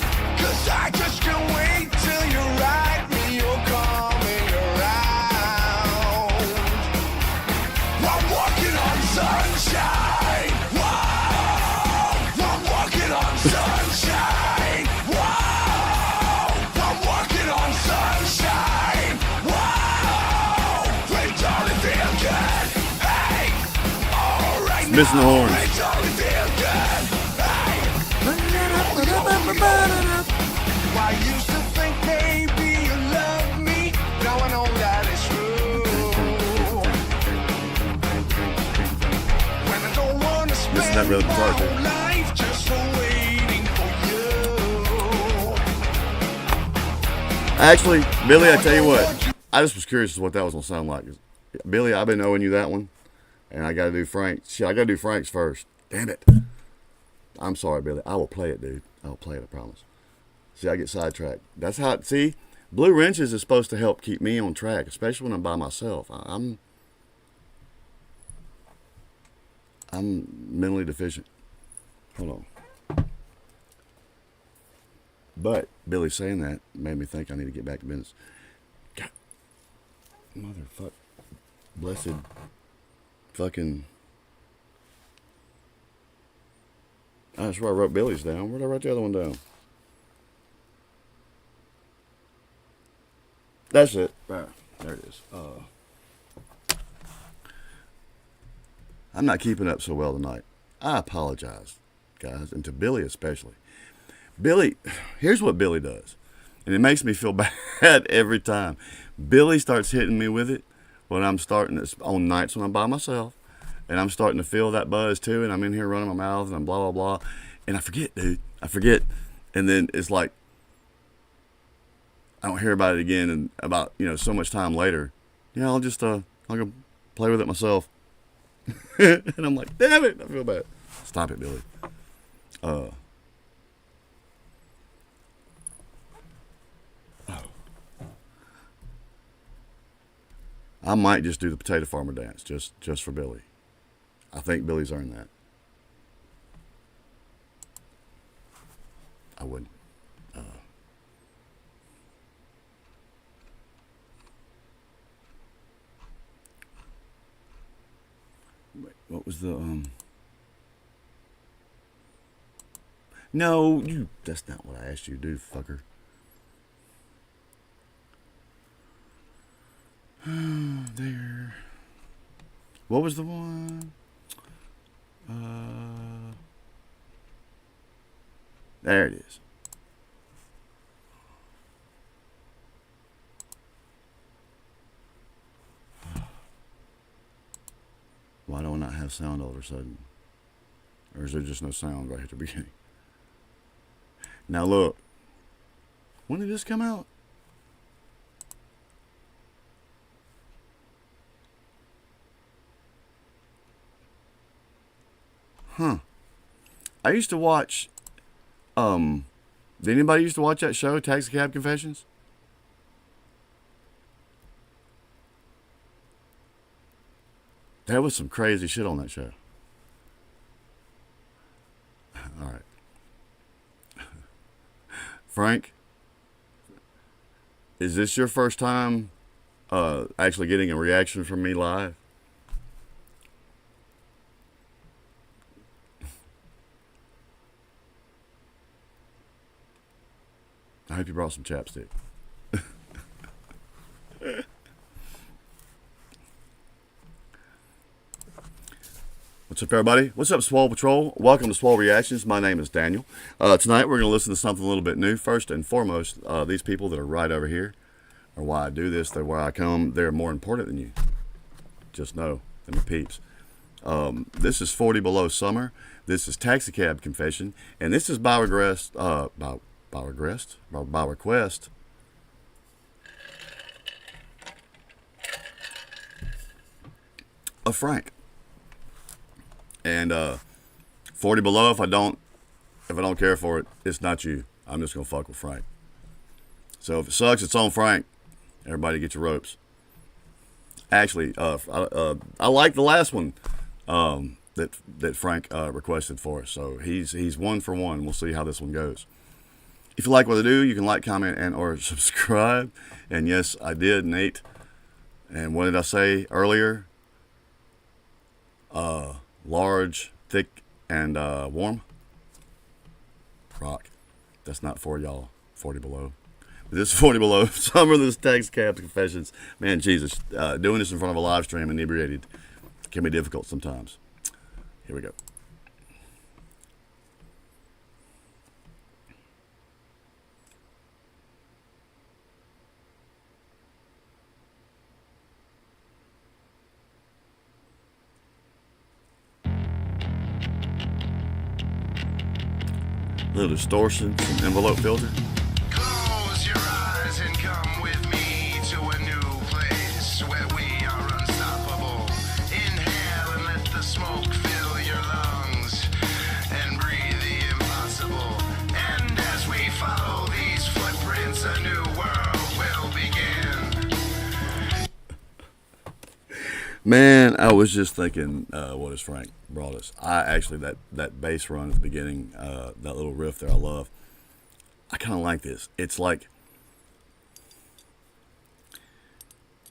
Missing the horns. I used to think maybe you loved me. Now I know that it's true. When I don't want to spend my whole life just waiting for you. Actually, Billy, I tell you what. I just was curious as to what that was going to sound like. Billy, I've been owing you that one. And I gotta do Frank's. Shit, I gotta do Frank's first. Damn it. I'm sorry, Billy. I will play it, dude. I will play it, I promise. See, I get sidetracked. That's how, see, Blue Wrenches is supposed to help keep me on track, especially when I'm by myself. I'm mentally deficient. Hold on. But Billy saying that made me think I need to get back to business. God. Motherfucker. Blessed. Fucking. That's where I wrote Billy's down. Where did I write the other one down? That's it. Right. There it is. I'm not keeping up so well tonight. I apologize, guys, and to Billy especially. Billy, here's what Billy does, and it makes me feel bad every time. Billy starts hitting me with it when I'm starting this on nights when I'm by myself, and I'm starting to feel that buzz too, and I'm in here running my mouth and I'm blah blah blah, and I forget, dude. I forget, and then it's like I don't hear about it again, and about so much time later, I'll just I'll go play with it myself, and I'm like, damn it, I feel bad. Stop it, Billy. I might just do the potato farmer dance just for Billy. I think Billy's earned that. I wouldn't. Wait, what was the No, that's not what I asked you to do, fucker. There. What was the one? There it is. Why do I not have sound all of a sudden? Or is there just no sound right at the beginning? Now look. When did this come out? Huh. I used to watch, did anybody used to watch that show, Taxi Cab Confessions? There was some crazy shit on that show. All right. Frank, is this your first time actually getting a reaction from me live? I hope you brought some chapstick. What's up, everybody? What's up, Swole Patrol? Welcome to Swole Reactions. My name is Daniel. Tonight we're going to listen to something a little bit new. First and foremost, these people that are right over here are why I do this. They're where I come. They're more important than you. Just know, them peeps. This is 40 Below Summer. This is Taxi Cab Confession. And this is by request, by request of Frank. And 40 Below, if I don't care for it, it's not you. I'm just gonna fuck with Frank. So if it sucks, it's on Frank. Everybody get your ropes. Actually, I like the last one that Frank requested for us. So he's 1 for 1. We'll see how this one goes. If you like what I do, you can like, comment, and or subscribe. And yes, I did, Nate. And what did I say earlier? Large, thick, and warm. Rock. That's not for y'all. 40 Below. This is 40 Below Summer. This Taxi Cab Confessions. Man, Jesus. Doing this in front of a live stream inebriated can be difficult sometimes. Here we go. Little distortion, some envelope filter. Close your eyes and come with me to a new place where we are unstoppable. Inhale and let the smoke fill your lungs and breathe the impossible. And as we follow these footprints, a new world will begin. Man, I was just thinking, what has Frank brought us? I actually, that bass run at the beginning, that little riff there, I love. I kind of like this. It's like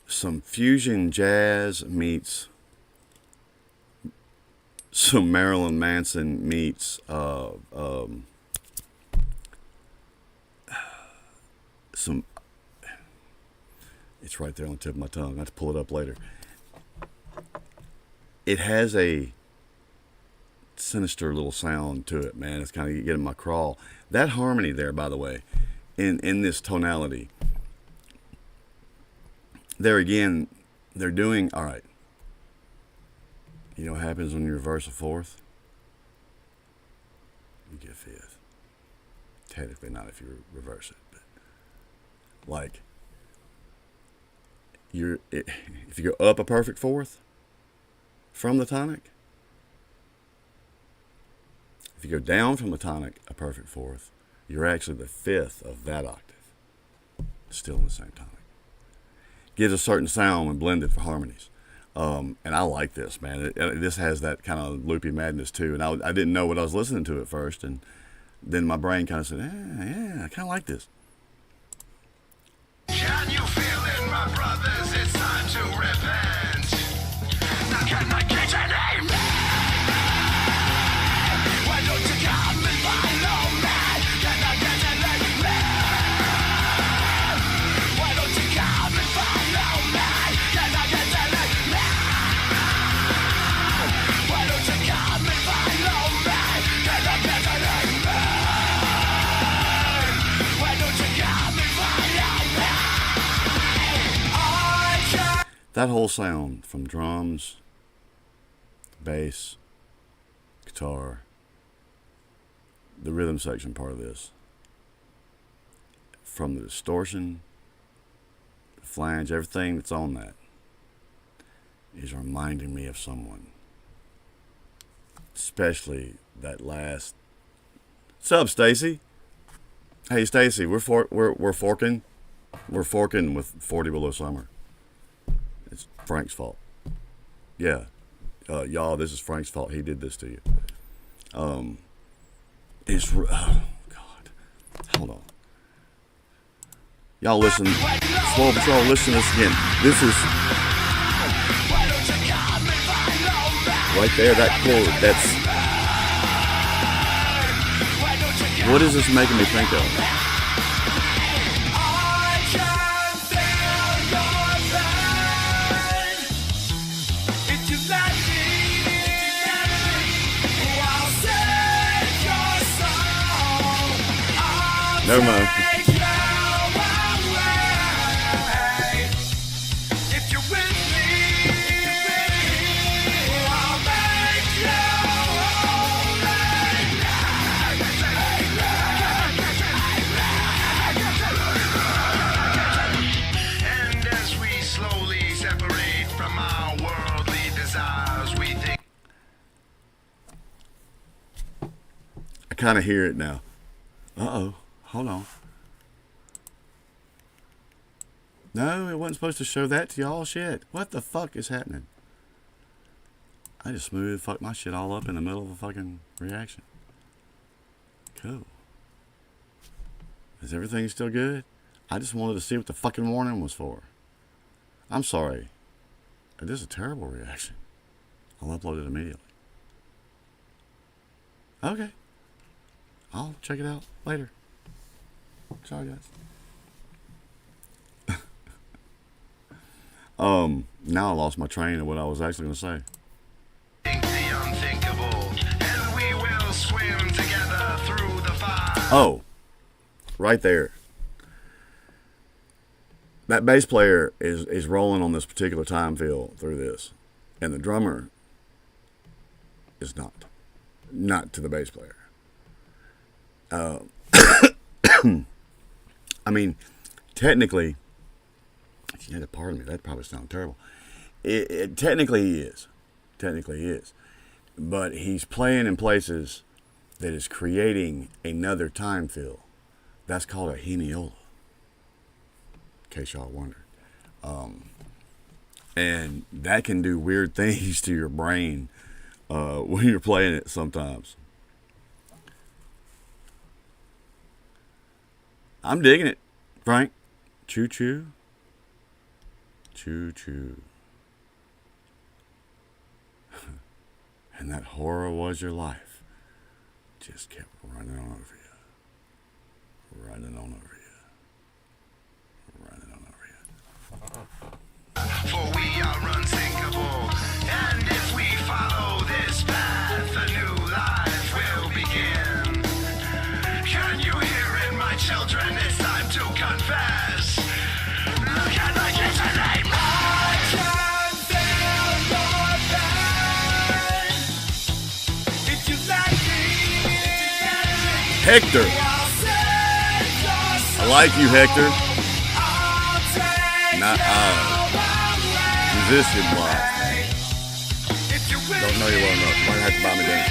some fusion jazz meets some Marilyn Manson meets some. It's right there on the tip of my tongue. I have to pull it up later. It has a sinister little sound to it, man. It's kind of getting my crawl. That harmony there, by the way, in this tonality, there again, they're doing, all right, you know what happens when you reverse a fourth? You get a fifth. Technically not if you reverse it, but like, if you go up a perfect fourth from the tonic, if you go down from the tonic a perfect fourth, you're actually the fifth of that octave, still in the same tonic. Gives a certain sound when blended for harmonies. And I like this, man. This has that kind of loopy madness too. And I didn't know what I was listening to at first, and then my brain kind of said, yeah, I kind of like this. Can you feel it, my brothers? It's time to repent. Now can I get your name? Why don't you come and follow me? Can I get your name? Why don't you come and follow me? Can I get your name? Why don't you come and follow me? Can I get your name? Why don't you come and follow me? That whole sound from drums, bass, guitar, the rhythm section part of this, from the distortion, the flange, everything that's on that is reminding me of someone. Especially that last. What's up, Stacy? Hey, Stacy, we're forking. We're forking with 40 Below Summer. It's Frank's fault. Yeah. Y'all, this is Frank's fault. He did this to you. Oh, God. Hold on. Y'all listen. Slow Patrol, listen to this again. This is right there, that chord. That's. What is this making me think of? Never mind. And as we slowly separate from our worldly desires, we think. I kind of hear it now. Uh-oh. Hold on. No, it wasn't supposed to show that to y'all. Shit. What the fuck is happening? I just smooth fucked my shit all up in the middle of a fucking reaction. Cool. Is everything still good? I just wanted to see what the fucking warning was for. I'm sorry. This is a terrible reaction. I'll upload it immediately. Okay. I'll check it out later. Sorry, guys. Now I lost my train of what I was actually going to say. Think the unthinkable, and we will swim together through the fire. Oh, right there. That bass player is rolling on this particular time fill through this, and the drummer is not to the bass player. I mean, technically, if you had to pardon me, that probably sounds terrible. Technically he is. Technically he is. But he's playing in places that is creating another time fill. That's called a hemiola, in case y'all wondered. And that can do weird things to your brain when you're playing it sometimes. I'm digging it, Frank. Choo choo. Choo choo. And that horror was your life. Just kept running on over you. Running on over you. Running on over you. For we are unsinkable, and if we follow this path, a new life will begin. Can you hear it, my children? It's time to confess. Look at my kids and name. I can feel your pain. If you let me, Hector. I like you, Hector. Not musician wise. Don't know you well enough. Might have to buy me dinner.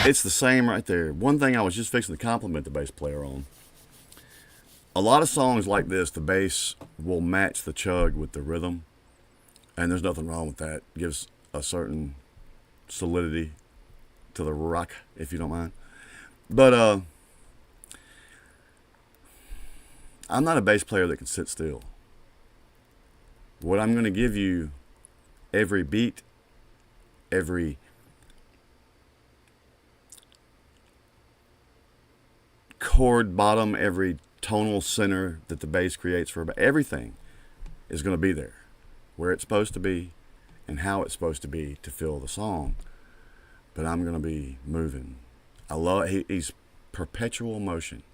It's the same right there. One thing I was just fixing to compliment the bass player on. A lot of songs like this, the bass will match the chug with the rhythm, and there's nothing wrong with that. It gives a certain solidity to the rock, if you don't mind. But I'm not a bass player that can sit still. What I'm going to give you, every beat, every chord bottom, every tonal center that the bass creates for everything is going to be there, where it's supposed to be and how it's supposed to be to fill the song. But I'm going to be moving. I love he's perpetual motion.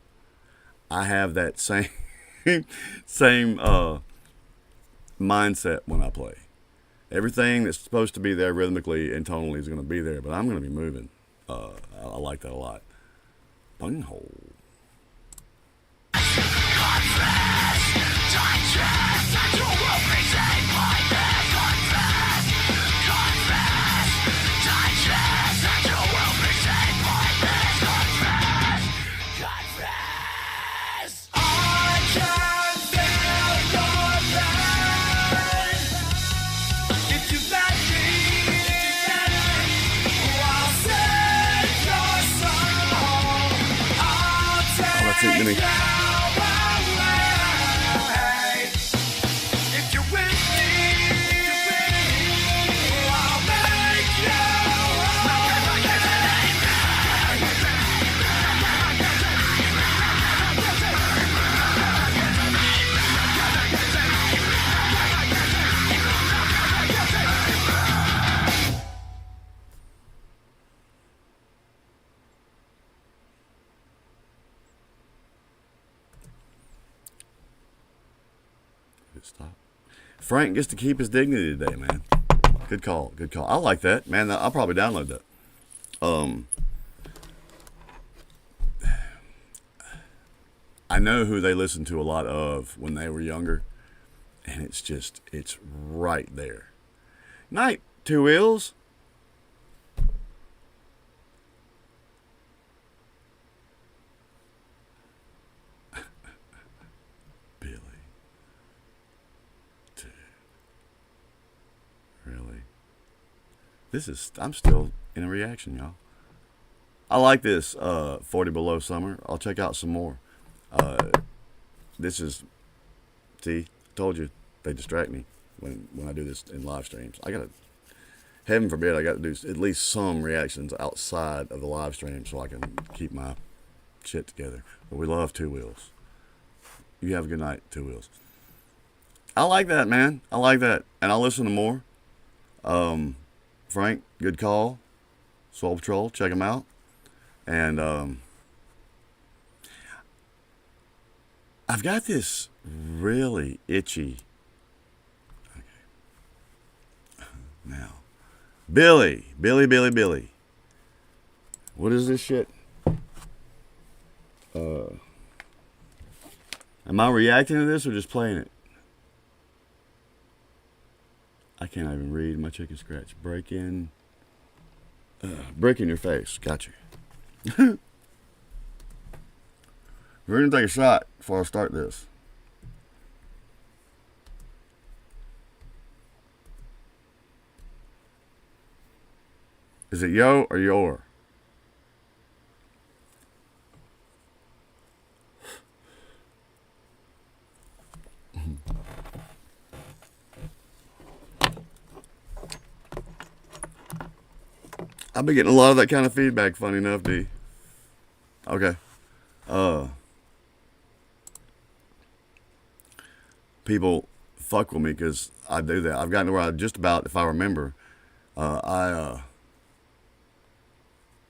I have that same mindset when I play. Everything that's supposed to be there rhythmically and tonally is going to be there, but I'm going to be moving. I like that a lot. Bunghole. Jimmy. Stop. Frank gets to keep his dignity today, man. Good call. Good call. I like that, man. I'll probably download that. I know who they listened to a lot of when they were younger, and it's right there. Night, Two Wheels. I'm still in a reaction, y'all. I like this 40 Below Summer. I'll check out some more. This is, see, told you, they distract me when I do this in live streams. Heaven forbid, I got to do at least some reactions outside of the live stream so I can keep my shit together. But we love Two Wheels. You have a good night, Two Wheels. I like that, man. I like that. And I'll listen to more. Frank, good call. Soul Patrol, check them out. And I've got this really itchy. Okay. Now, Billy. What is this shit? Am I reacting to this or just playing it? I can't even read my chicken scratch. Break in your face. Got you. We're going to take a shot before I start this. Is it yo or your? I've been getting a lot of that kind of feedback, funny enough, D. Okay. People fuck with me because I do that. I've gotten to where I just about, if I remember,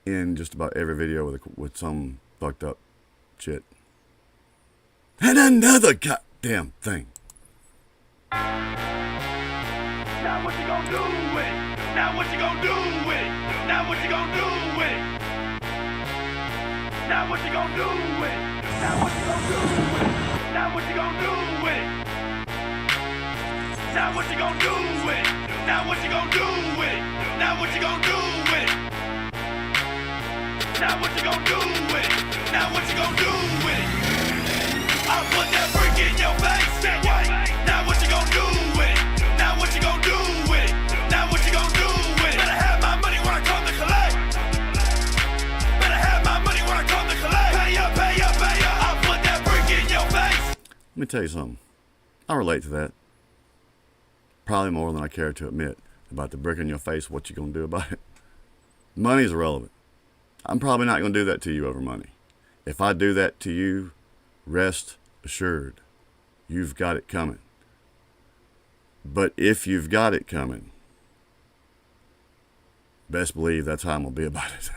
in just about every video with some fucked up shit. And another goddamn thing. Now what you gonna do with it? Now what you gonna do with it? Now what you gonna do with it? Now what you gonna do with it? Now what you gonna do with it? Now what you gonna do with it? Now what you gonna do with it? Now what you gonna do with it? Now what you gonna do with it? Now what you gonna do with it? Now what you gonna do with it? I'll put that brick in your face. That way. Now what you gonna do with it? Now what you gonna do with it? Now what you gonna do with it? Better have my money when I come to collect. Better have my money when I come to collect. Pay up, pay up, pay up. I'll put that brick in your face. Let me tell you something. I relate to that. Probably more than I care to admit about the brick in your face. What you gonna do about it? Money's irrelevant. I'm probably not gonna do that to you over money. If I do that to you, rest assured, you've got it coming. But if you've got it coming, best believe that's how I'm gonna be about it.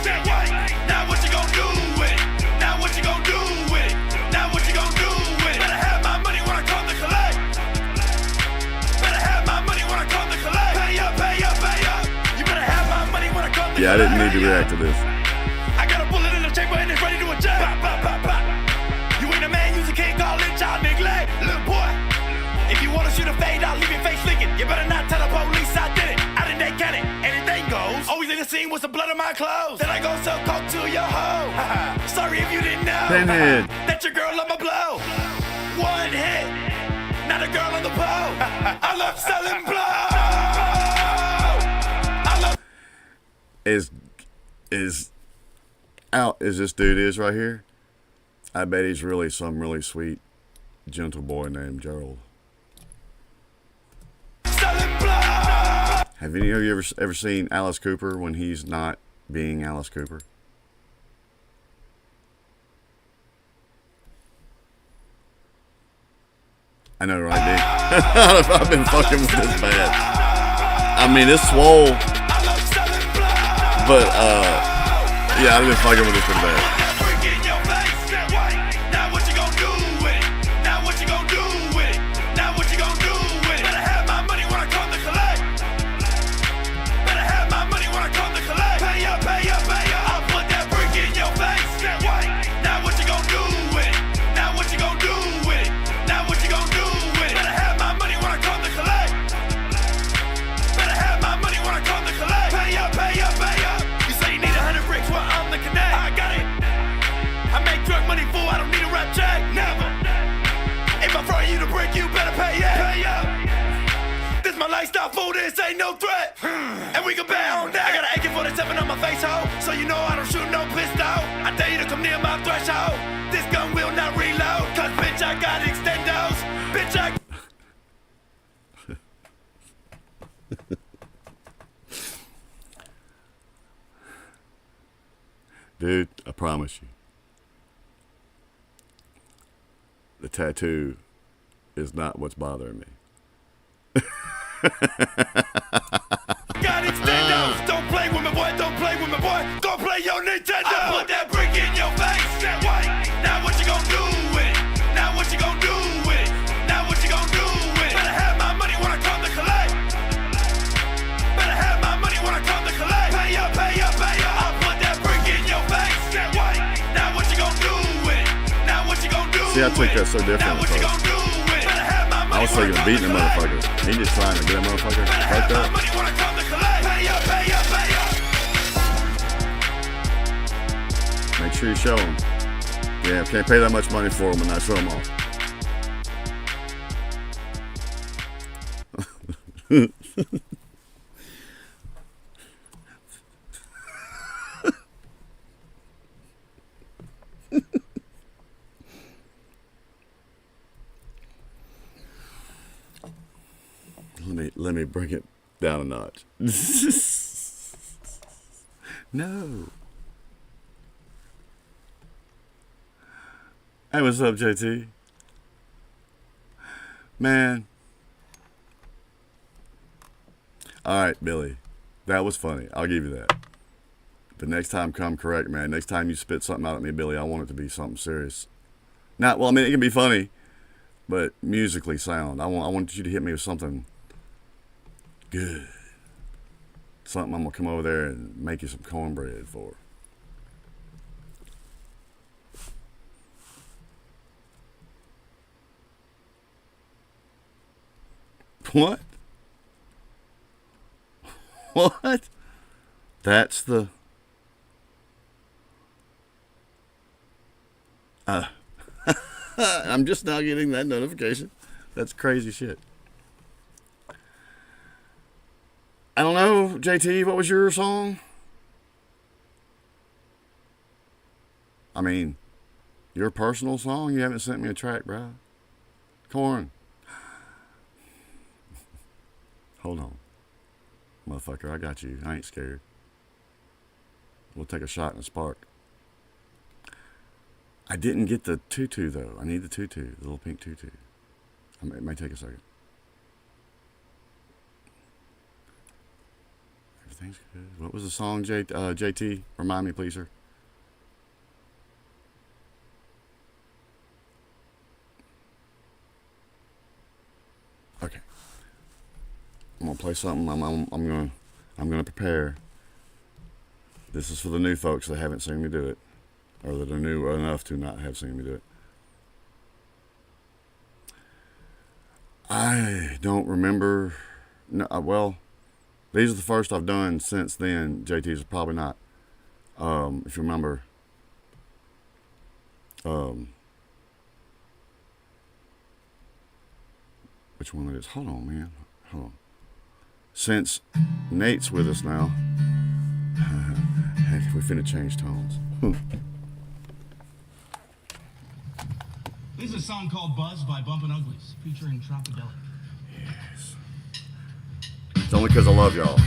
Now what you gonna do with it? Now what you gonna do with it? Now what you gonna do with it? Better have my money when I come to collect. Better have my money when I come to collect. Pay up, pay up, pay up. You better have my money when I come to collect. Yeah, I didn't need to react to this. I got a bullet in the chamber and it's ready to eject. Pop, pop, pop, pop. You ain't a man, you can't call it child neglect. Little boy, if you wanna shoot a fade, I'll leave your face licking. You better not tell the police I did it. I didn't they get it. Anything goes. Always in the scene with some blood on my clothes. Then I go sell coke to your hoe. Sorry if you didn't know. Pinhead. That your girl on my blow. One hit, not a girl on the pole. I love selling blow. I love. Is out as this dude is right here. I bet he's really some really sweet, gentle boy named Gerald. Have any of you ever seen Alice Cooper when he's not being Alice Cooper? I know, right, Dick? I've been fucking with this bad. I mean, it's swole. But, yeah, I've been fucking with this pretty bad. Now what you gonna do with it? Now what you gonna do with it? Now what you gonna do with it? Better have my money when I come to collect. Better have my money when I come to collect. Pay up, pay up, pay up. I'll put that brick in your face. That way. Now what you gonna do with it? Now what you gonna do with it? Now what you gonna do with it? Better have my money when I come to collect. Better have my money when I come to collect. Pay up, pay up, pay up. You say you need 100 bricks, well I'm the connect. I got it. I make drug money, fool, I don't need a rap check, never. If I throw you the brick, you better pay up. Pay up. This my lifestyle, fool, this ain't no threat. And we can bet on that. I got an AK-47 on my face, ho, so you know I don't shoot no pistol. I dare you to come near my threshold. This gun will not reload, cause bitch, I got extendos. Bitch, I... Dude, I promise you. The tattoo is not what's bothering me. Got extendos. Don't play with me, boy. Don't play with me, boy. Go play your Nintendo. I put that brick in your face. That way. Now what you gonna do with it? Now what you gonna do with it? Now what you gonna do with it? Better have my money when I come to collect. Better have my money when I come to collect. Pay up, pay up, pay up. I'll put that brick in your face. That way. Now what you gonna do with it? Now what you gonna do? See, I took that so different. I was thinking of beating a motherfucker. He just trying to get a motherfucker fucked up. Make sure you show him. Yeah, can't pay that much money for him and not show him off. Let me bring it down a notch. No. Hey, what's up, JT? Man. All right, Billy. That was funny. I'll give you that. But next time, come correct, man. Next time you spit something out at me, Billy, I want it to be something serious. Not, well, I mean, it can be funny, but musically sound. I want you to hit me with something good. Something I'm going to come over there and make you some cornbread for. What? What? That's the I'm just now getting that notification. That's crazy shit. I don't know, JT, what was your song? I mean, your personal song? You haven't sent me a track, bro. Corn. Hold on. Motherfucker, I got you. I ain't scared. We'll take a shot in the spark. I didn't get the tutu, though. I need the tutu, the little pink tutu. It may take a second. Everything's good. What was the song, JT? Remind me, please, sir. Okay. I'm gonna play something. I'm gonna prepare. This is for the new folks that haven't seen me do it, or that are new enough to not have seen me do it. I don't remember. No, well, these are the first I've done since then. JT's probably not. If you remember. Which one it is? Hold on, man. Hold on. Since Nate's with us now, we finna change tones. This is a song called Buzz by Bumpin' Uglies, featuring Tropidelic. Yes. It's only because I love y'all.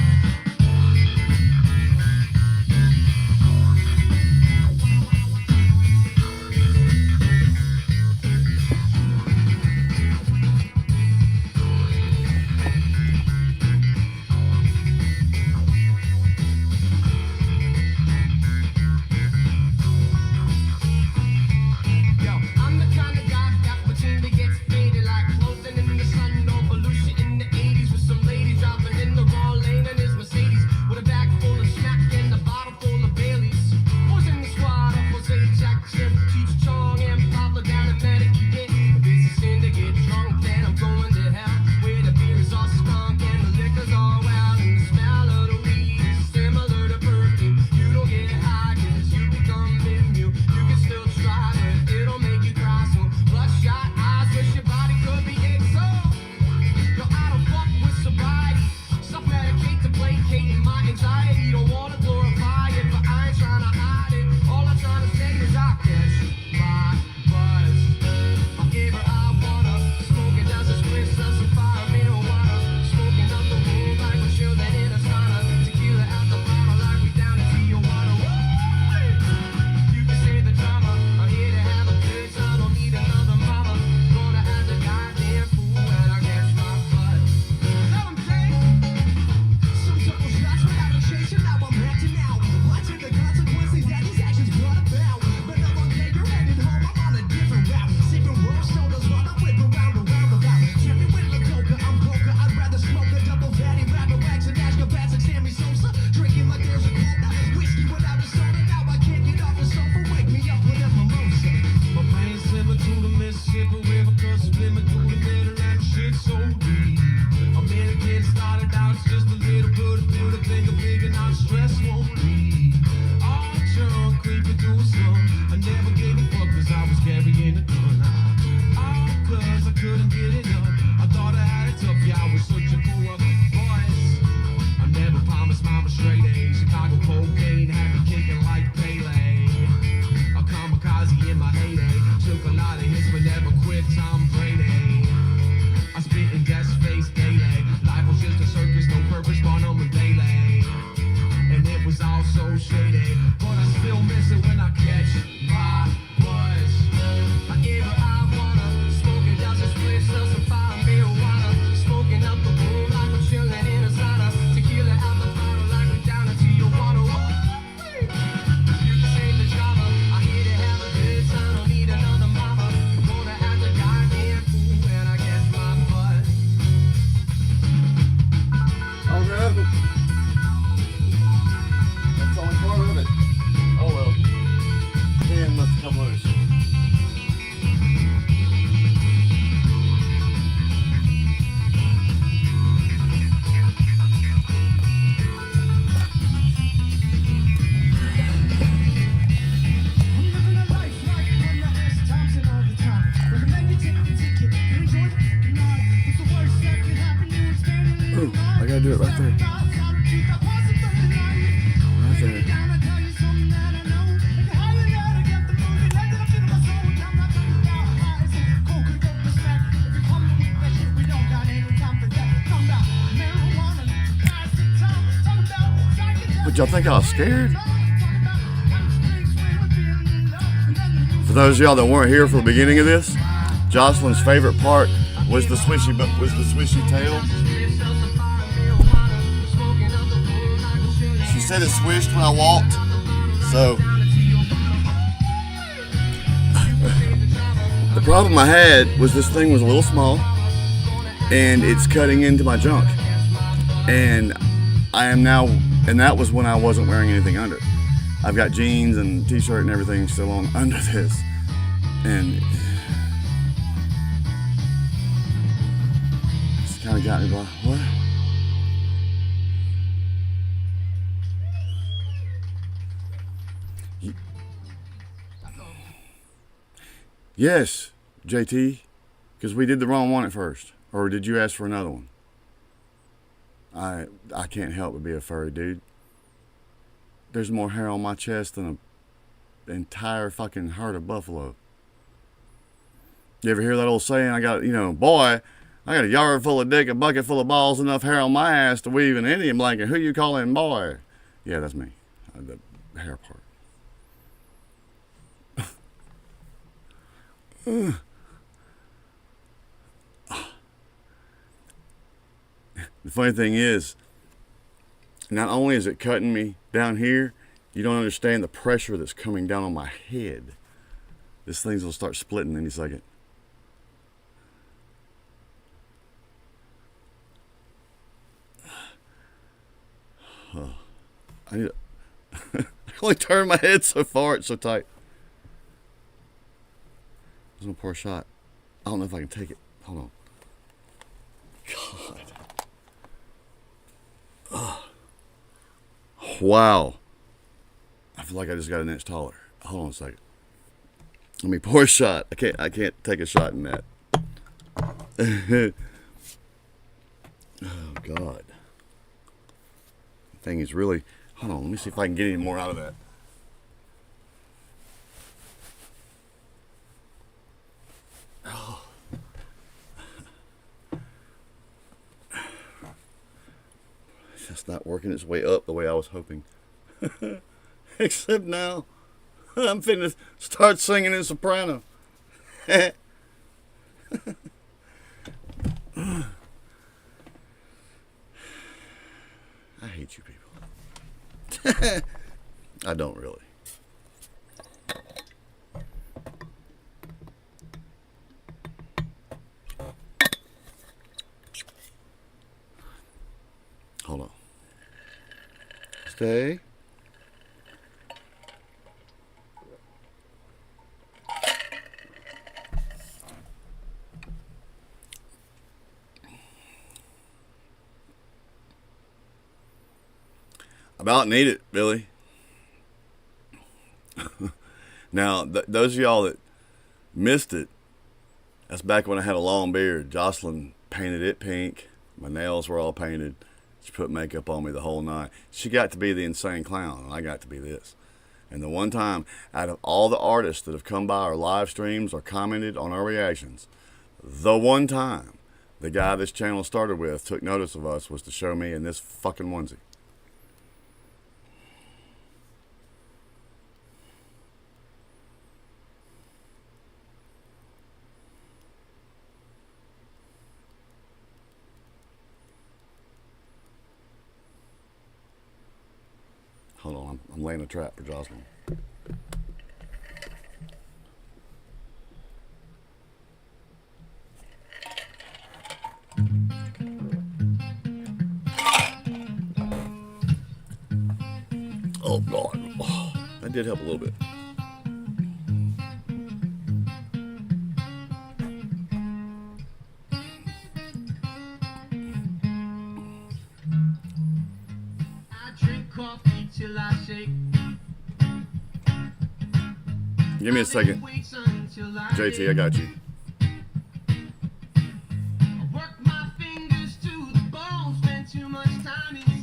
Chasing out But y'all think I was scared? For those of y'all that weren't here for the beginning of this, Jocelyn's favorite part was the swishy tail. She said it swished when I walked, so the problem I had was this thing was a little small and it's cutting into my junk, and I am now, and that was when I wasn't wearing anything under it. I've got jeans and t-shirt and everything still on under this, and it's kind of got me by, what? Yes, JT, because we did the wrong one at first. Or did you ask for another one? I can't help but be a furry dude. There's more hair on my chest than an entire fucking herd of buffalo. You ever hear that old saying, I got a yard full of dick, a bucket full of balls, enough hair on my ass to weave an Indian blanket. Who you calling boy? Yeah, that's me. The hair part. The funny thing is, not only is it cutting me down here, you don't understand the pressure that's coming down on my head. This thing's gonna start splitting any second. I need to I only turn my head so far, it's so tight. There's one poor shot. I don't know if I can take it. Hold on. God. Oh. Wow. I feel like I just got an inch taller. Hold on a second. Let me pour a shot. I can't take a shot in that. Oh God. The thing is really, hold on, let me see if I can get any more out of that. Oh. It's just not working its way up the way I was hoping. Except now, I'm finna start singing in soprano. I hate you people. I don't really. Hold on. Stay. About need it, Billy. Now, those of y'all that missed it, that's back when I had a long beard. Jocelyn painted it pink. My nails were all painted. She put makeup on me the whole night. She got to be the insane clown, and I got to be this. And the one time, out of all the artists that have come by our live streams or commented on our reactions, the one time the guy this channel started with took notice of us was to show me in this fucking onesie. Hold on, I'm laying a trap for Jocelyn. Oh God, oh, that did help a little bit. Give me a second. JT, I got you. I work my fingers to the bone, spend too much time in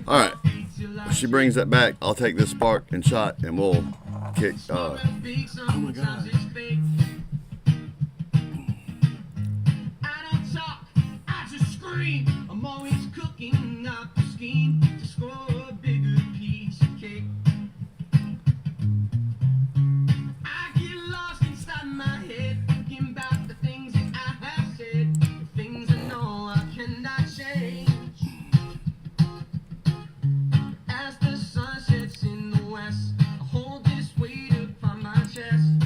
All right. If she brings that back, I'll take this spark and shot, and we'll kick. Oh my God. I don't talk, I just scream. I'm always cooking up a scheme to score a bigger piece of cake. I get lost inside my head, thinking about the things that I have said, the things I know I cannot change. As the sun sets in the west, I hold this weight upon my chest.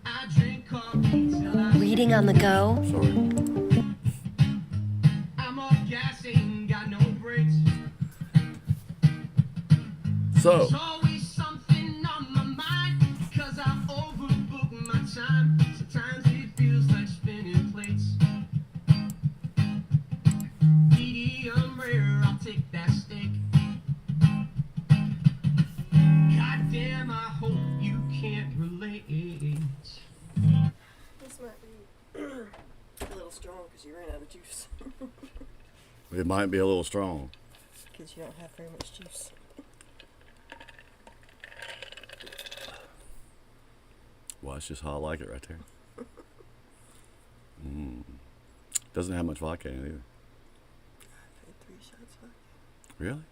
I drink coffee till I Reading on the go. I'm off gas, ain't got no brakes. So, There's always something on my mind, cause I overbook my time. Sometimes it feels like spinning plates. Medium rare, I'll take that steak. Goddamn, I hope you can't relate. This might be a little strong because you ran out of juice. it might be a little strong. Because you don't have very much juice. Well, that's just how I like it right there. Doesn't have much vodka in it either. I had 3 shots vodka. Really?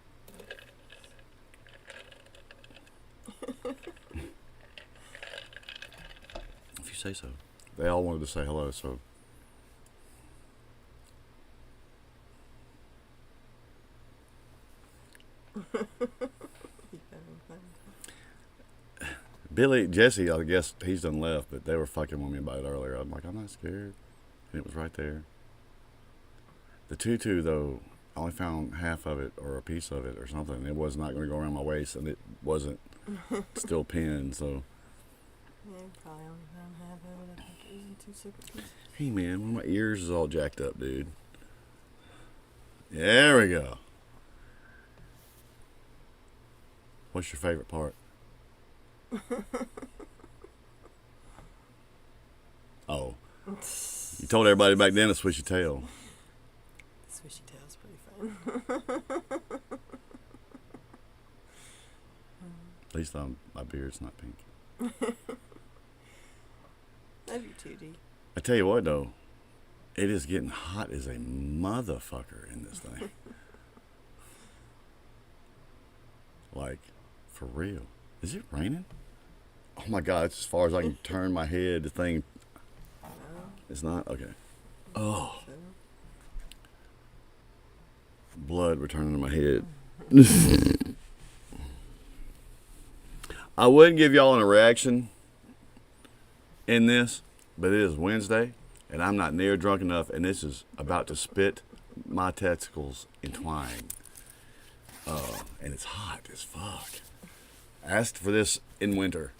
If you say so. They all wanted to say hello, so. Billy, Jesse, I guess he's done left, but they were fucking with me about it earlier. I'm like, I'm not scared. And it was right there. The tutu, though, I only found half of it or a piece of it or something. It was not going to go around my waist, and it wasn't still pinned, so. Yeah, probably only found half of it. I think it was in 2 separate pieces. Hey, man, one of my ears is all jacked up, dude. There we go. What's your favorite part? Oh. You told everybody back then to swish your tail. Swishy tail's pretty fun. At least my beard's not pink. Love you too, D. I tell you what, though. It is getting hot as a motherfucker in this thing. Like, for real. Is it raining? Oh my God, it's as far as I can turn my head, the thing. It's not? Okay. Oh. Blood returning to my head. I wouldn't give y'all a reaction in this, but it is Wednesday, and I'm not near drunk enough, and this is about to spit my testicles in twine. And it's hot as fuck. I asked for this in winter.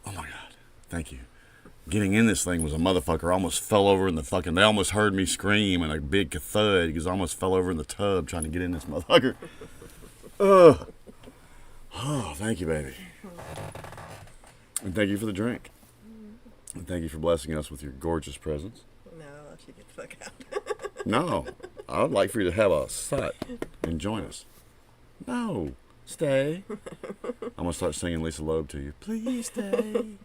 Oh my God. Thank you. Getting in this thing was a motherfucker. I almost fell over in the fucking... They almost heard me scream and a big thud because I almost fell over in the tub trying to get in this motherfucker. Oh, thank you, baby. And thank you for the drink. And thank you for blessing us with your gorgeous presence. No, I'll let you get the fuck out. No. I would like for you to have a sit and join us. No. Stay. I'm going to start singing Lisa Loeb to you. Please stay.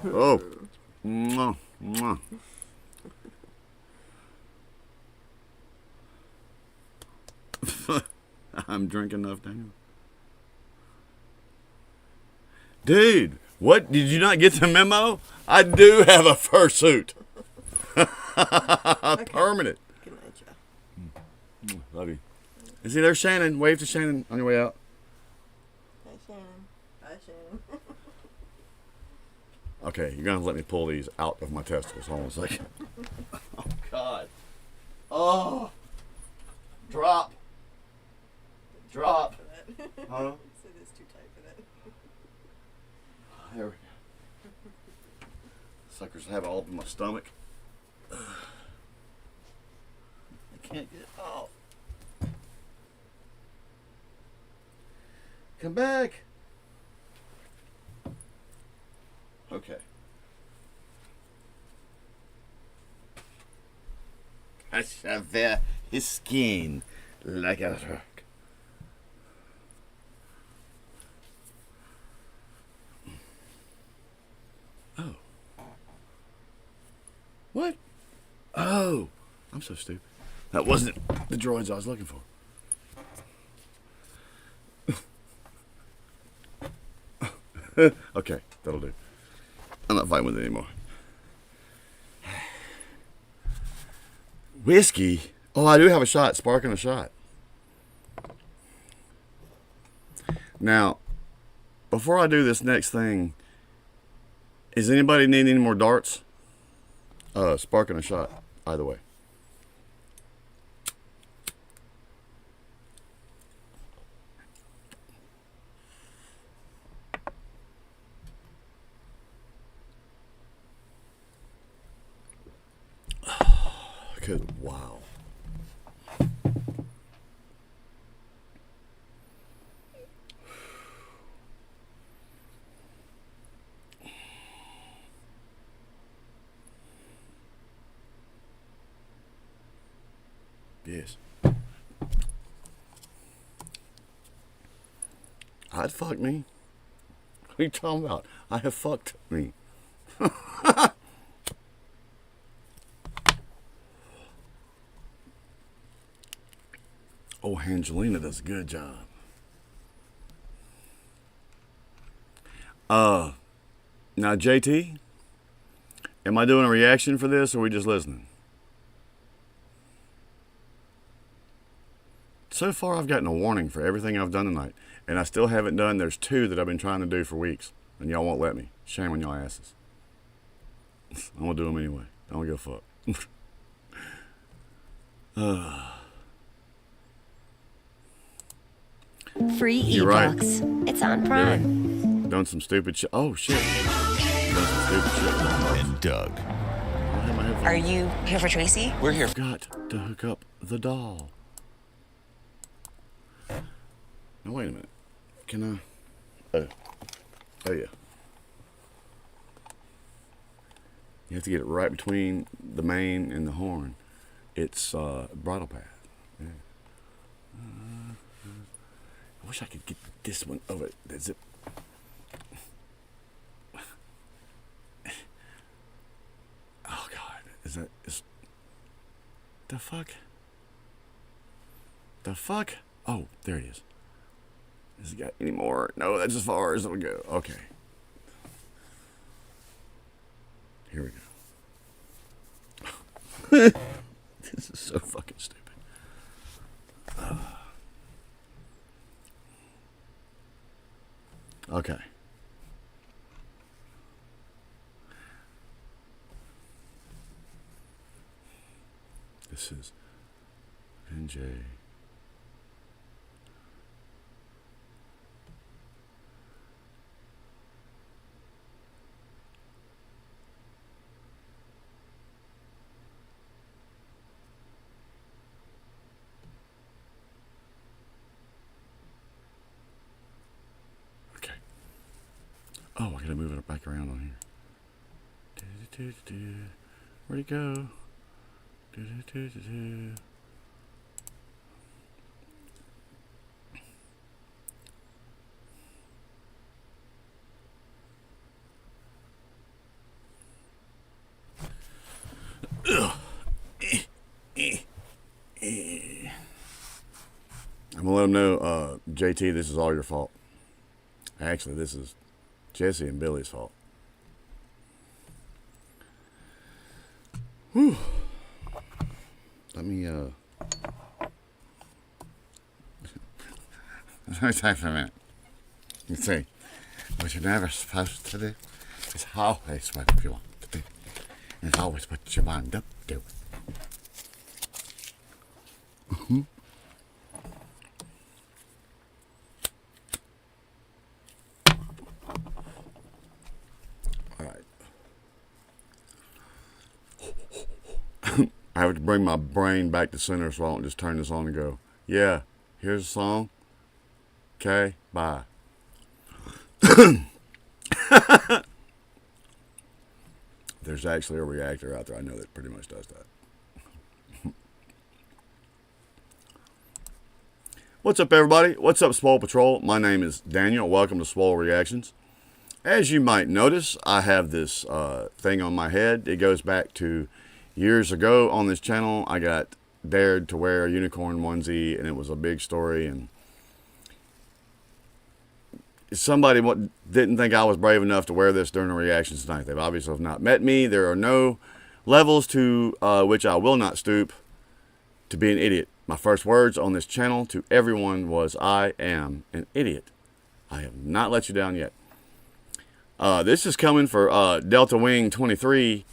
Oh. Mwah. Mwah. I'm drinking enough, Daniel. Dude, what? Did you not get the memo? I do have a fursuit. Okay. Permanent. Good night, Joe. Love you. And see, there's Shannon. Wave to Shannon on your way out. Hi, Shannon. Bye, Shannon. Okay, you're going to let me pull these out of my testicles. Hold on a second. Oh, God. Oh. Drop. Drop. Huh? So it's too tight for that. There we go. Suckers have it all up in my stomach. I can't get it off. Come back. Okay. I shall wear his skin like a rock. Oh. What? Oh. I'm so stupid. That wasn't the droids I was looking for. Okay, that'll do. I'm not fighting with it anymore. Whiskey? Oh, I do have a shot. Sparking a shot. Now, before I do this next thing, is anybody need any more darts? Sparking a shot. Either way. Because, wow. Yes. I'd fuck me. What are you talking about? I have fucked me. Oh, Angelina does a good job. Now JT, am I doing a reaction for this or are we just listening? So far I've gotten a warning for everything I've done tonight, and I still haven't done, there's 2 that I've been trying to do for weeks, and y'all won't let me. Shame on y'all asses. I'm gonna do them anyway. I don't give a fuck. Free You're right. ebooks. It's on Prime. Really? Done some stupid shit. Oh shit. Done some stupid shit. And Doug. Are you here for Tracy? We're here. Got to hook up the doll. Now wait a minute. Can I? Oh yeah. You have to get it right between the mane and the horn. It's bridle path. Yeah. I wish I could get this one over. That's it. Oh God, is the fuck? The fuck? Oh, there it is. Has it got any more? No, that's as far as it'll go. Okay. Here we go. This is so fucking stupid. Okay. This is NJ. Oh, I gotta move it back around on here. Where'd it go? I'm gonna let them know, JT, this is all your fault. Actually, this is Jesse and Billy's fault. Whew. Let me, let me take a minute. You see, what you're never supposed to do is always what you want to do. And it's always what you wind up doing. Mm-hmm. I have to bring my brain back to center so I don't just turn this on and go, yeah, here's a song. Okay, bye. by. There's actually a reactor out there I know that pretty much does that. What's up, everybody? What's up, Swole Patrol? My name is Daniel. Welcome to Swole Reactions. As you might notice, I have this thing on my head. It goes back to years ago on this channel. I got dared to wear a unicorn onesie, and it was a big story. And somebody didn't think I was brave enough to wear this during the reactions tonight. They've obviously have not met me. There are no levels to which I will not stoop to be an idiot. My first words on this channel to everyone was, I am an idiot. I have not let you down yet. This is coming for Delta Wing 23,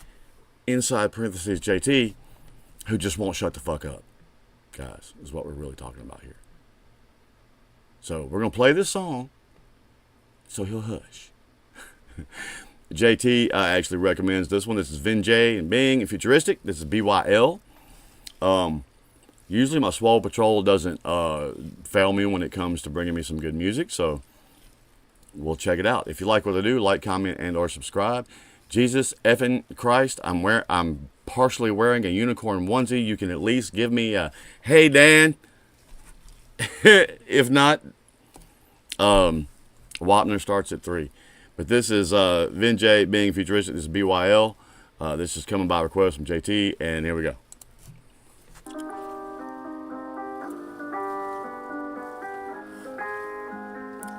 inside parentheses JT, who just won't shut the fuck up. Guys, is what we're really talking about here. So we're going to play this song so he'll hush. JT actually recommends this one. This is Vin J and Bing and Futuristic. This is BYL. Usually my Swole Patrol doesn't fail me when it comes to bringing me some good music, so we'll check it out. If you like what I do, like, comment, and or subscribe. Jesus effing Christ, I'm partially wearing a unicorn onesie. You can at least give me a, hey, Dan. If not, Wapner starts at 3. But this is Vin J being Futuristic. This is BYL. This is coming by request from JT, and here we go.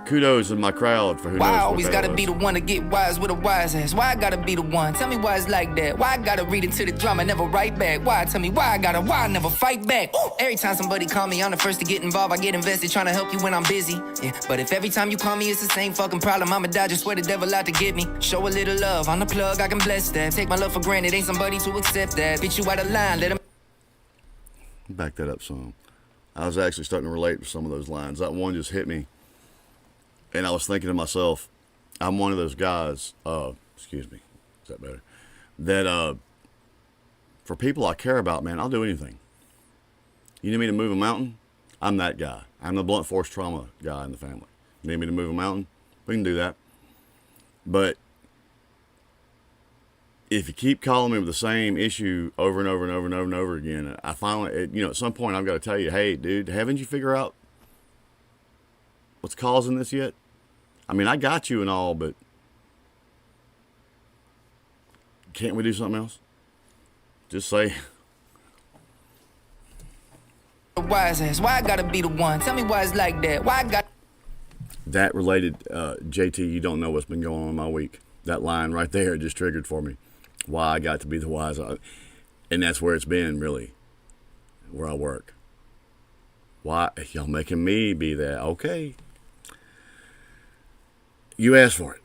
Kudos in my crowd for who knows Why I what always that gotta was. be the one to get wise with a wise ass? Why I gotta be the one? Tell me why it's like that. Why I gotta read into the drama, never write back? Why? Tell me why I never fight back? Ooh. Every time somebody call me, I'm the first to get involved. I get invested trying to help you when I'm busy. Yeah, but if every time you call me it's the same fucking problem, I'ma die, just swear the devil out to get me. Show a little love, on the plug, I can bless that. Take my love for granted, ain't somebody to accept that. Bitch, you out of line, let him Back that up some. I was actually starting to relate to some of those lines. That one just hit me. And I was thinking to myself, I'm one of those guys, excuse me, is that better? That for people I care about, man, I'll do anything. You need me to move a mountain? I'm that guy. I'm the blunt force trauma guy in the family. You need me to move a mountain? We can do that. But if you keep calling me with the same issue over and over and over and over and over again, I finally, you know, at some point I've got to tell you, hey, dude, haven't you figured out what's causing this yet? I mean, I got you and all, but can't we do something else? Just say. wise ass. Why I gotta be the one? Tell me why it's like that. Why I got That related, JT, you don't know what's been going on in my week. That line right there just triggered for me. Why I got to be the wise. And that's where it's been, really, where I work. Why? Y'all making me be that. Okay. You asked for it.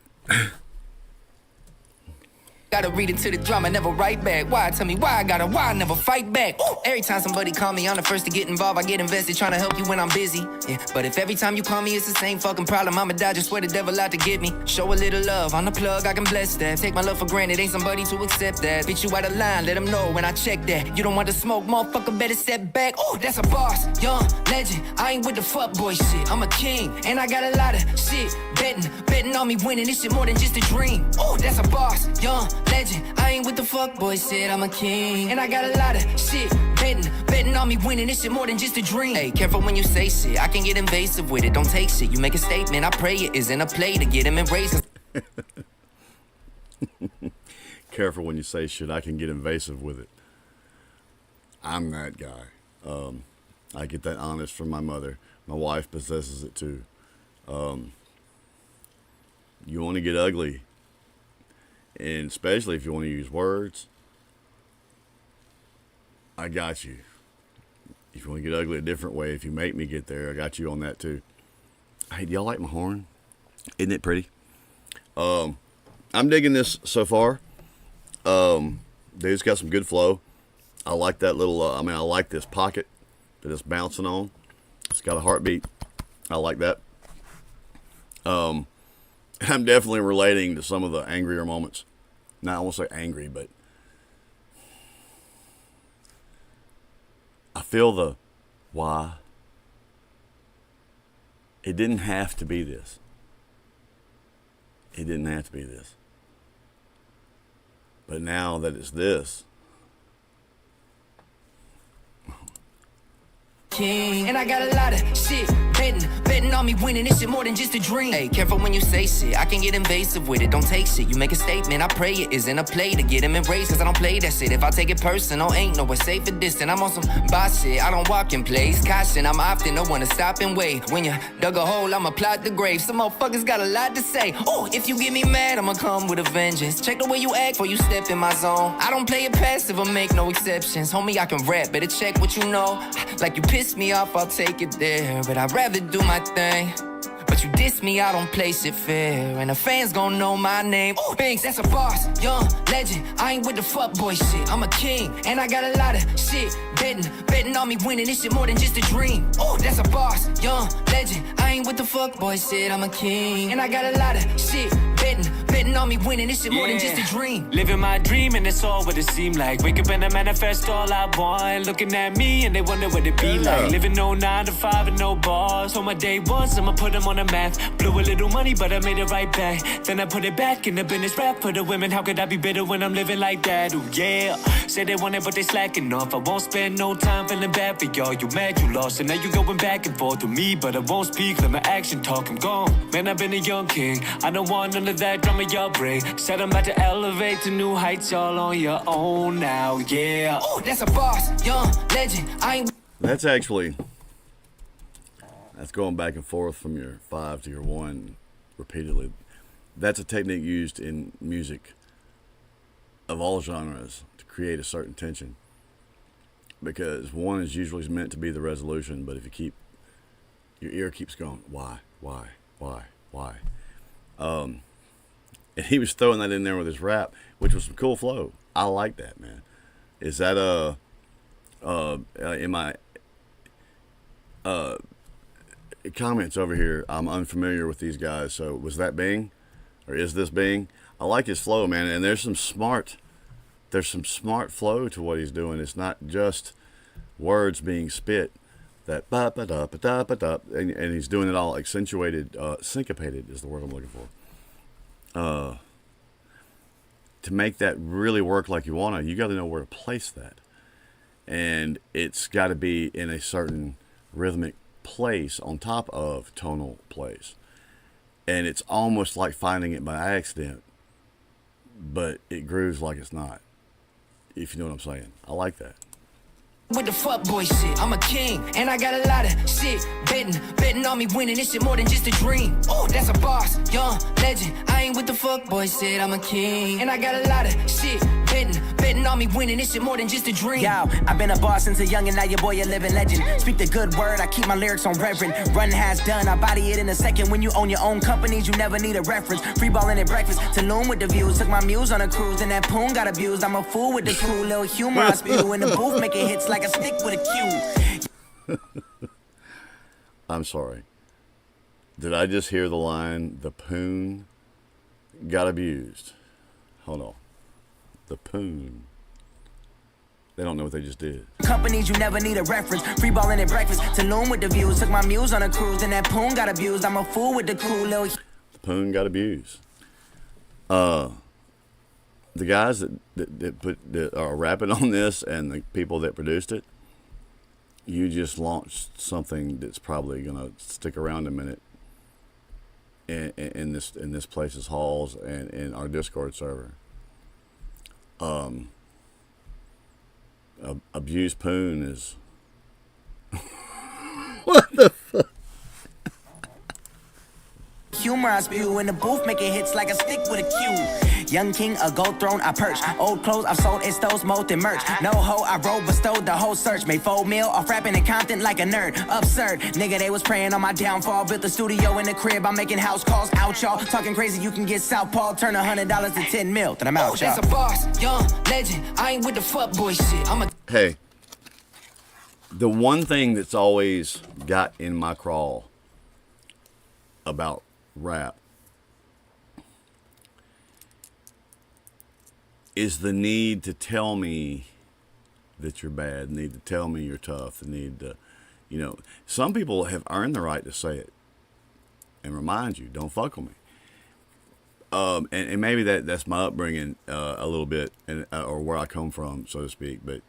Gotta read into the drama, never write back. Why? Tell me why I never fight back. Ooh. Every time somebody call me, I'm the first to get involved. I get invested trying to help you when I'm busy. Yeah, but if every time you call me it's the same fucking problem, I'ma die, just swear the devil out to get me. Show a little love, on the plug, I can bless that. Take my love for granted, ain't somebody to accept that. Bitch, you out of line, let them know when I check that. You don't want to smoke, motherfucker, better step back. Ooh, that's a boss, young legend. I ain't with the fuck boy shit. I'm a king, and I got a lot of shit. Betting on me winning, this shit more than just a dream. Ooh, that's a boss, young legend. I ain't with the fuck boy shit, I'm a king. And I got a lot of shit. Betting on me winning, this shit more than just a dream. Hey, careful when you say shit, I can get invasive with it. Don't take shit, you make a statement, I pray it is in a play to get him embraced. Careful when you say shit, I can get invasive with it. I'm that guy. I get that honest from my mother. My wife possesses it too. You want to get ugly, and especially if you want to use words, I got you. If you want to get ugly a different way, if you make me get there, I got you on that too. Hey, do y'all like my horn? Isn't it pretty? I'm digging this so far. Dude's got some good flow. I like that little, I like this pocket that it's bouncing on. It's got a heartbeat. I like that. I'm definitely relating to some of the angrier moments. Now, I won't say angry, but I feel the why. It didn't have to be this. It didn't have to be this. But now that it's this, King. And I got a lot of shit betting on me winning. This shit more than just a dream. Hey, careful when you say shit. I can get invasive with it. Don't take shit. You make a statement, I pray it isn't a play to get him embraced. Cause I don't play that shit. If I take it personal, ain't nowhere safe or distant. I'm on some boss shit. I don't walk in place. Caution, I'm often the one to stop and wait. When you dug a hole, I'ma plot the grave. Some motherfuckers got a lot to say. Oh, if you get me mad, I'ma come with a vengeance. Check the way you act before you step in my zone. I don't play it passive or make no exceptions. Homie, I can rap. Better check what you know. Like you piss me off, I'll take it there. But I'd rather do my thing. But you diss me, I don't play shit fair. And the fans gon' know my name. Ooh, Banks, that's a boss, young legend. I ain't with the fuckboy shit, I'm a king. And I got a lot of shit betting on me winning. This shit more than just a dream. Oh, that's a boss, young legend. I ain't with the fuckboy shit, I'm a king. And I got a lot of shit betting on me winning. This shit more than just a dream. Living my dream and it's all what it seemed like. Wake up and I manifest all I want. Looking at me and they wonder what it be like. Living no 9 to 5 and no bars. On my day once, I'ma put them on the map. Blew a little money, but I made it right back. Then I put it back in the business rap for the women. How could I be bitter when I'm living like that? Ooh, yeah. Say they want it, but they slacking off. I won't spend no time feeling bad for y'all. You mad, you lost, and now you going back and forth with me. But I won't speak, let my action talk. I'm gone. Man, I've been a young king. I don't want none of that drama y'all bring. Said I'm about to elevate to new heights, y'all on your own now, yeah. Oh, that's a boss, young legend. I ain't. that's going back and forth from your 5 to your 1 repeatedly. That's a technique used in music of all genres to create a certain tension. Because 1 is usually meant to be the resolution, but if you keep, your ear keeps going, why? And he was throwing that in there with his rap, which was some cool flow. I like that, man. Is that in my comments over here, I'm unfamiliar with these guys, so was that Bing? Or is this Bing? I like his flow, man, and there's some smart flow to what he's doing. It's not just words being spit, that ba ba da ba da ba da, and he's doing it all accentuated, syncopated is the word I'm looking for. To make that really work like you want to, you got to know where to place that, and it's got to be in a certain rhythmic place on top of tonal place, and it's almost like finding it by accident, but it grooves like it's not, if you know what I'm saying. I like that. With the fuckboy shit, I'm a king. And I got a lot of shit betting on me winning. This shit more than just a dream. Oh, that's a boss, young legend. I ain't with the fuckboy shit, I'm a king. And I got a lot of shit betting on me winning. This shit more than just a dream. Yo, I've been a boss since a young and now your boy a living legend. Speak the good word, I keep my lyrics on reverend. Run has done, I body it in a second. When you own your own companies, you never need a reference. Free balling at breakfast, Tulum with the views. Took my muse on a cruise and that poon got abused. I'm a fool with the cool little humor I spew in the booth, making hits like a stick with a cue. I'm sorry. Did I just hear the line, the poon got abused? Hold on. The poon. They don't know what they just did. Companies, you never need a reference. Free balling at breakfast, Tulum with the views. Took my muse on a cruise and that poon got abused. I'm a fool with the cool little. The poon got abused. The guys that are rapping on this and the people that produced it, you just launched something that's probably gonna stick around a minute in this place's halls and in our Discord server. Abuse poon is what the fuck? Humor I spew in the booth, making hits like a stick with a cue. Young king, a gold throne I perch. Old clothes I've sold, it stole more than merch. No hoe, I rolled, bestowed the whole search. Made 4 mil off rapping in Compton like a nerd. Absurd, nigga, they was praying on my downfall. Built a studio in the crib, I'm making house calls out, y'all. Talking crazy, you can get Southpaw. Turn $100 to 10 mil, then I'm out, y'all. That's a boss, young legend. I ain't with the fuckboy shit, I'm a. Hey, the one thing that's always got in my crawl about rap is the need to tell me that you're bad, the need to tell me you're tough, the need to, some people have earned the right to say it. and remind you, don't fuck with me. And maybe that's my upbringing a little bit, or where I come from, so to speak. But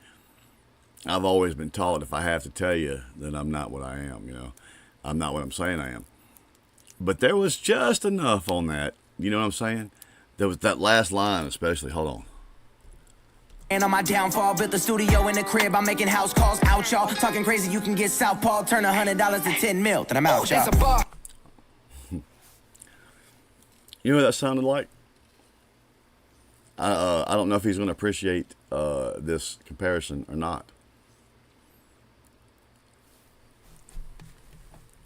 I've always been taught if I have to tell you, then I'm not what I am. You know, I'm not what I'm saying I am. But there was just enough on that. You know what I'm saying? There was that last line, especially. Hold on. And on my downfall, built the studio in the crib. I'm making house calls out, y'all. Talking crazy, you can get Southpaw. Turn $100 to 10 mil. Then I'm out, y'all. That's a bar. You know what that sounded like? I don't know if he's going to appreciate this comparison or not.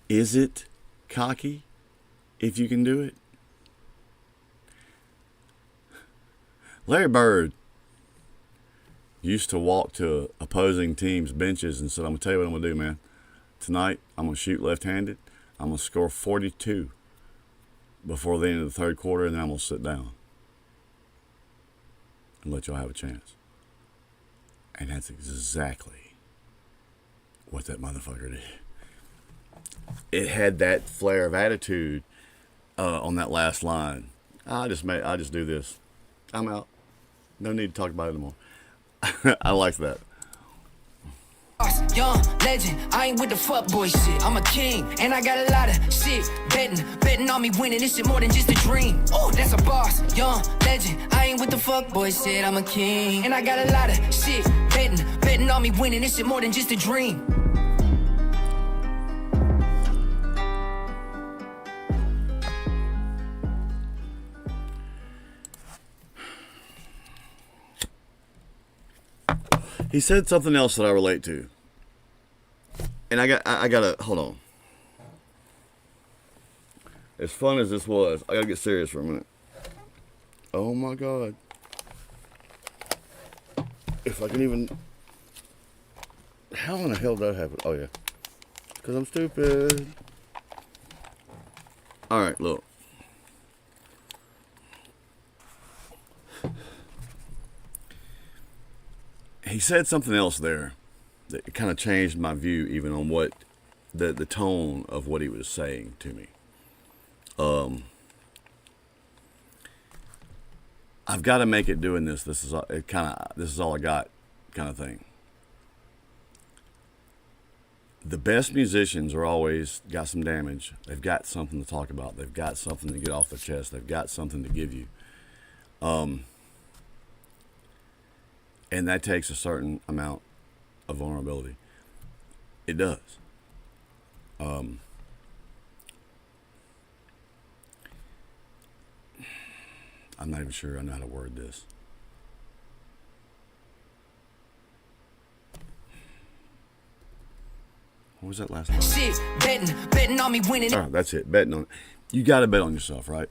Is it cocky if you can do it? Larry Bird used to walk to opposing teams' benches and said, I'm going to tell you what I'm going to do, man. Tonight, I'm going to shoot left-handed. I'm going to score 42 before the end of the third quarter, and then I'm going to sit down and let y'all have a chance. And that's exactly what that motherfucker did. It had that flare of attitude on that last line. I just do this. I'm out. No need to talk about it anymore. I like that. Young legend, I ain't with the fuck boy shit. I'm a king, and I got a lot of shit. Betting on me winning, this shit more than just a dream. Oh, that's a boss. Young legend, I ain't with the fuck boy shit. I'm a king, and I got a lot of shit. Betting on me winning, this shit more than just a dream. He said something else that I relate to. And I gotta, hold on. As fun as this was, I gotta get serious for a minute. Oh my God. If I can even, how in the hell did that happen? Oh yeah. Because I'm stupid. All right, look. He said something else there that kind of changed my view even on what the tone of what he was saying to me. I've got to make it doing this. This is all I got, kind of thing. The best musicians are always got some damage. They've got something to talk about. They've got something to get off their chest. They've got something to give you. And that takes a certain amount of vulnerability. It does. I'm not even sure I know how to word this. What was that last line? Shit, betting on me winning. Oh, that's it. Betting on it. You got to bet on yourself, right?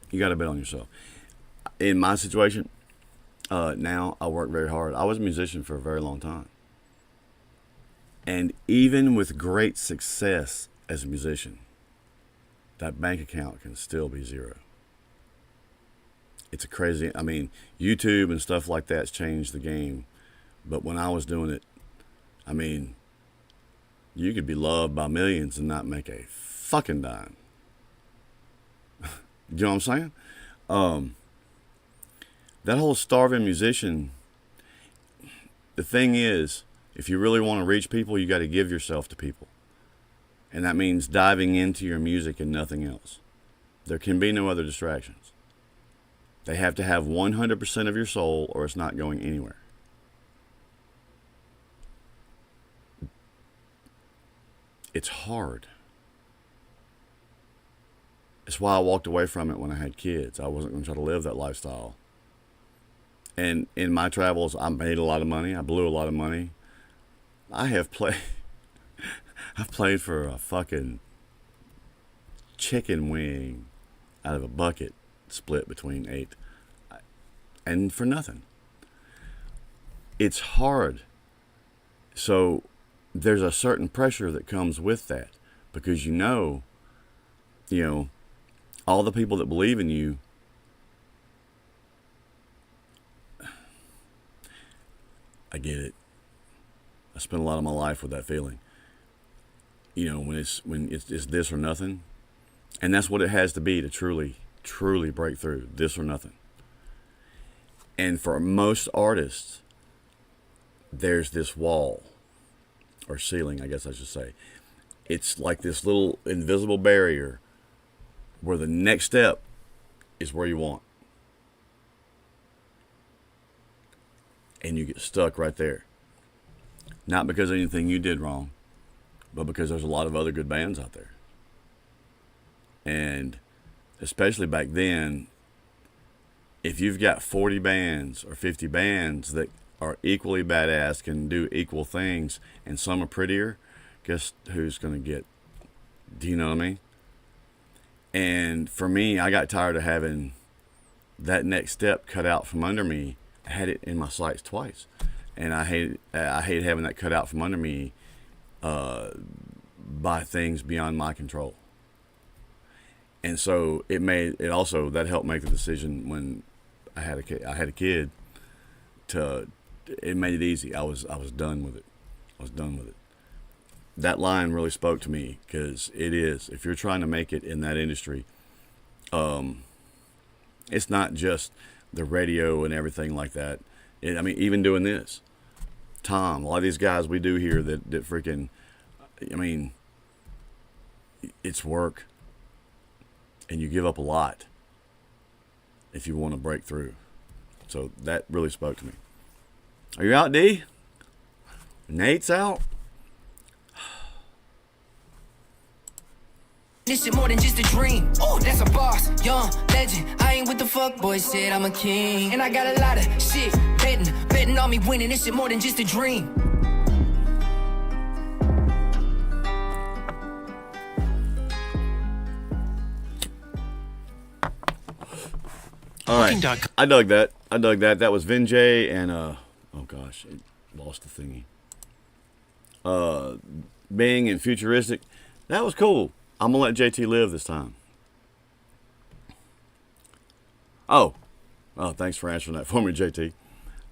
You got to bet on yourself. In my situation, now I work very hard. I was a musician for a very long time. And even with great success as a musician, that bank account can still be zero. It's a crazy, I mean, YouTube and stuff like that's changed the game. But when I was doing it, I mean, you could be loved by millions and not make a fucking dime. You know what I'm saying? That whole starving musician, the thing is, if you really want to reach people, you got to give yourself to people. And that means diving into your music and nothing else. There can be no other distractions. They have to have 100% of your soul or it's not going anywhere. It's hard. It's why I walked away from it when I had kids. I wasn't going to try to live that lifestyle. And in my travels, I made a lot of money. I blew a lot of money. I've played for a fucking chicken wing out of a bucket split between 8. And for nothing. It's hard. So there's a certain pressure that comes with that. Because you know, all the people that believe in you, I get it. I spent a lot of my life with that feeling. When it's this or nothing, And that's what it has to be to truly break through. This or nothing. And for most artists, there's this wall, or ceiling, I guess I should say. It's like this little invisible barrier where the next step is where you want. And you get stuck right there. Not because of anything you did wrong, but because there's a lot of other good bands out there. And especially back then, if you've got 40 bands or 50 bands that are equally badass, can do equal things, and some are prettier, guess who's going to get? Do you know what I mean? And for me, I got tired of having that next step cut out from under me. I had it in my sights twice, and I hate having that cut out from under me by things beyond my control. And so that helped make the decision when I had a kid. It made it easy. I was done with it. That line really spoke to me, because it is, if you're trying to make it in that industry, it's not just the radio and everything like that. I mean, even doing this, Tom, a lot of these guys we do here that freaking, I mean, it's work, and you give up a lot if you want to break through. So that really spoke to me. Are you out, D? Nate's out. This shit more than just a dream. Oh, that's a boss, young legend. I ain't with the fuck boy shit, I'm a king. And I got a lot of shit betting on me winning. This shit more than just a dream. All right, I dug that. That was Vinjay and oh gosh, it lost the thingy. Bing and Futuristic. That was cool. I'm gonna let JT live this time. Oh, thanks for answering that for me, JT.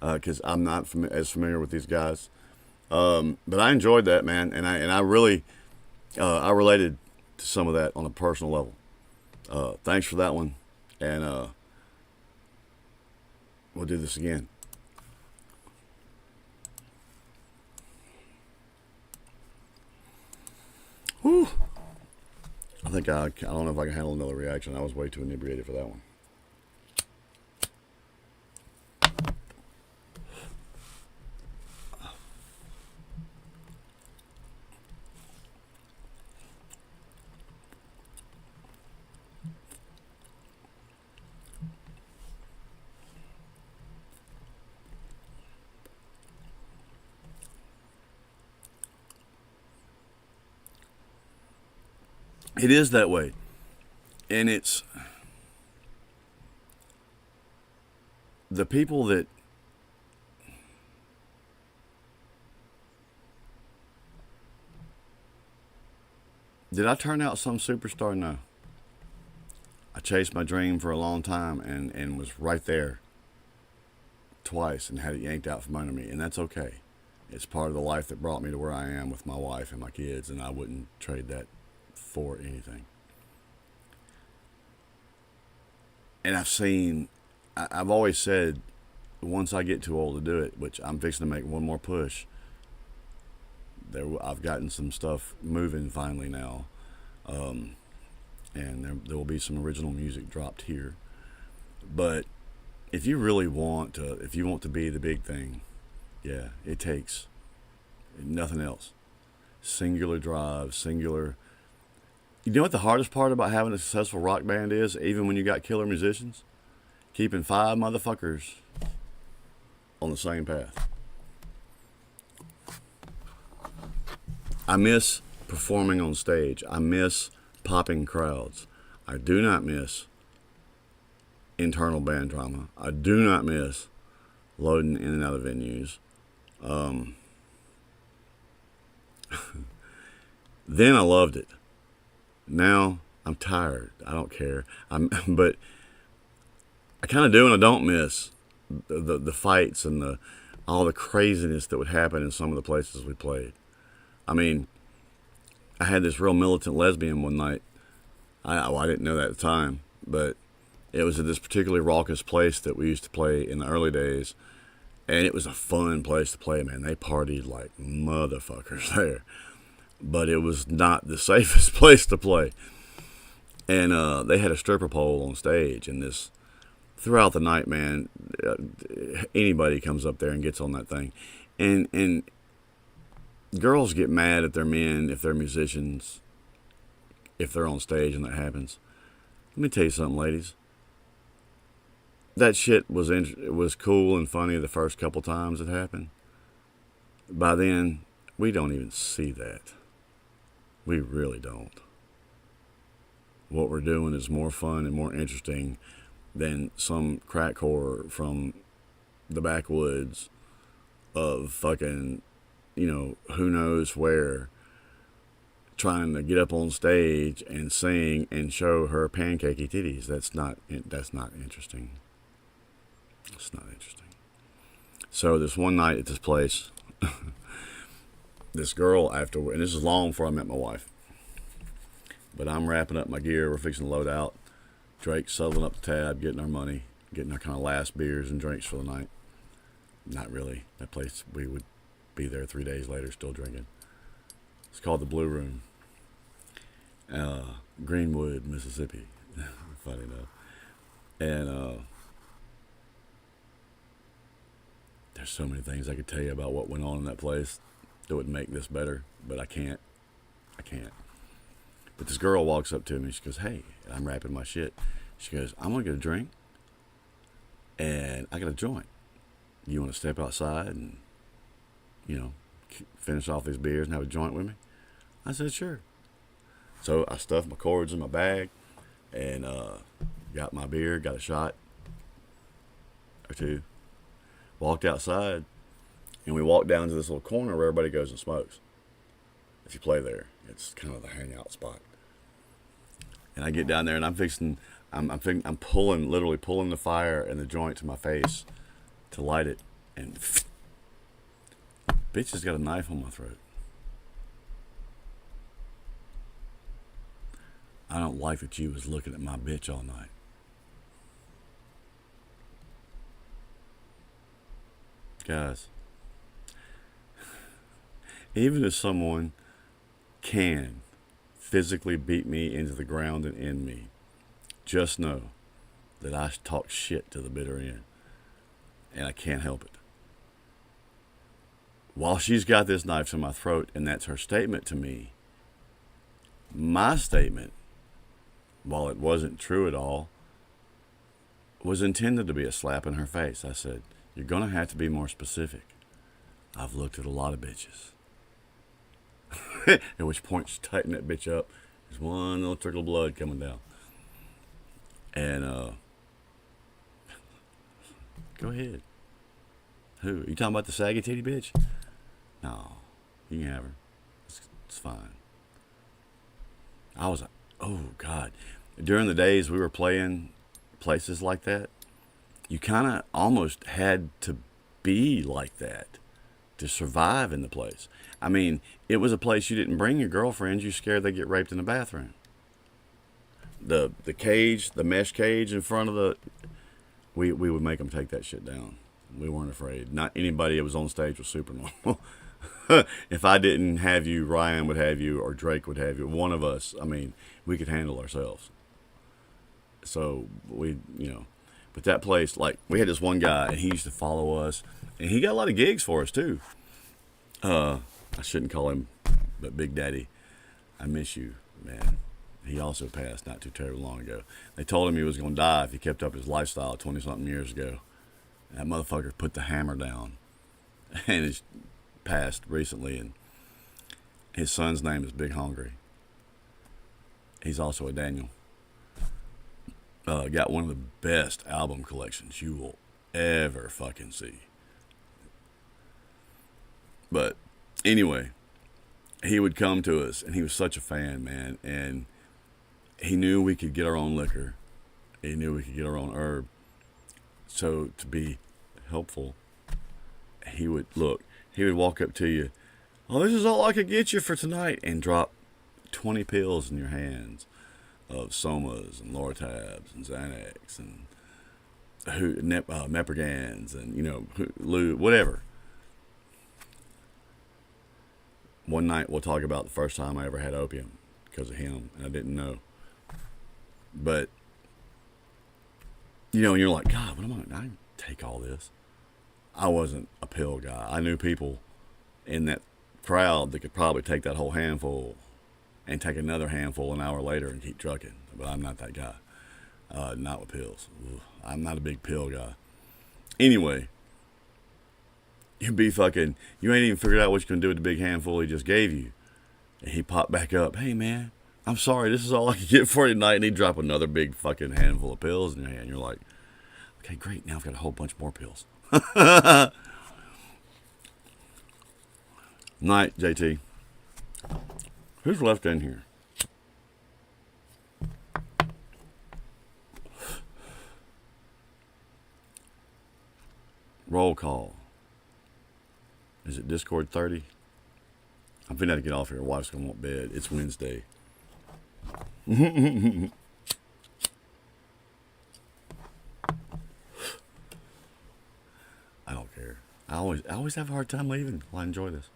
Because I'm not as familiar with these guys. But I enjoyed that, man, and I really I related to some of that on a personal level. Thanks for that one, and we'll do this again. Whew. I don't know if I can handle another reaction. I was way too inebriated for that one. It is that way. And it's the people that did I turn out some superstar? No. I chased my dream for a long time and was right there twice and had it yanked out from under me, and that's okay. It's part of the life that brought me to where I am with my wife and my kids, and I wouldn't trade that for anything. And I've always said, once I get too old to do it, which I'm fixing to make one more push, I've gotten some stuff moving finally now, and there will be some original music dropped here. But if you really want to be the big thing, yeah, it takes nothing else. Singular drive, singular. You know what the hardest part about having a successful rock band is, even when you got killer musicians? Keeping 5 motherfuckers on the same path. I miss performing on stage. I miss popping crowds. I do not miss internal band drama. I do not miss loading in and out of venues. Then I loved it. Now I'm tired. I don't care. But I kind of do, and I don't miss the fights and all the craziness that would happen in some of the places we played. I mean, I had this real militant lesbian one night I didn't know that at the time, but it was at this particularly raucous place that we used to play in the early days, and it was a fun place to play, man. They partied like motherfuckers there, but it was not the safest place to play. And they had a stripper pole on stage, and this throughout the night, man, anybody comes up there and gets on that thing, and girls get mad at their men if they're musicians, if they're on stage and that happens. Let me tell you something, ladies. That shit was cool and funny the first couple times it happened. By then, we don't even see that. We really don't. What we're doing is more fun and more interesting than some crack whore from the backwoods of fucking, who knows where, trying to get up on stage and sing and show her pancakey titties. That's not interesting. It's not interesting. So this one night at this place, this girl afterward, and this is long before I met my wife, but I'm wrapping up my gear. We're fixing to load out. Drake's settling up the tab, getting our money, getting our kind of last beers and drinks for the night. Not really. That place, we would be there 3 days later still drinking. It's called the Blue Room. Greenwood, Mississippi. Funny enough. And there's so many things I could tell you about what went on in that place that would make this better, but I can't. But this girl walks up to me. She goes, "Hey," I'm wrapping my shit. She goes, "I'm going to get a drink, and I got a joint. You want to step outside and, finish off these beers and have a joint with me?" I said, "Sure." So I stuffed my cords in my bag and got my beer, got a shot or two, walked outside, and we walked down to this little corner where everybody goes and smokes. If you play there, it's kind of the hangout spot. And I get down there and I'm literally pulling the fire and the joint to my face to light it, and bitch has got a knife on my throat. I don't like that you was looking at my bitch all night. Guys, even if someone can physically beat me into the ground and end me, just know that I talk shit to the bitter end, and I can't help it. While she's got this knife to my throat, and that's her statement to me, my statement, while it wasn't true at all, was intended to be a slap in her face. I said, "You're going to have to be more specific. I've looked at a lot of bitches." At which point she tightened that bitch up. There's one little trickle of blood coming down. And, go ahead. Who? You talking about the saggy titty bitch? No, you can have her. It's fine. I was like, oh, God. During the days we were playing places like that, you kind of almost had to be like that to survive in the place. I mean, it was a place you didn't bring your girlfriends. You scared they'd get raped in the bathroom. The cage, the mesh cage in front of the... We would make them take that shit down. We weren't afraid. Not anybody that was on stage was super normal. If I didn't have you, Ryan would have you, or Drake would have you. One of us, I mean, we could handle ourselves. So, But that place, like, we had this one guy, and he used to follow us. And he got a lot of gigs for us, too. I shouldn't call him, but Big Daddy, I miss you, man. He also passed not too terribly long ago. They told him he was going to die if he kept up his lifestyle 20-something years ago. That motherfucker put the hammer down. And he's passed recently, and his son's name is Big Hungry. He's also a Daniel. Got one of the best album collections you will ever fucking see. But anyway, he would come to us, and he was such a fan, man. And he knew we could get our own liquor. He knew we could get our own herb. So to be helpful, he would walk up to you. "Oh, this is all I could get you for tonight," and drop 20 pills in your hands. of Somas and Lortabs and Xanax and Meprogans and, you know, whatever. One night we'll talk about the first time I ever had opium because of him, and I didn't know. But, you know, and you're like, God, what am I didn't take all this. I wasn't a pill guy. I knew people in that crowd that could probably take that whole handful and take another handful an hour later and keep trucking. But I'm not that guy. Not with pills. I'm not a big pill guy. Anyway, you ain't even figured out what you're going to do with the big handful he just gave you. And he popped back up. Hey, man, I'm sorry. This is all I can get for you tonight. And he dropped another big fucking handful of pills in your hand. You're like, okay, great. Now I've got a whole bunch more pills. Night, JT. Who's left in here? Roll call. Is it Discord 30? I'm finna have to get off here. Wife's gonna want bed. It's Wednesday. I don't care. I always have a hard time leaving. Well, I enjoy this.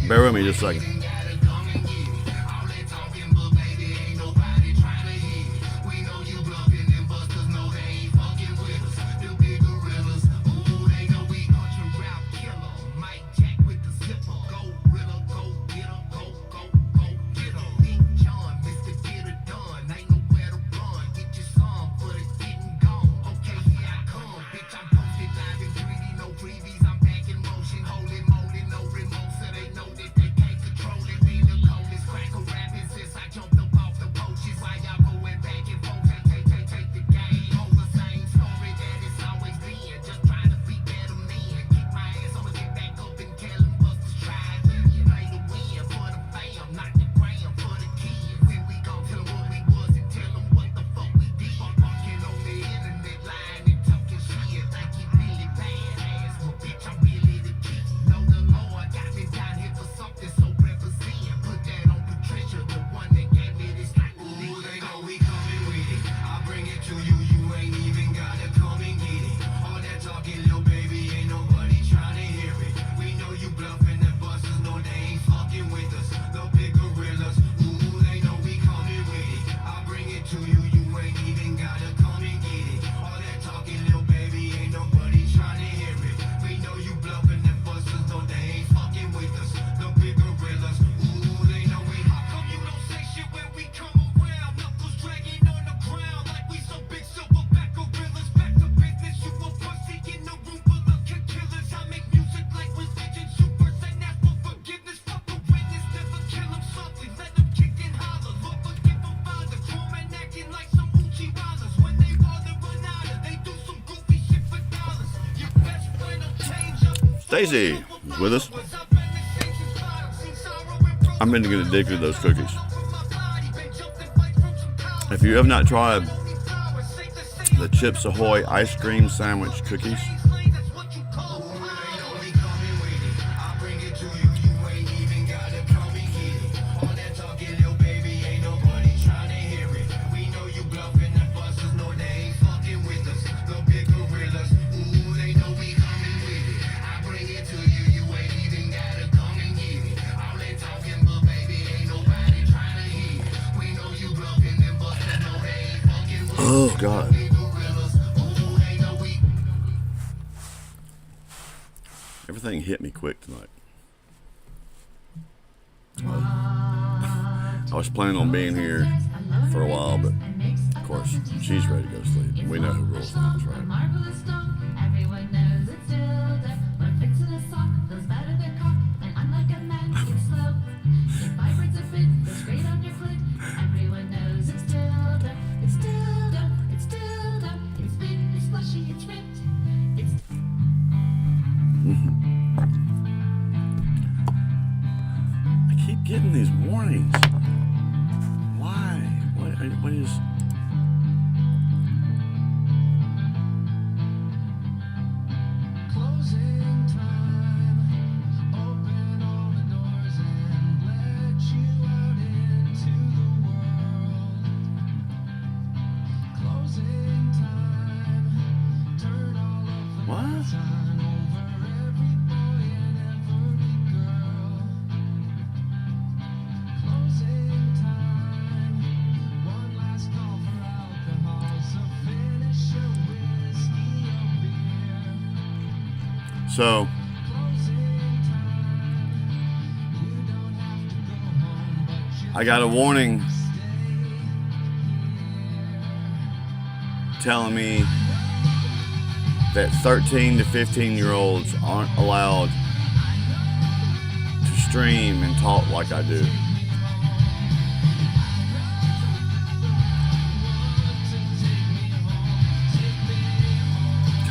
Bear with me just a second. Stacy is with us. I'm going to get addicted to those cookies. If you have not tried the Chips Ahoy ice cream sandwich cookies, oh God. Everything hit me quick tonight. I was planning on being here for a while, but of course she's ready to go to sleep. We know who rules the house, right? I keep getting these warnings. Why? What is... What? So, I got a warning telling me that 13 to 15-year-olds aren't allowed to stream and talk like I do. Do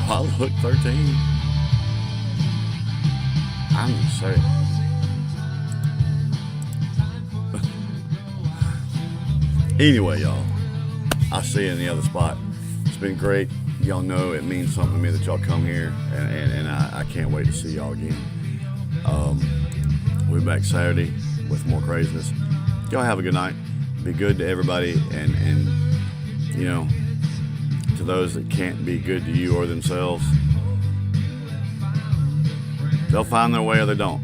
I look 13? I'm just saying. Anyway, y'all, I'll see you in the other spot. It's been great. Y'all know it means something to me that y'all come here, and I can't wait to see y'all again. We'll be back Saturday with more craziness. Y'all have a good night. Be good to everybody, and you know, to those that can't be good to you or themselves, they'll find their way or they don't.